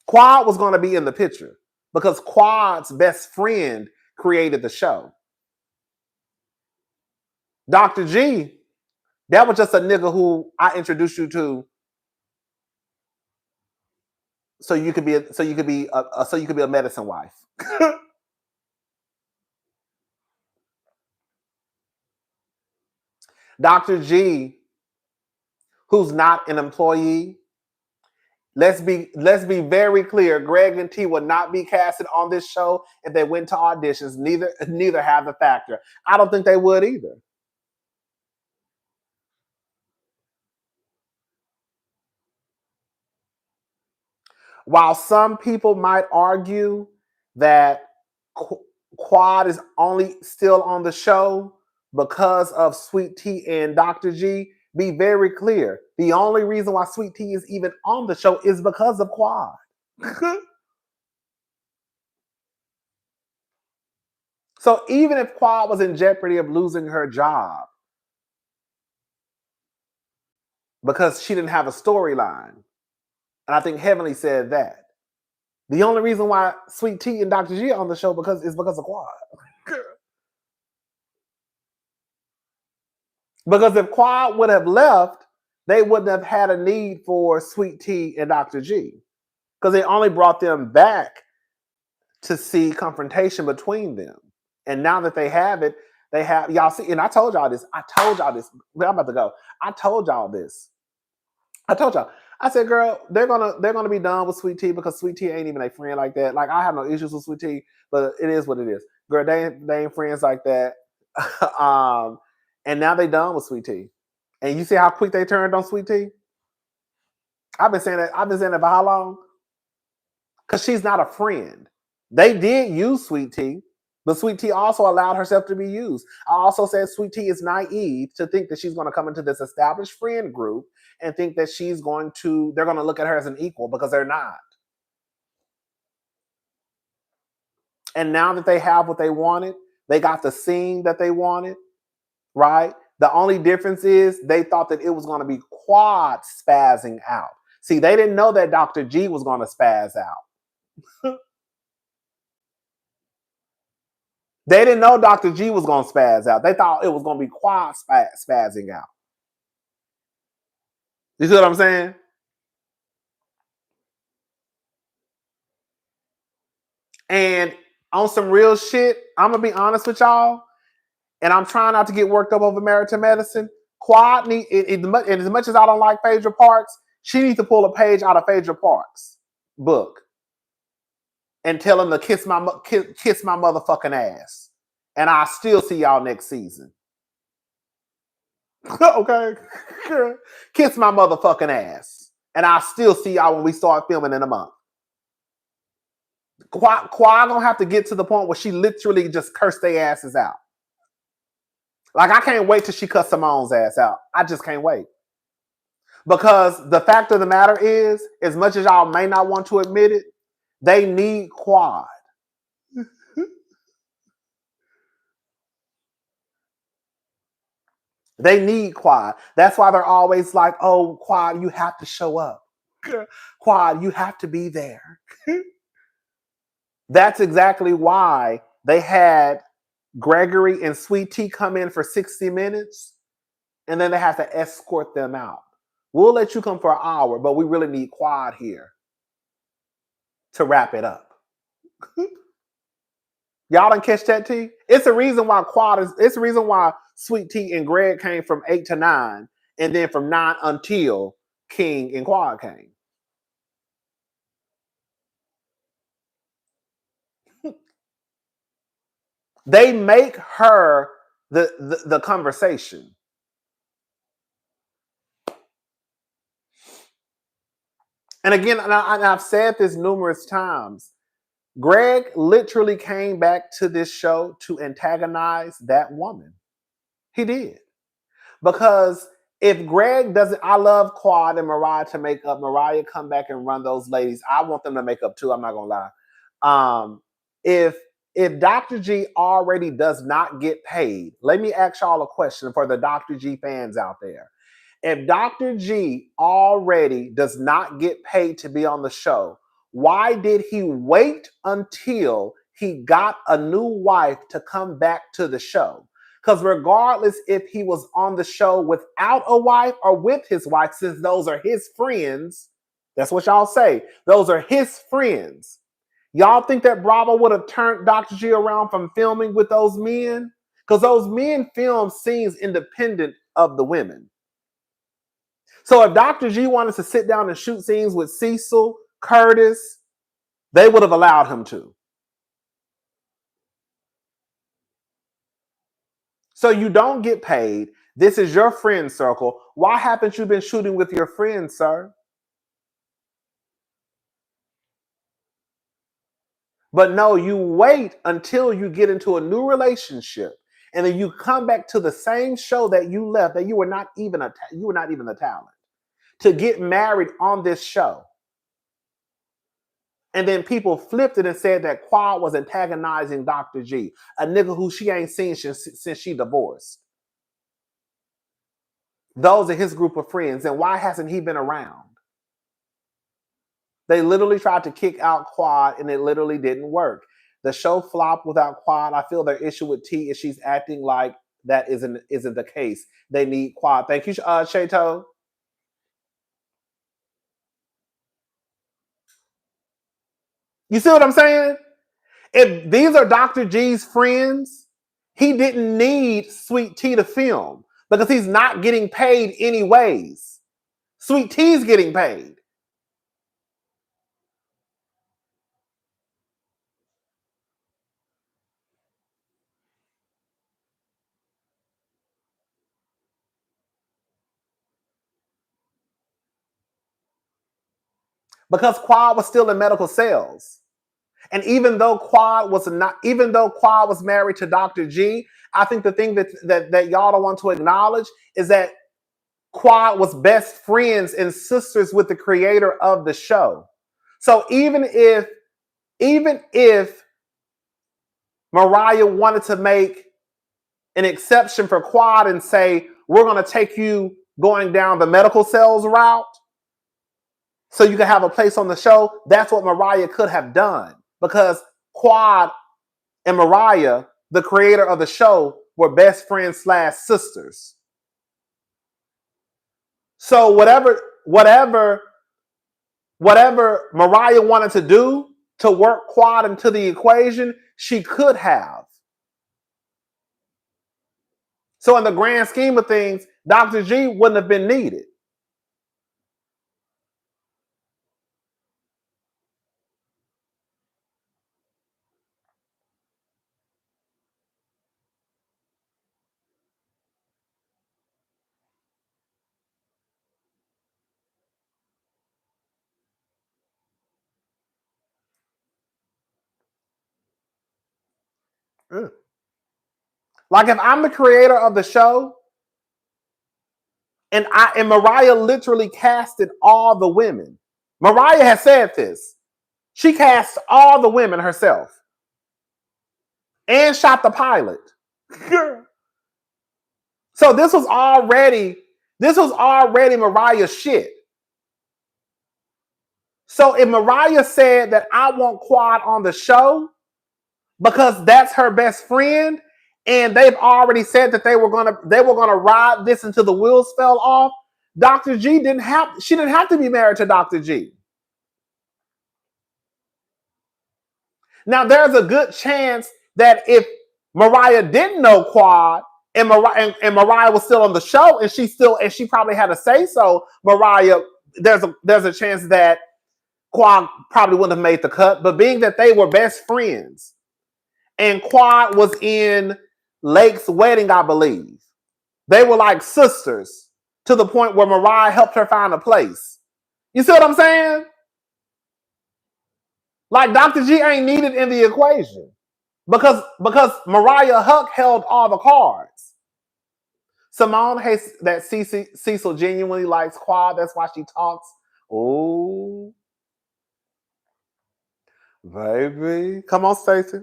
Quad was going to be in the picture because Quad's best friend created the show. Dr. G, that was just a nigga who I introduced you to so you could be a medicine wife. Dr. G, who's not an employee, let's be very clear. Greg and T would not be casted on this show if they went to auditions. Neither have the factor. I don't think they would either. While some people might argue that Quad is only still on the show because of Sweet Tea and Dr. G, be very clear. The only reason why Sweet Tea is even on the show is because of Quad. So even if Quad was in jeopardy of losing her job because she didn't have a storyline, and I think Heavenly said that, the only reason why Sweet Tea and Dr. G are on the show is because of Quad. Because if Quad would have left, they wouldn't have had a need for Sweet Tea and Dr. G. Because they only brought them back to see confrontation between them. And now that they have it, y'all see, and I told y'all this. Where I'm about to go. I told y'all this. I said, girl, they're gonna be done with Sweet Tea because Sweet Tea ain't even a friend like that. Like, I have no issues with Sweet Tea, but it is what it is. Girl, they ain't friends like that. And now they done with Sweet Tea. And you see how quick they turned on Sweet Tea? I've been saying that for how long? Because she's not a friend. They did use Sweet Tea, but Sweet Tea also allowed herself to be used. I also said Sweet Tea is naive to think that she's going to come into this established friend group and think that they're going to look at her as an equal, because they're not. And now that they have what they wanted, they got the scene that they wanted, right? The only difference is they thought that it was going to be Quad spazzing out. See, they didn't know that Dr. G was going to spaz out. They didn't know Dr. G was going to spaz out. They thought it was going to be Quad spazzing out. You see what I'm saying? And on some real shit, I'm going to be honest with y'all, and I'm trying not to get worked up over Married to Medicine. Quad and as much as I don't like Phaedra Parks, she needs to pull a page out of Phaedra Parks' book and tell him to kiss my motherfucking ass. And I'll still see y'all next season. Okay? Kiss my motherfucking ass. And I'll still see y'all when we start filming in a month. Quad gonna have to get to the point where she literally just cursed their asses out. Like, I can't wait till she cuts Simone's ass out. I just can't wait. Because the fact of the matter is, as much as y'all may not want to admit it, they need Quad. They need Quad. That's why they're always like, oh, Quad, you have to show up. Quad, you have to be there. That's exactly why they had Gregory and Sweet Tea come in for 60 minutes, and then they have to escort them out. We'll let you come for an hour, but we really need Quad here to wrap it up. Y'all didn't catch that, T? It's the reason why it's the reason why Sweet Tea and Greg came from 8 to 9, and then from 9 until King and Quad came. They make her the conversation. And again, and I've said this numerous times, Greg literally came back to this show to antagonize that woman. He did. Because if Greg doesn't, I love Quad and Mariah to make up. Mariah come back and run those ladies. I want them to make up too. I'm not gonna lie. If Dr. G already does not get paid, let me ask y'all a question for the Dr. G fans out there. If Dr. G already does not get paid to be on the show, why did he wait until he got a new wife to come back to the show? Because regardless if he was on the show without a wife or with his wife, since those are his friends, that's what y'all say. Those are his friends. Y'all think that Bravo would have turned Dr. G around from filming with those men? Because those men film scenes independent of the women. So if Dr. G wanted to sit down and shoot scenes with Cecil, Curtis, they would have allowed him to. So you don't get paid. This is your friend circle. Why haven't you been shooting with your friends, sir? But no, you wait until you get into a new relationship, and then you come back to the same show that you left, that you were not even the talent, to get married on this show. And then people flipped it and said that Quad was antagonizing Dr. G, a nigga who she ain't seen since she divorced. Those are his group of friends. And why hasn't he been around? They literally tried to kick out Quad, and it literally didn't work. The show flopped without Quad. I feel their issue with T is she's acting like that isn't the case. They need Quad. Thank you, Shato. You see what I'm saying? If these are Dr. G's friends, he didn't need Sweet Tea to film because he's not getting paid anyways. Sweet Tea's getting paid. Because Quad was still in medical sales. And even though Quad was married to Dr. G, I think the thing that y'all don't want to acknowledge is that Quad was best friends and sisters with the creator of the show. So even if Mariah wanted to make an exception for Quad and say, we're going to take you going down the medical sales route so you can have a place on the show, that's what Mariah could have done. Because Quad and Mariah, the creator of the show, were best friends / sisters. So whatever Mariah wanted to do to work Quad into the equation, she could have. So in the grand scheme of things, Dr. G wouldn't have been needed. Like if I'm the creator of the show and Mariah literally casted all the women. Mariah has said this. She cast all the women herself and shot the pilot. So this was already Mariah's shit. So if Mariah said that I want Quad on the show because that's her best friend, and they've already said that they were gonna ride this until the wheels fell off, Dr. G didn't have to be married to Dr. G. Now there's a good chance that if Mariah didn't know Quad and Mariah was still on the show and she probably had a say so, Mariah, there's a chance that Quad probably wouldn't have made the cut. But being that they were best friends and Quad was in Lake's wedding, I believe, they were like sisters to the point where Mariah helped her find a place. You see what I'm saying? Like Dr. G ain't needed in the equation because Mariah Huck held all the cards. Simone hates that Cecil genuinely likes Quad. That's why she talks. Oh, baby. Come on, Stacey.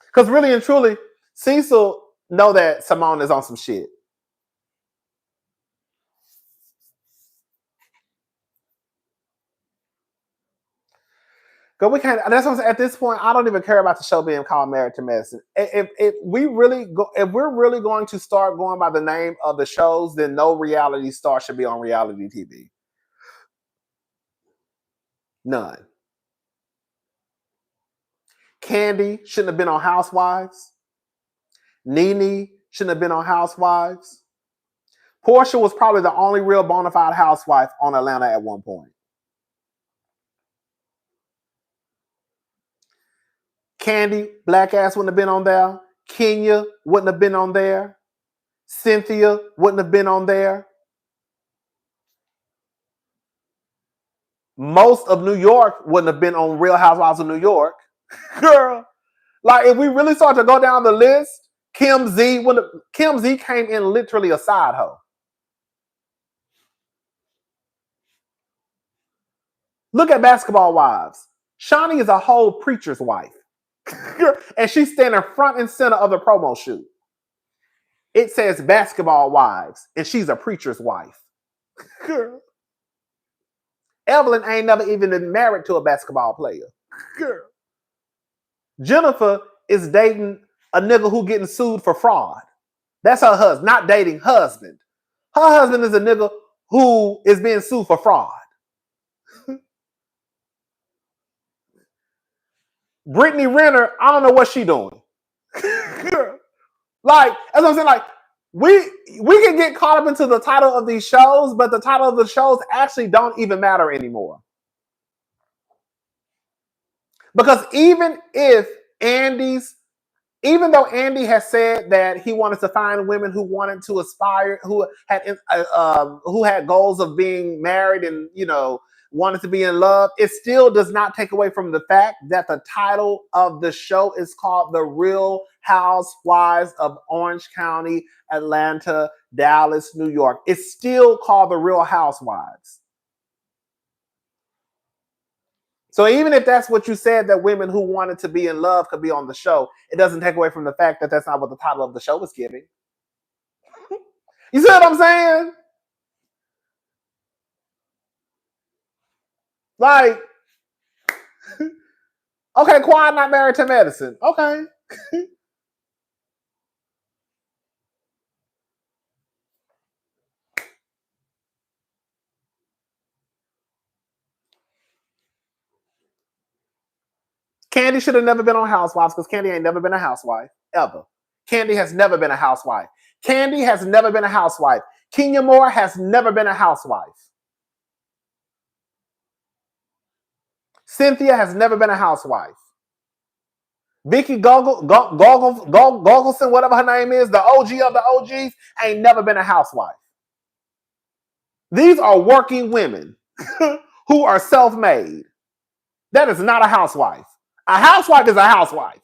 Because really and truly, Cecil know that Simone is on some shit. Because we can't. That's what I'm saying. At this point, I don't even care about the show being called Married to Medicine. If we're really going to start going by the name of the shows, then no reality star should be on reality TV. None. Kandi shouldn't have been on Housewives. Nene shouldn't have been on Housewives. Porsha was probably the only real bona fide housewife on Atlanta at one point. Kandi, black ass wouldn't have been on there. Kenya wouldn't have been on there. Cynthia wouldn't have been on there. Most of New York wouldn't have been on Real Housewives of New York. Girl, like if we really start to go down the list, Kim Z came in literally a side hoe. Look at Basketball Wives. Shani is a whole preacher's wife. And she's standing front and center of the promo shoot. It says Basketball Wives, and she's a preacher's wife. Girl. Evelyn ain't never even been married to a basketball player. Girl. Jennifer is dating a nigga who getting sued for fraud. That's her husband, not dating husband. Her husband is a nigga who is being sued for fraud. Brittany Renner, I don't know what she doing. Like, as I'm saying, like, we can get caught up into the title of these shows, but the title of the shows actually don't even matter anymore. Because even though Andy has said that he wanted to find women who wanted to aspire, who had goals of being married and, you know, wanted to be in love, it still does not take away from the fact that the title of the show is called The Real Housewives of Orange County, Atlanta, Dallas, New York. It's still called The Real Housewives. So even if that's what you said, that women who wanted to be in love could be on the show, it doesn't take away from the fact that that's not what the title of the show is giving. You see what I'm saying? Like, okay, Quad not married to medicine. Okay. Kandi should have never been on Housewives because Kandi ain't never been a housewife, ever. Kandi has never been a housewife. Kandi has never been a housewife. Kenya Moore has never been a housewife. Cynthia has never been a housewife. Vicky Gogelson, whatever her name is, the OG of the OGs, ain't never been a housewife. These are working women who are self-made. That is not a housewife. A housewife is a housewife.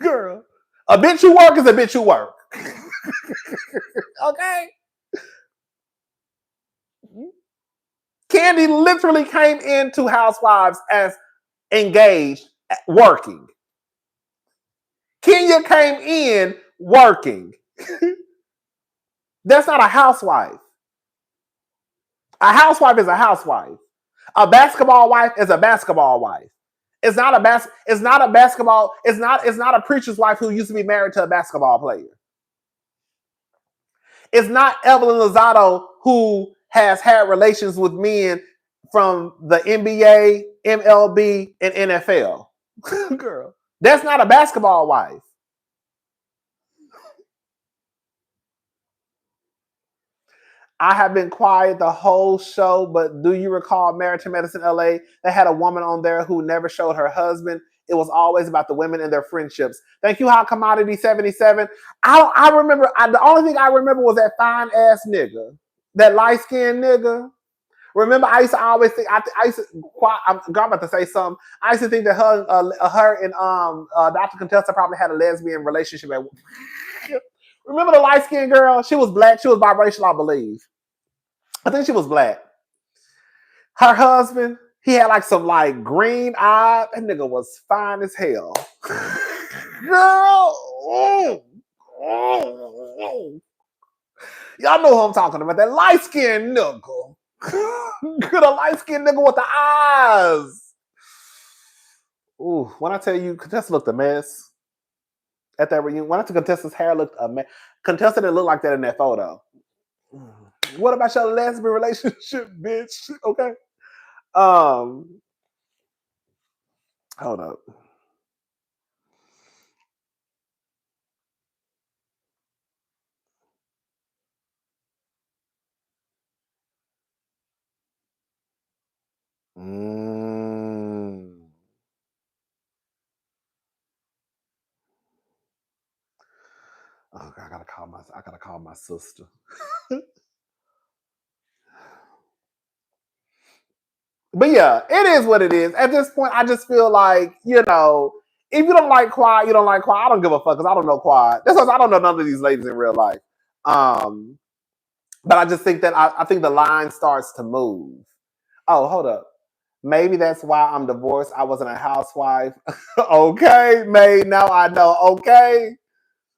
Girl, a bitch who work is a bitch who work. Okay? Kandi literally came into Housewives as engaged, working. Kenya came in working. That's not a housewife. A housewife is a housewife. A basketball wife is a basketball wife. It's not a basketball. It's not a preacher's wife who used to be married to a basketball player. It's not Evelyn Lozado who has had relations with men from the NBA, MLB, and NFL. Girl, that's not a basketball wife. I have been quiet the whole show, but do you recall Married to Medicine LA? They had a woman on there who never showed her husband. It was always about the women and their friendships. Thank you, Hot Commodity 77. I remember, the only thing I remember was that fine ass nigga, that light skinned nigga. Remember, I used to always think, I'm about to say something. I used to think that her and Dr. Contessa probably had a lesbian relationship. Remember the light skinned girl? She was black. She was biracial, I believe. I think she was black. Her husband, he had like some like green eyes. That nigga was fine as hell. Girl. Y'all know who I'm talking about. That light skinned nigga. The light skinned nigga with the eyes. Ooh, when I tell you, Contessa looked a mess at that reunion. When I tell Contessa's hair looked a mess. Contessa didn't look like that in that photo. What about your lesbian relationship, bitch? Okay. Hold up. Oh, I gotta call my sister. But yeah, it is what it is. At this point, I just feel like, if you don't like Quad, you don't like Quad. I don't give a fuck because I don't know Quad. That's because I don't know none of these ladies in real life. But I just think that I think the line starts to move. Oh, hold up. Maybe that's why I'm divorced. I wasn't a housewife. Okay, May. Now I know. Okay.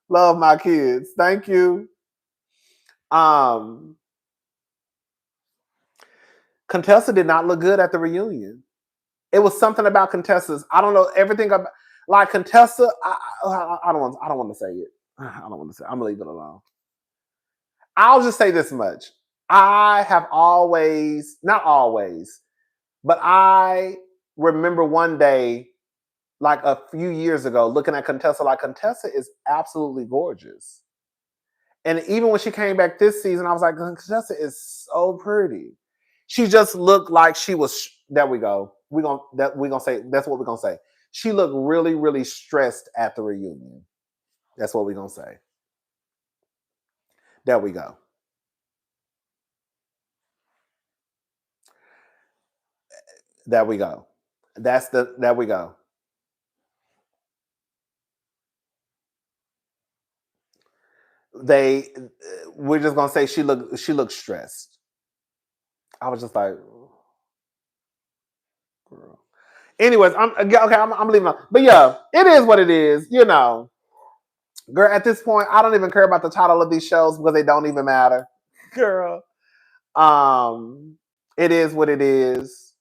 Love my kids. Thank you. Contessa did not look good at the reunion. It was something about Contessa's. I don't know everything about like Contessa. I don't want to say it. I don't want to say. I'm gonna leave it alone. I'll just say this much. I have always, not always, but I remember one day, like a few years ago, looking at Contessa. Like Contessa is absolutely gorgeous. And even when she came back this season, I was like, Contessa is so pretty. She just looked like she was. There we go. We're gonna say that's what we're gonna say. She looked really, really stressed at the reunion. That's what we're gonna say. There we go. There we go. There we go. We're just gonna say she looked stressed. I was just like, girl. Anyways, I'm leaving it. But yeah, it is what it is, Girl, at this point, I don't even care about the title of these shows because they don't even matter. Girl. It is what it is.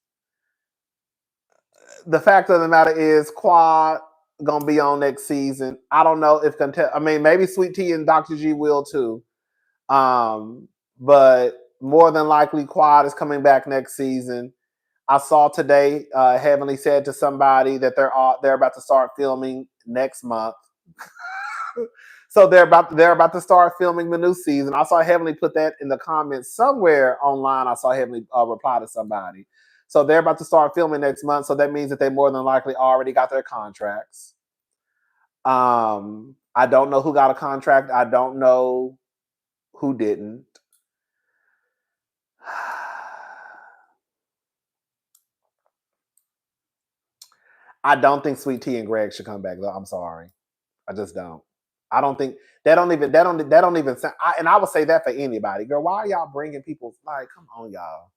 The fact of the matter is Quad gonna be on next season. I don't know if maybe Sweet Tea and Dr. G will too. But more than likely Quad is coming back next season. I saw today Heavenly said to somebody that they're about to start filming next month. So they're about to start filming the new season. I saw Heavenly put that in the comments somewhere online. I saw Heavenly reply to somebody. So they're about to start filming next month. So that means that they more than likely already got their contracts. I don't know who got a contract. I don't know who didn't. I don't think Sweet Tea and Greg should come back though. I'm sorry. I just don't. I don't think that don't even sound. And I would say that for anybody, girl. Why are y'all bringing people? Like, come on, y'all.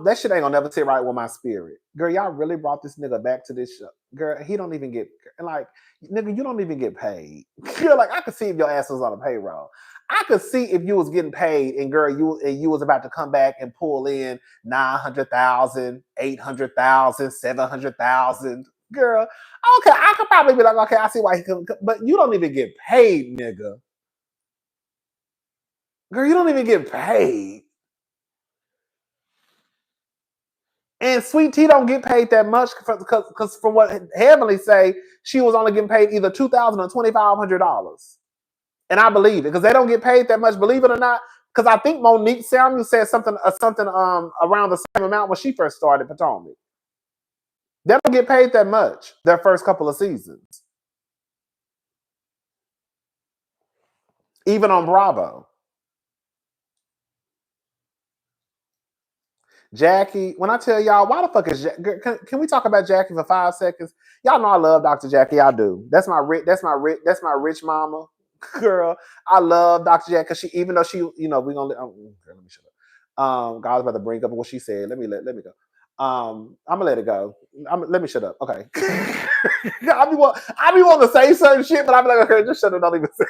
That shit ain't gonna never sit right with my spirit, girl. Y'all really brought this nigga back to this show, girl. He don't even get like, nigga. You don't even get paid, girl. Like, I could see if your ass was on a payroll. I could see if you was getting paid, and girl, you was about to come back and pull in 900,000, 800,000, 700,000. Girl, okay, I could probably be like, okay, I see why he couldn't, but you don't even get paid, nigga. Girl, you don't even get paid. And Sweet Tea don't get paid that much because from what Heavenly say, she was only getting paid either $2,000 or $2,500. And I believe it because they don't get paid that much, believe it or not. Because I think Monique Samuel said something around the same amount when she first started Potomac. They don't get paid that much their first couple of seasons. Even on Bravo. Jackie, when I tell y'all, why the fuck is can we talk about Jackie for 5 seconds? Y'all know I love Dr. Jackie. I do. That's my rich mama. Girl, I love Dr. Jackie because even though she, we gonna girl, let me shut up. God was about to bring up what she said. Let me go. I'm gonna let it go. Let me shut up. Okay. I be wanting to say certain shit, but I be like, okay, just shut up. Don't even say.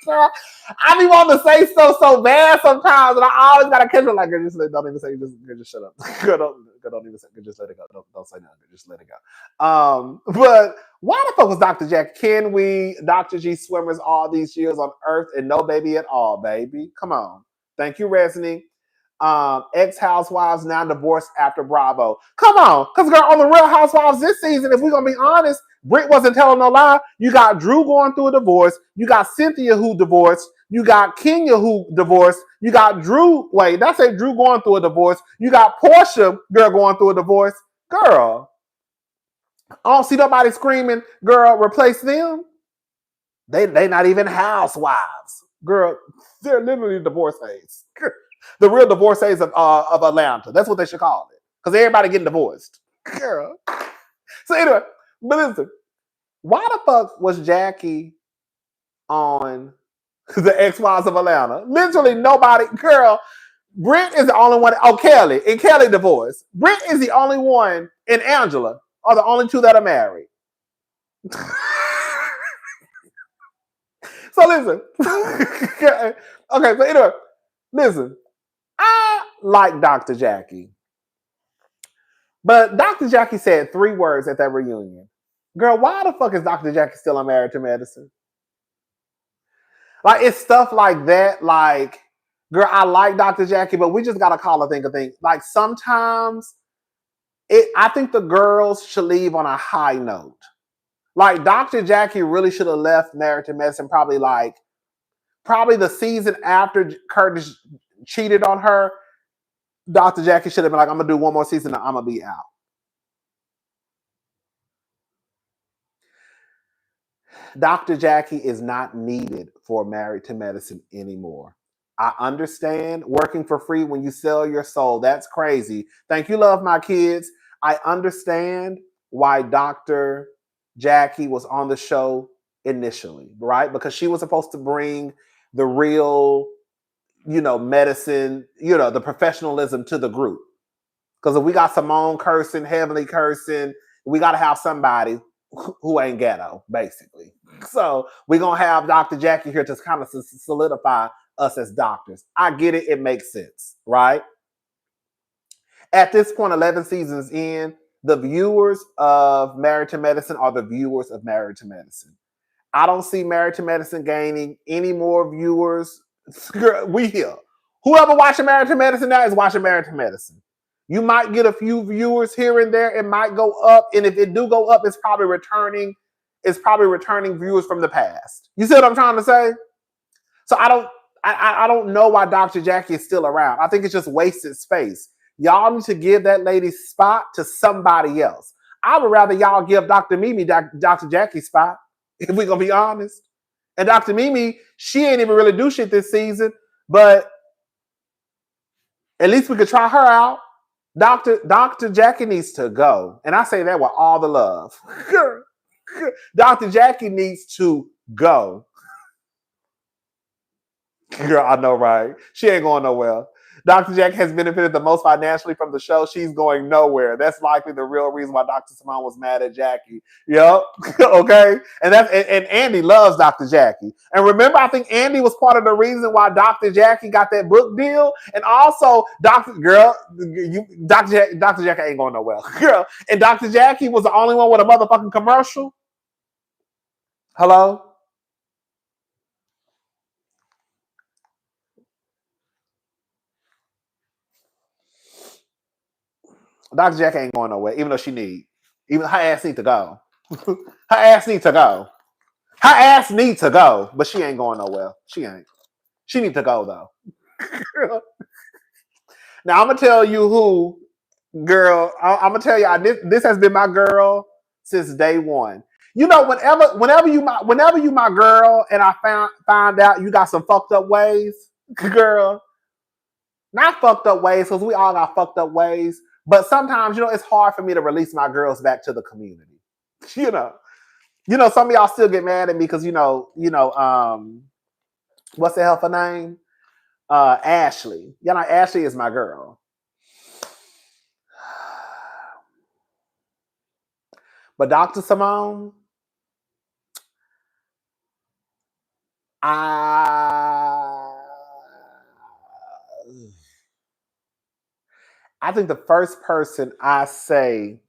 I be wanting to say stuff so bad sometimes, and I always gotta catch it. Like, girl, don't even say. Just shut up. Girl, don't even say. Just let it go. Don't say nothing. Just let it go. But why the fuck was Dr. Jack? Can we, Dr. G swimmers all these years on Earth and no baby at all, baby? Come on. Thank you, Resni. Ex-housewives now divorced after Bravo. Come on, because girl, on the Real Housewives this season, if we're gonna be honest, Britt wasn't telling no lie. You got Drew going through a divorce. You got Cynthia who divorced. You got Kenya who divorced. You got Drew. Wait, that's it. Drew going through a divorce. You got Porsha, girl, going through a divorce. Girl, I don't see nobody screaming, girl, replace them. They not even housewives. Girl, they're literally divorcees. The real divorcees of Atlanta. That's what they should call it. Because everybody getting divorced. Girl. So anyway, but listen. Why the fuck was Jackie on the Ex-Wives of Atlanta? Literally nobody. Girl, Britt is the only one. Oh, Kelly. And Kelly divorced. Britt is the only one, and Angela are the only two that are married. So listen. Okay, so anyway, listen. I like Dr. Jackie. But Dr. Jackie said 3 words at that reunion. Girl, why the fuck is Dr. Jackie still on Married to Medicine? Like, it's stuff like that. Like, girl, I like Dr. Jackie, but we just got to call a thing a thing. Like, sometimes I think the girls should leave on a high note. Like, Dr. Jackie really should have left Married to Medicine probably the season after Curtis cheated on her. Dr. Jackie should have been like, I'm going to do one more season and I'm going to be out. Dr. Jackie is not needed for Married to Medicine anymore. I understand working for free when you sell your soul. That's crazy. Thank you, love my kids. I understand why Dr. Jackie was on the show initially, right? Because she was supposed to bring the real, medicine, the professionalism to the group. Because if we got Simone cursing, Heavenly cursing, we got to have somebody who ain't ghetto, basically. So we're going to have Dr. Jackie here to kind of solidify us as doctors. I get it. It makes sense, right? At this point, 11 seasons in, the viewers of Married to Medicine are the viewers of Married to Medicine. I don't see Married to Medicine gaining any more viewers. We here. Whoever watching Married to Medicine now is watching Married to Medicine. You might get a few viewers here and there. It might go up. And if it do go up, it's probably returning viewers from the past. You see what I'm trying to say? So I don't know why Dr. Jackie is still around. I think it's just wasted space. Y'all need to give that lady's spot to somebody else. I would rather y'all give Dr. Mimi Dr. Jackie's spot, if we're going to be honest. And Dr. Mimi, she ain't even really do shit this season, but at least we could try her out. Dr. Jackie needs to go. And I say that with all the love. Dr. Jackie needs to go. Girl, I know, right? She ain't going nowhere. Dr. Jackie has benefited the most financially from the show. She's going nowhere. That's likely the real reason why Dr. Simone was mad at Jackie. Yep. Okay. And Andy loves Dr. Jackie. And remember, I think Andy was part of the reason why Dr. Jackie got that book deal. And also, Dr. Jackie ain't going nowhere. Girl. And Dr. Jackie was the only one with a motherfucking commercial. Hello? Dr. Jackie ain't going nowhere, even though she need. Even her ass need to go. Her ass need to go. Her ass need to go, but she ain't going nowhere. She ain't. She need to go though. Now I'm gonna tell you who, girl. I'm gonna tell you this has been my girl since day one. You know, whenever you my girl, and I found out you got some fucked up ways, girl. Not fucked up ways, because we all got fucked up ways. But sometimes, you know, it's hard for me to release my girls back to the community. You know, some of y'all still get mad at me because what's the hell for name? Ashley. You know, Ashley is my girl. But Dr. Simone, I think the first person I say,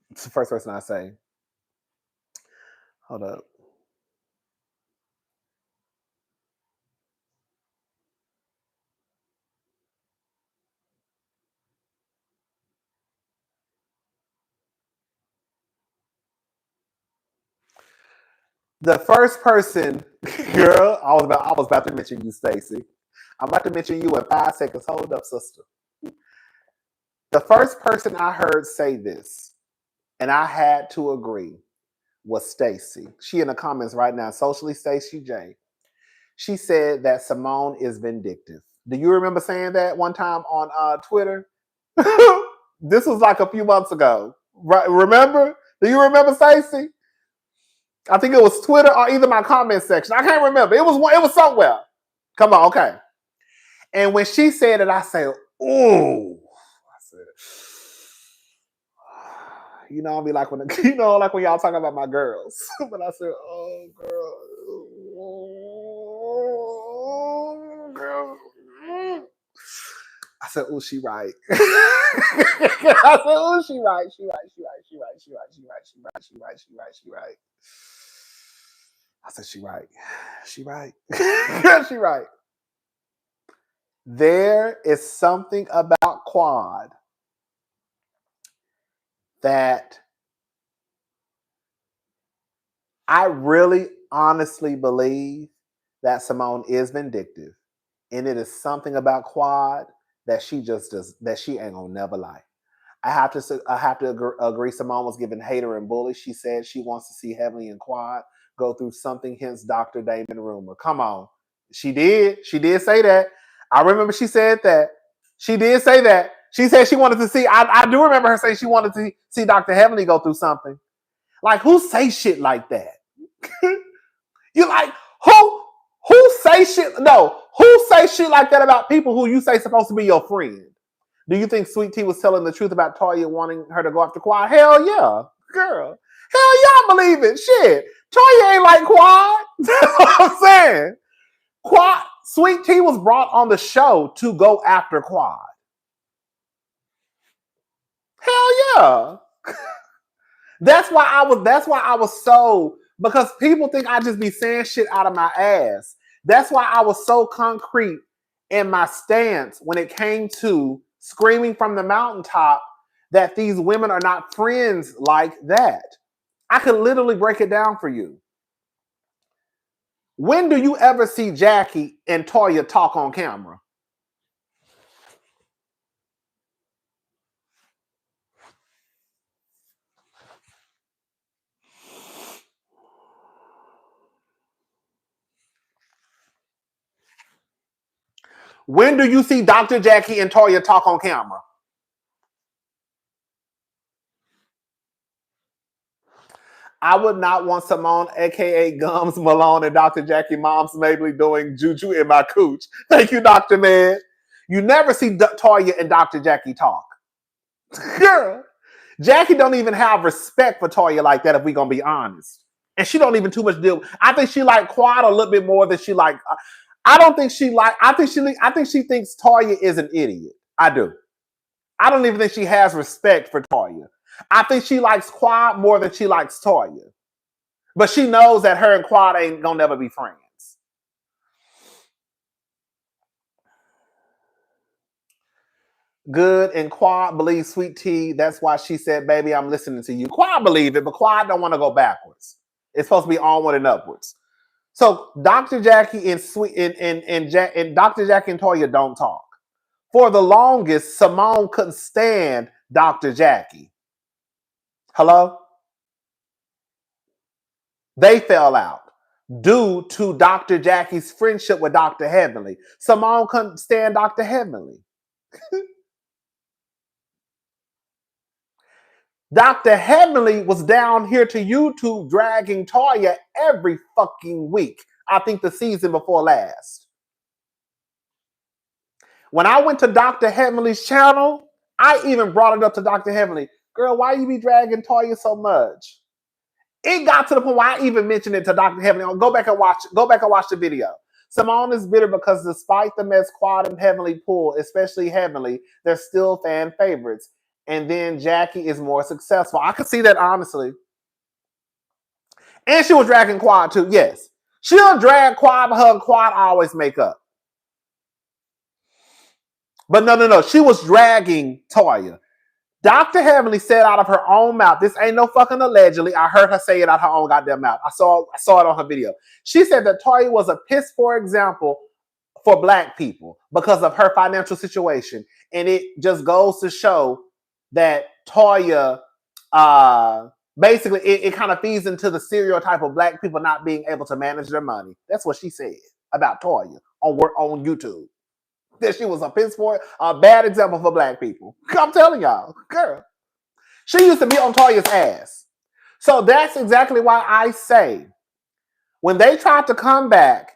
hold up. The first person, girl, I was about to mention you, Stacey. I'm about to mention you in 5 seconds. Hold up, sister. The first person I heard say this, and I had to agree, was Stacey. She in the comments right now, Socially Stacey J. She said that Simone is vindictive. Do you remember saying that one time on Twitter? This was like a few months ago. Right? Remember? Do you remember, Stacey? I think it was Twitter or either my comment section. I can't remember. It was somewhere. Come on, okay. And when she said it, I said, ooh. I said, you know, I'll be like when like when y'all talking about my girls. But I said, oh girl. I said, oh, she right. I said, oh, she right. I said, she right. She right. She right. There is something about Quad that I really honestly believe that Simone is vindictive. And it is something about Quad that she just does, that she ain't gonna never like. I have to agree. Simone was giving hater and bully. She said she wants to see Heavenly and Quad go through something, hence Dr. Damon rumor. Come on. She did say that. I remember she said that. She did say that. She said she wanted to see, I do remember her saying she wanted to see Dr. Heavenly go through something. Like, who say shit like that? You like, who say shit? No, who say shit like that about people who you say supposed to be your friend? Do you think Sweet Tea was telling the truth about Toya wanting her to go after Quad? Hell yeah, girl. Hell yeah, I believe it. Shit, Toya ain't like Quad. That's what I'm saying. Quad, Sweet Tea was brought on the show to go after Quad. Hell yeah. That's why I was so, because people think I just be saying shit out of my ass. That's why I was so concrete in my stance when it came to screaming from the mountaintop that these women are not friends like that. I could literally break it down for you. When do you ever see Jackie and Toya talk on camera? When do you see Dr. Jackie and Toya talk on camera? I would not want Simone, aka Gums Malone, and Dr. Jackie Moms Mabley doing juju in my cooch. Thank you, Dr. Ned. You never see Toya and Dr. Jackie talk. Girl, Jackie don't even have respect for Toya like that, if we gonna be honest. And she don't even too much deal. I think she like Quad a little bit more than she like. I don't think she like. I think she thinks Toya is an idiot. I do. I don't even think she has respect for Toya. I think she likes Quad more than she likes Toya. But she knows that her and Quad ain't gonna never be friends. Good, and Quad believes Sweet Tea. That's why she said, baby, I'm listening to you. Quad believe it, but Quad don't want to go backwards. It's supposed to be onward and upwards. So Dr. Jackie and Dr. Jackie and Toya don't talk. For the longest, Simone couldn't stand Dr. Jackie. Hello? They fell out due to Dr. Jackie's friendship with Dr. Heavenly. Simone couldn't stand Dr. Heavenly. Dr. Heavenly was down here to YouTube dragging Toya every fucking week. I think the season before last. When I went to Dr. Heavenly's channel, I even brought it up to Dr. Heavenly. Girl, why you be dragging Toya so much? It got to the point where I even mentioned it to Dr. Heavenly. Go back and watch the video. Simone is bitter because despite the mess Quad and Heavenly pull, especially Heavenly, they're still fan favorites. And then Jackie is more successful. I could see that honestly. And she was dragging Quad too. Yes. She'll drag Quad, but her and Quad always make up. But no. She was dragging Toya. Dr. Heavenly said out of her own mouth, this ain't no fucking allegedly. I heard her say it out of her own goddamn mouth. I saw it on her video. She said that Toya was a piss poor example for Black people because of her financial situation. And it just goes to show that Toya, basically, it kind of feeds into the stereotype of Black people not being able to manage their money. That's what she said about Toya on YouTube. That she was a piss poor, a bad example for Black people. I'm telling y'all, girl. She used to be on Toya's ass. So that's exactly why I say, when they tried to come back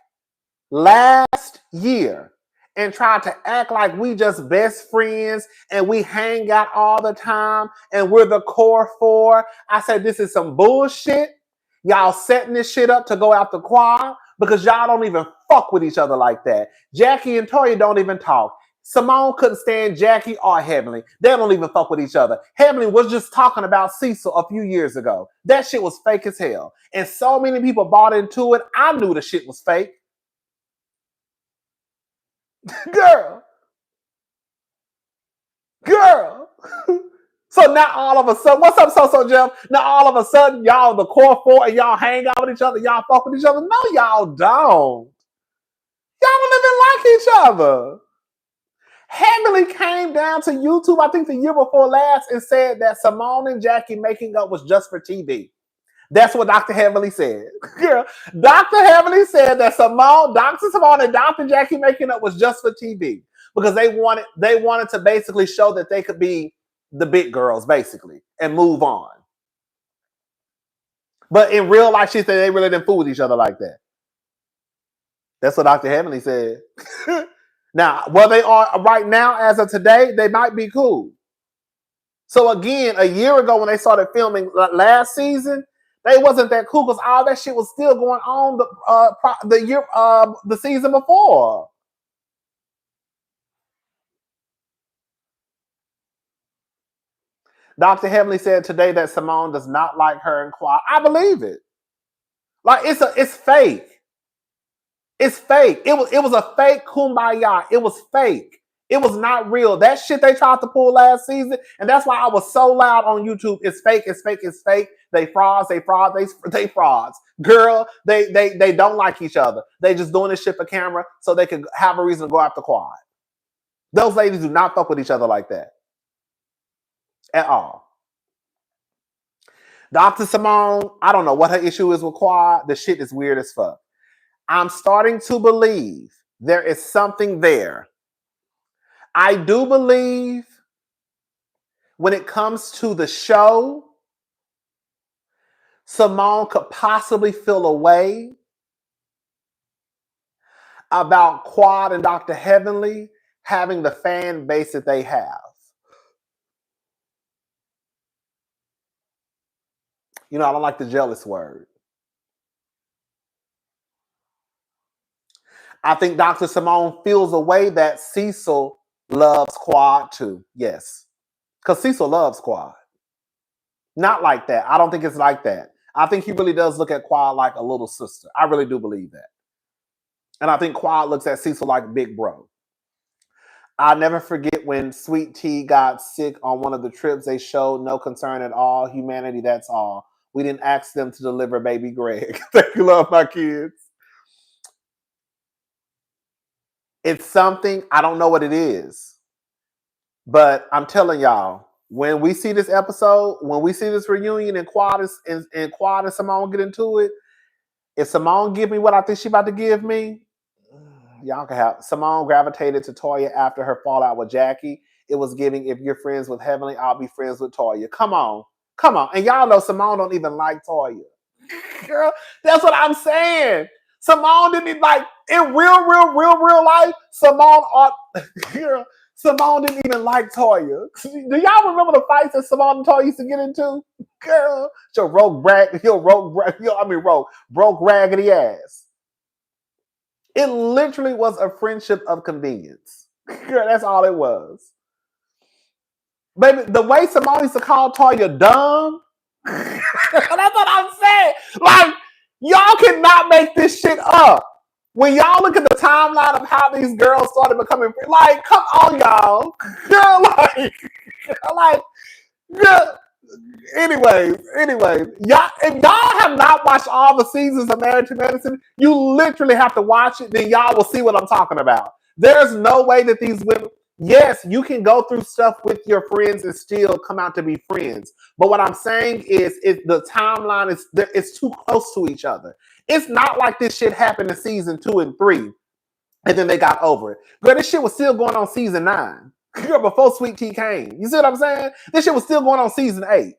last year and tried to act like we just best friends and we hang out all the time and we're the core four, I said, this is some bullshit. Y'all setting this shit up to go after Quad because y'all don't even fuck with each other like that. Jackie and Toya don't even talk. Simone couldn't stand Jackie or Heavenly. They don't even fuck with each other. Heavenly was just talking about Cecil a few years ago. That shit was fake as hell. And so many people bought into it. I knew the shit was fake. Girl. So now all of a sudden, what's up, So Jeff? Now all of a sudden, y'all the core four and y'all hang out with each other, y'all fuck with each other. No, y'all don't. Y'all don't even like each other. Heavenly came down to YouTube, I think the year before last, and said that Simone and Jackie making up was just for TV. That's what Dr. Heavenly said. Girl, Dr. Heavenly said that Dr. Simone and Dr. Jackie making up was just for TV because they wanted to basically show that they could be the big girls, basically, and move on. But in real life, she said they really didn't fool with each other like that. That's what Dr. Heavenly said. Now, where they are right now, as of today, they might be cool. So again, a year ago when they started filming last season, they wasn't that cool because all that shit was still going on the season before. Dr. Heavenly said today that Simone does not like her and Quad. I believe it. Like it's fake. It's fake. It was a fake kumbaya. It was fake. It was not real. That shit they tried to pull last season, and that's why I was so loud on YouTube. It's fake. It's fake. It's fake. They frauds. They frauds. Girl, they don't like each other. They just doing this shit for camera so they can have a reason to go after Quad. Those ladies do not fuck with each other like that at all. Dr. Simone, I don't know what her issue is with Quad. The shit is weird as fuck. I'm starting to believe there is something there. I do believe when it comes to the show, Simone could possibly feel a way about Quad and Dr. Heavenly having the fan base that they have. You know, I don't like the jealous word. I think Dr. Simone feels a way that Cecil loves Quad too. Yes. Because Cecil loves Quad. Not like that. I don't think it's like that. I think he really does look at Quad like a little sister. I really do believe that. And I think Quad looks at Cecil like big bro. I'll never forget when Sweet Tea got sick on one of the trips. They showed no concern at all. Humanity, that's all. We didn't ask them to deliver baby Greg. Thank you, love my kids. It's something, I don't know what it is. But I'm telling y'all, when we see this episode, when we see this reunion and Quad and Simone get into it, if Simone give me what I think she about to give me, y'all can have. Simone gravitated to Toya after her fallout with Jackie. It was giving, if you're friends with Heavenly, I'll be friends with Toya. Come on. And y'all know Simone don't even like Toya. Girl, that's what I'm saying. Simone didn't even like, in real life, Simone didn't even like Toya. Do y'all remember the fights that Simone and Toya used to get into? Girl, broke raggedy ass. It literally was a friendship of convenience. Girl, that's all it was. Baby, the way Simone used to call Toya dumb, that's what I'm saying. Like, y'all cannot make this shit up. When y'all look at the timeline of how these girls started becoming, like, come on, y'all. Girl, girl. Anyway, y'all, if y'all have not watched all the seasons of Married to Medicine, you literally have to watch it, then y'all will see what I'm talking about. There's no way that these women, yes, you can go through stuff with your friends and still come out to be friends. But what I'm saying is the timeline is too close to each other. It's not like this shit happened in season 2 and 3, and then they got over it. Girl, this shit was still going on season 9. Girl, before Sweet Tea came. You see what I'm saying? This shit was still going on season 8.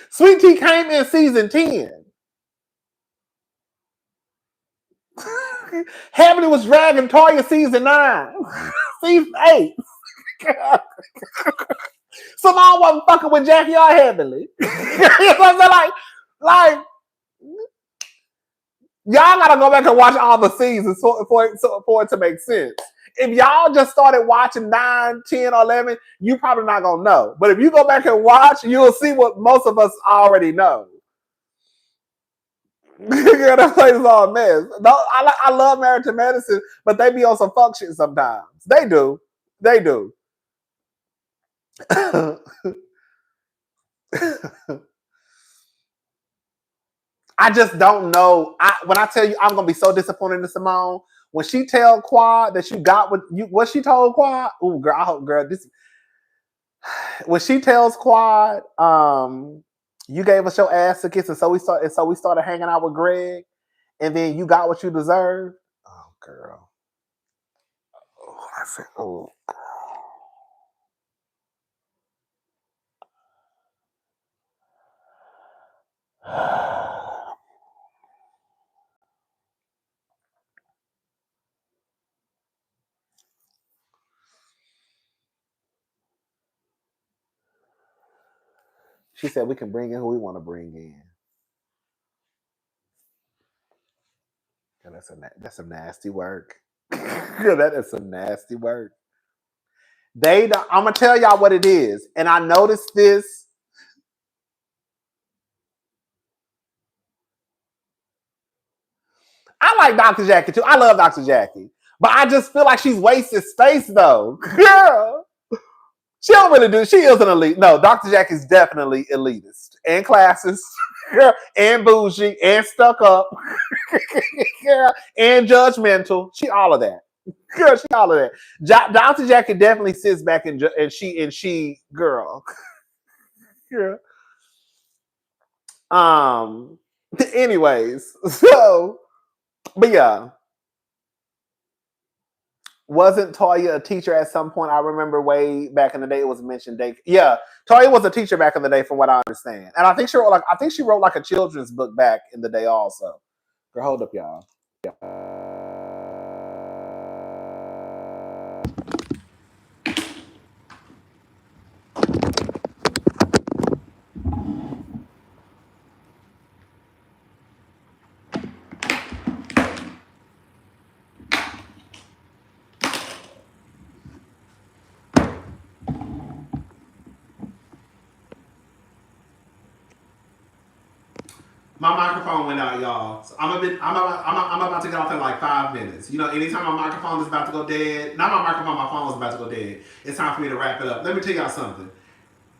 Sweet Tea came in season 10. Heavenly was dragging Toya season 9. Season 8. Simone wasn't fucking with Jackie or Heavenly. You know what I'm saying? Like, y'all gotta go back and watch all the seasons for it to make sense. If y'all just started watching 9, 10, or 11, you probably not gonna know. But if you go back and watch, you'll see what most of us already know. That place is all a mess. No, I love Married to Medicine, but they be on some fuck shit sometimes. They do. I just don't know. When I tell you, I'm gonna be so disappointed in Simone when she tell Quad that you got what she told Quad. Ooh, girl, I hope, girl, this. When she tells Quad, you gave us your ass a kiss, and so we started hanging out with Greg, and then you got what you deserved. Oh, girl. Oh, I said, oh. She said we can bring in who we want to bring in. That's some nasty work. That is some nasty work. I'm gonna tell y'all what it is, and I noticed this. I like Dr. Jackie too. I love Dr. Jackie, but I just feel like she's wasted space though. Girl, she don't really do. She is an elite. No, Dr. Jackie's definitely elitist and classist, and bougie and stuck up, and judgmental. She all of that. Girl, she all of that. Dr. Jackie definitely sits back and she girl. Girl. Anyways, so, but yeah. Wasn't Toya a teacher at some point? I remember way back in the day it was mentioned. Yeah, Toya was a teacher back in the day, from what I understand, and I think she wrote like a children's book back in the day also. Girl, hold up, y'all. My microphone went out, y'all. So I'm about to get off in like 5 minutes. You know, anytime my microphone is about to go dead, not my microphone, my phone is about to go dead. It's time for me to wrap it up. Let me tell y'all something.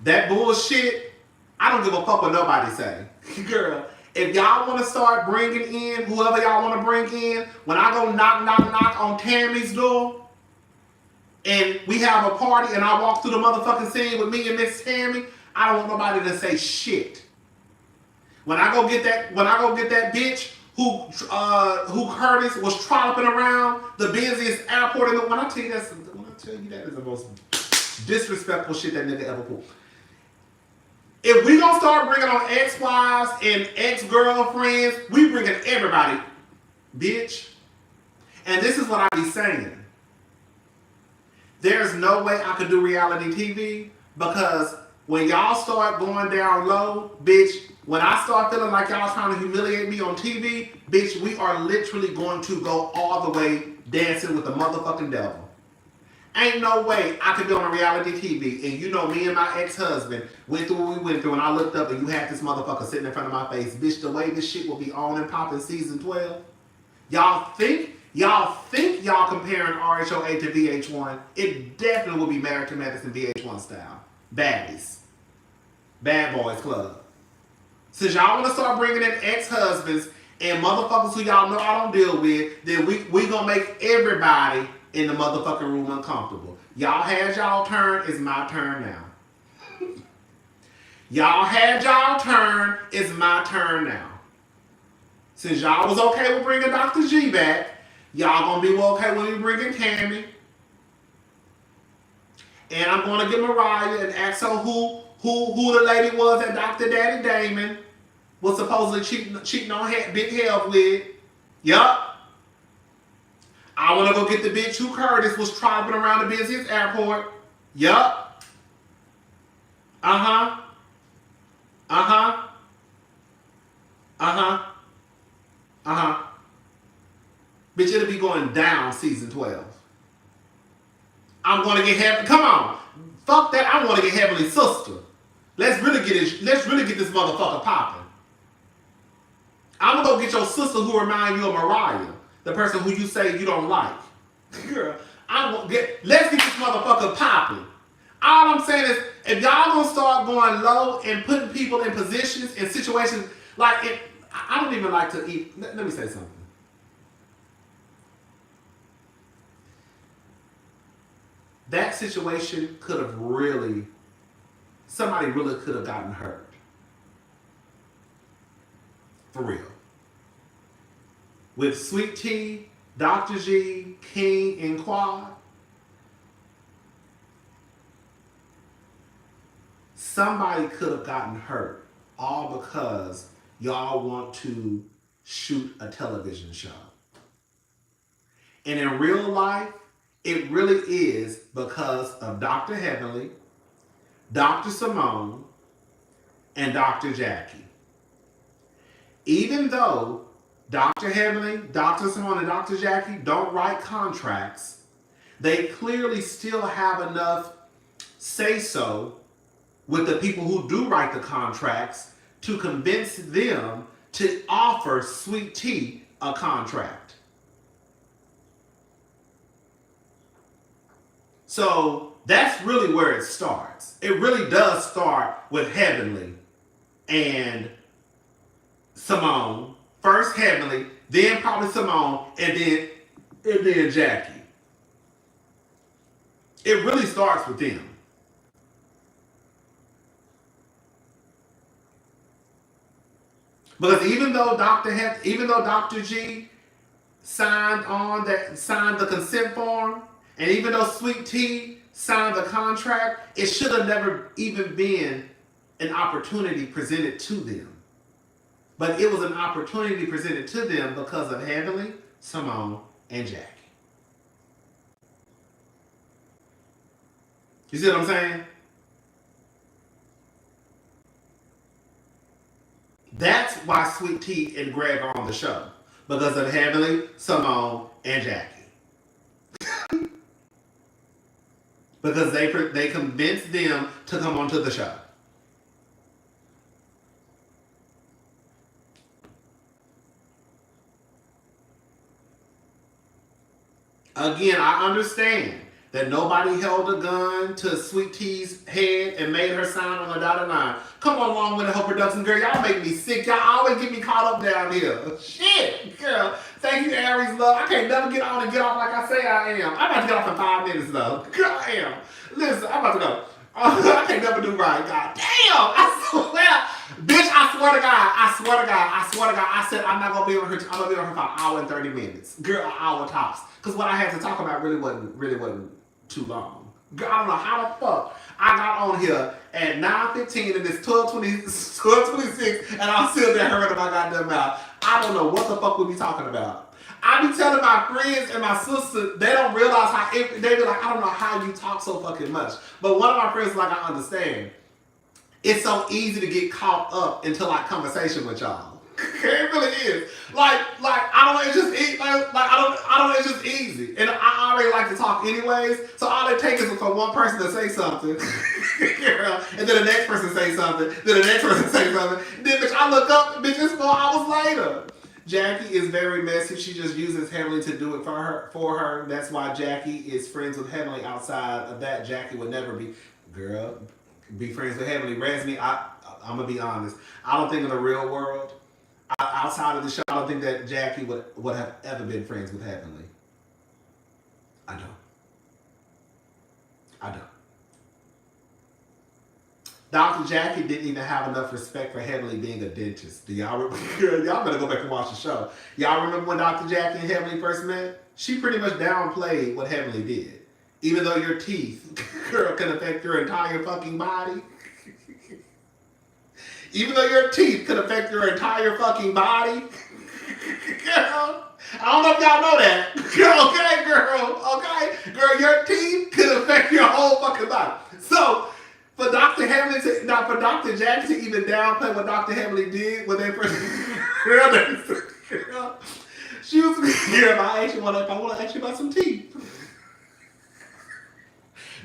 That bullshit, I don't give a fuck what nobody say. Girl, if y'all want to start bringing in whoever y'all want to bring in, when I go knock on Tammy's door, and we have a party, and I walk through the motherfucking scene with me and Miss Tammy, I don't want nobody to say shit. When I go get that bitch who Curtis was trolloping around the busiest airport in the. When I tell you that is the most disrespectful shit that nigga ever pulled. If we gonna start bringing on ex-wives and ex-girlfriends, we bringing everybody, bitch. And this is what I be saying. There's no way I could do reality TV because when y'all start going down low, bitch, when I start feeling like y'all trying to humiliate me on TV, bitch, we are literally going to go all the way dancing with the motherfucking devil. Ain't no way I could be on a reality TV and you know me and my ex-husband went through what we went through and I looked up and you had this motherfucker sitting in front of my face. Bitch, the way this shit will be on and popping season 12. Y'all think y'all comparing RHOA to VH1. It definitely will be Married to Medicine VH1 style. Baddies. Bad Boys Club. Since y'all want to start bringing in ex-husbands and motherfuckers who y'all know I don't deal with, then we gonna make everybody in the motherfucking room uncomfortable. Y'all had y'all turn, it's my turn now. Y'all had y'all turn, it's my turn now. Since y'all was okay with bringing Dr. G back, y'all gonna be okay when we bringing Tammy. And I'm gonna get Mariah and ask her who the lady was that Dr. Daddy Damon was supposedly cheating on Big Health with. Yup. I want to go get the bitch who Curtis was trolloping around the busiest airport. Yup. Uh-huh. Uh-huh. Uh-huh. Uh-huh. Bitch, it'll be going down season 12. I'm going to get Heavenly. Come on. Fuck that. I want to get Heavenly Sister. Let's really get this motherfucker popping. I'm going to go get your sister who remind you of Mariah. The person who you say you don't like. Girl, let's get this motherfucker popping. All I'm saying is, if y'all gonna start going low and putting people in positions, in situations, like it, I don't even like to eat. Let me say something. That situation could have somebody really could have gotten hurt. For real. With Sweet Tea, Dr. G, King, and Quad, somebody could have gotten hurt all because y'all want to shoot a television show. And in real life, it really is because of Dr. Heavenly, Dr. Simone, and Dr. Jackie. Even though Dr. Heavenly, Dr. Simone, and Dr. Jackie don't write contracts, they clearly still have enough say-so with the people who do write the contracts to convince them to offer Sweet Tea a contract. So that's really where it starts. It really does start with Heavenly and Simone. First Heavenly, then probably Simone, and then Jackie. It really starts with them. Because even though Dr. G signed the consent form, And even though Sweet Tea signed the contract, it should have never even been an opportunity presented to them. But it was an opportunity presented to them because of Heavenly, Simone, and Jackie. You see what I'm saying? That's why Sweet Tea and Greg are on the show. Because of Heavenly, Simone, and Jackie. Because they convinced them to come onto the show. Again, I understand that nobody held a gun to Sweet Tea's head and made her sign on the dotted line. Come on along with the whole production, girl. Y'all make me sick. Y'all always get me caught up down here. Shit, girl. Thank you, Aries Love. I can't never get on and get off like I say I am. I'm about to get off in 5 minutes, though. Girl, I am. Listen, I'm about to go. I can't never do right. God damn. I swear. Bitch, I swear to God. I said I'm not going to be on her. I'm going to be on her for an hour and 30 minutes. Girl, an hour tops. Because what I had to talk about really wasn't too long. Girl, I don't know how the fuck I got on here at 9:15 and it's 12:26 and I'm still there hurting my goddamn mouth. I don't know what the fuck we be talking about. I be telling my friends and my sister, they don't realize how, they be like, I don't know how you talk so fucking much. But one of my friends is like, I understand. It's so easy to get caught up into like conversation with y'all. It really is. Like I don't know. It's just I don't know. It's just easy, and I already like to talk anyways. So all it takes is for one person to say something, and then the next person say something, then the next person say something. Then bitch, I look up, bitch, it's 4 hours later. Jackie is very messy. She just uses Heavenly to do it for her. That's why Jackie is friends with Heavenly. Outside of that, Jackie would never be friends with Heavenly. Resme, I'm gonna be honest. I don't think in the real world. Outside of the show, I don't think that Jackie would have ever been friends with Heavenly. I don't. Dr. Jackie didn't even have enough respect for Heavenly being a dentist. Do y'all remember? Y'all better go back and watch the show. Y'all remember when Dr. Jackie and Heavenly first met? She pretty much downplayed what Heavenly did. Even though your teeth, girl, can affect your entire fucking body. Even though your teeth could affect your entire fucking body. Girl, I don't know if y'all know that. Okay, girl. Okay? Girl, your teeth could affect your whole fucking body. So, for Dr. Jackie to even downplay what Dr. Heavenly did when they first... girl, she was... Girl, I want to ask you about some teeth.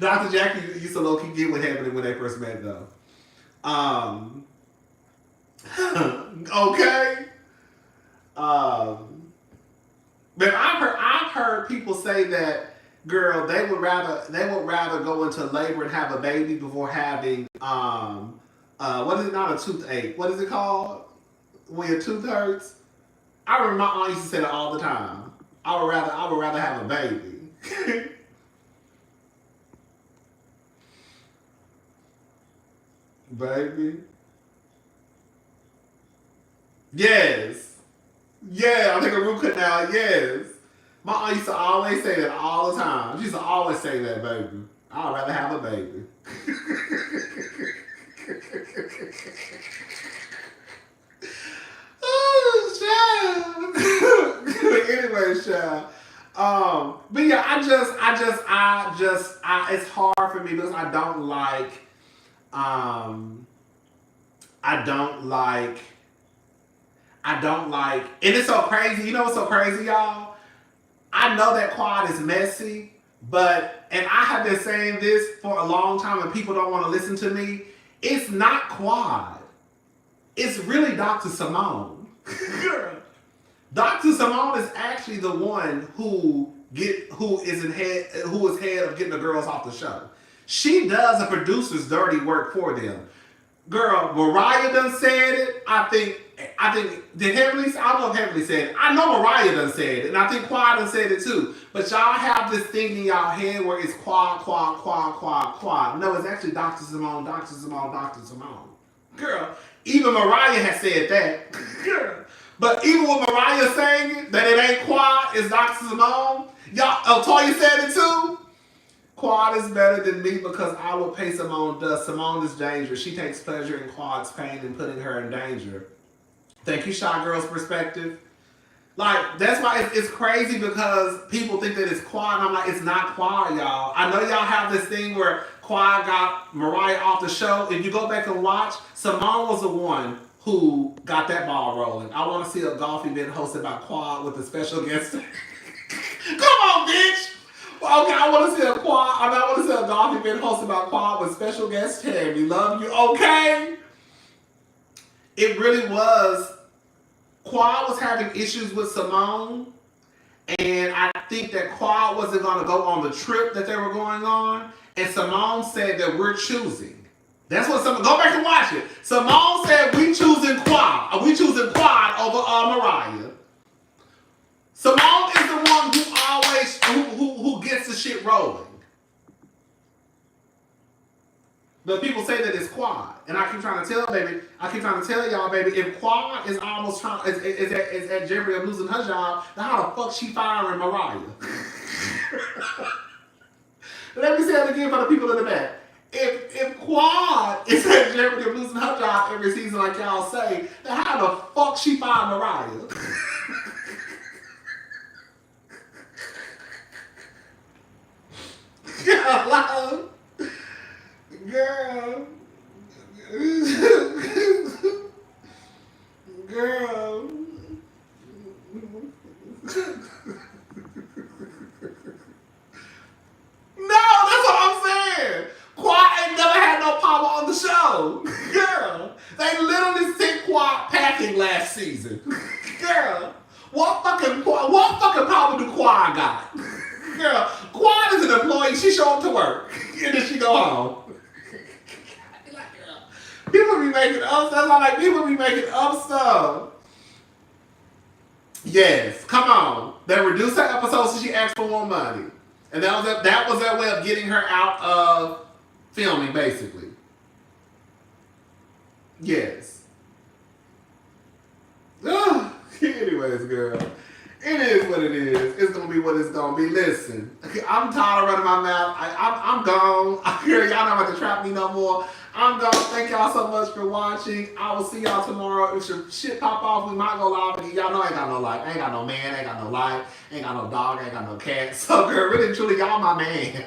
Dr. Jackie used to low-key get with Heavenly when they first met, though. Okay. But I've heard people say that, girl, they would rather go into labor and have a baby before having what is it, not a toothache? What is it called? When your tooth hurts? I remember my aunt used to say that all the time. I would rather have a baby. Baby. Yes. Yeah, I think a root canal, yes. My aunt used to always say that all the time. She used to always say that, baby. I'd rather have a baby. Oh, child. Anyway, child. But yeah, I just, it's hard for me because I don't like, and it's so crazy. You know what's so crazy, y'all? I know that quad is messy, and I have been saying this for a long time and people don't want to listen to me. It's not quad. It's really Dr. Simone. Dr. Simone is actually the one who is head of getting the girls off the show. She does the producer's dirty work for them. Girl, Mariah done said it. I think did Heavenly? I don't know if Heavenly said it. I know Mariah done said it, and I think Quad done said it too. But y'all have this thing in y'all head where it's Quad. No, it's actually Dr. Simone. Girl, even Mariah has said that. Girl, But even with Mariah saying that it ain't Quad, it's Dr. Simone, y'all, Toya said it too. Quad is better than me because I will pay Simone dust. Simone is dangerous. She takes pleasure in Quad's pain and putting her in danger. Thank you, Shy Girl's perspective. Like, that's why it's crazy because people think that it's Quad, and I'm like, it's not Quad, y'all. I know y'all have this thing where Quad got Mariah off the show. If you go back and watch, Simone was the one who got that ball rolling. I want to see a golf event hosted by Quad with a special guest. Come on, bitch! Okay, I want to see a golf event hosted by Quad with special guest Tammy. Love you, okay? It really was. Quad was having issues with Simone, and I think that Quad wasn't going to go on the trip that they were going on, and Simone said that we're choosing. That's what Simone, go back and watch it. Simone said we choosing Quad over Mariah. Simone is the one who always, who gets the shit rolling. But people say that it's Quad. And I keep trying to tell y'all, baby, if Quad is almost is at jeopardy of losing her job, then how the fuck she firing Mariah? Let me say it again for the people in the back. If Quad is at jeopardy of losing her job every season like y'all say, then how the fuck she firing Mariah? Girl. Girl. No, that's what I'm saying. Quad ain't never had no power on the show. Girl. They literally sent Quad packing last season. Girl. What fucking power do Quad got? Girl, Quad is an employee. She show up to work. And then she go home. People be making up stuff. I'm like, people be making up stuff. Yes, come on. They reduced her episode so she asked for more money. And that was their way of getting her out of filming, basically. Yes. Anyways, girl. It is what it is. It's going to be what it's going to be. Listen, I'm tired of running my mouth. I'm gone. Y'all not about to trap me no more. I'm gone. Thank y'all so much for watching. I will see y'all tomorrow. If some shit pop off, we might go live again. Y'all know I ain't got no life. I ain't got no man. I ain't got no life. I ain't got no dog. I ain't got no cat. So, girl, really, truly, y'all my man.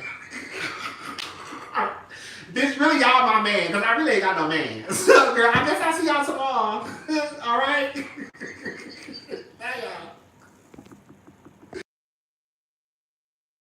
Bitch, really, y'all my man. Because I really ain't got no man. So, girl, I guess I'll see y'all tomorrow.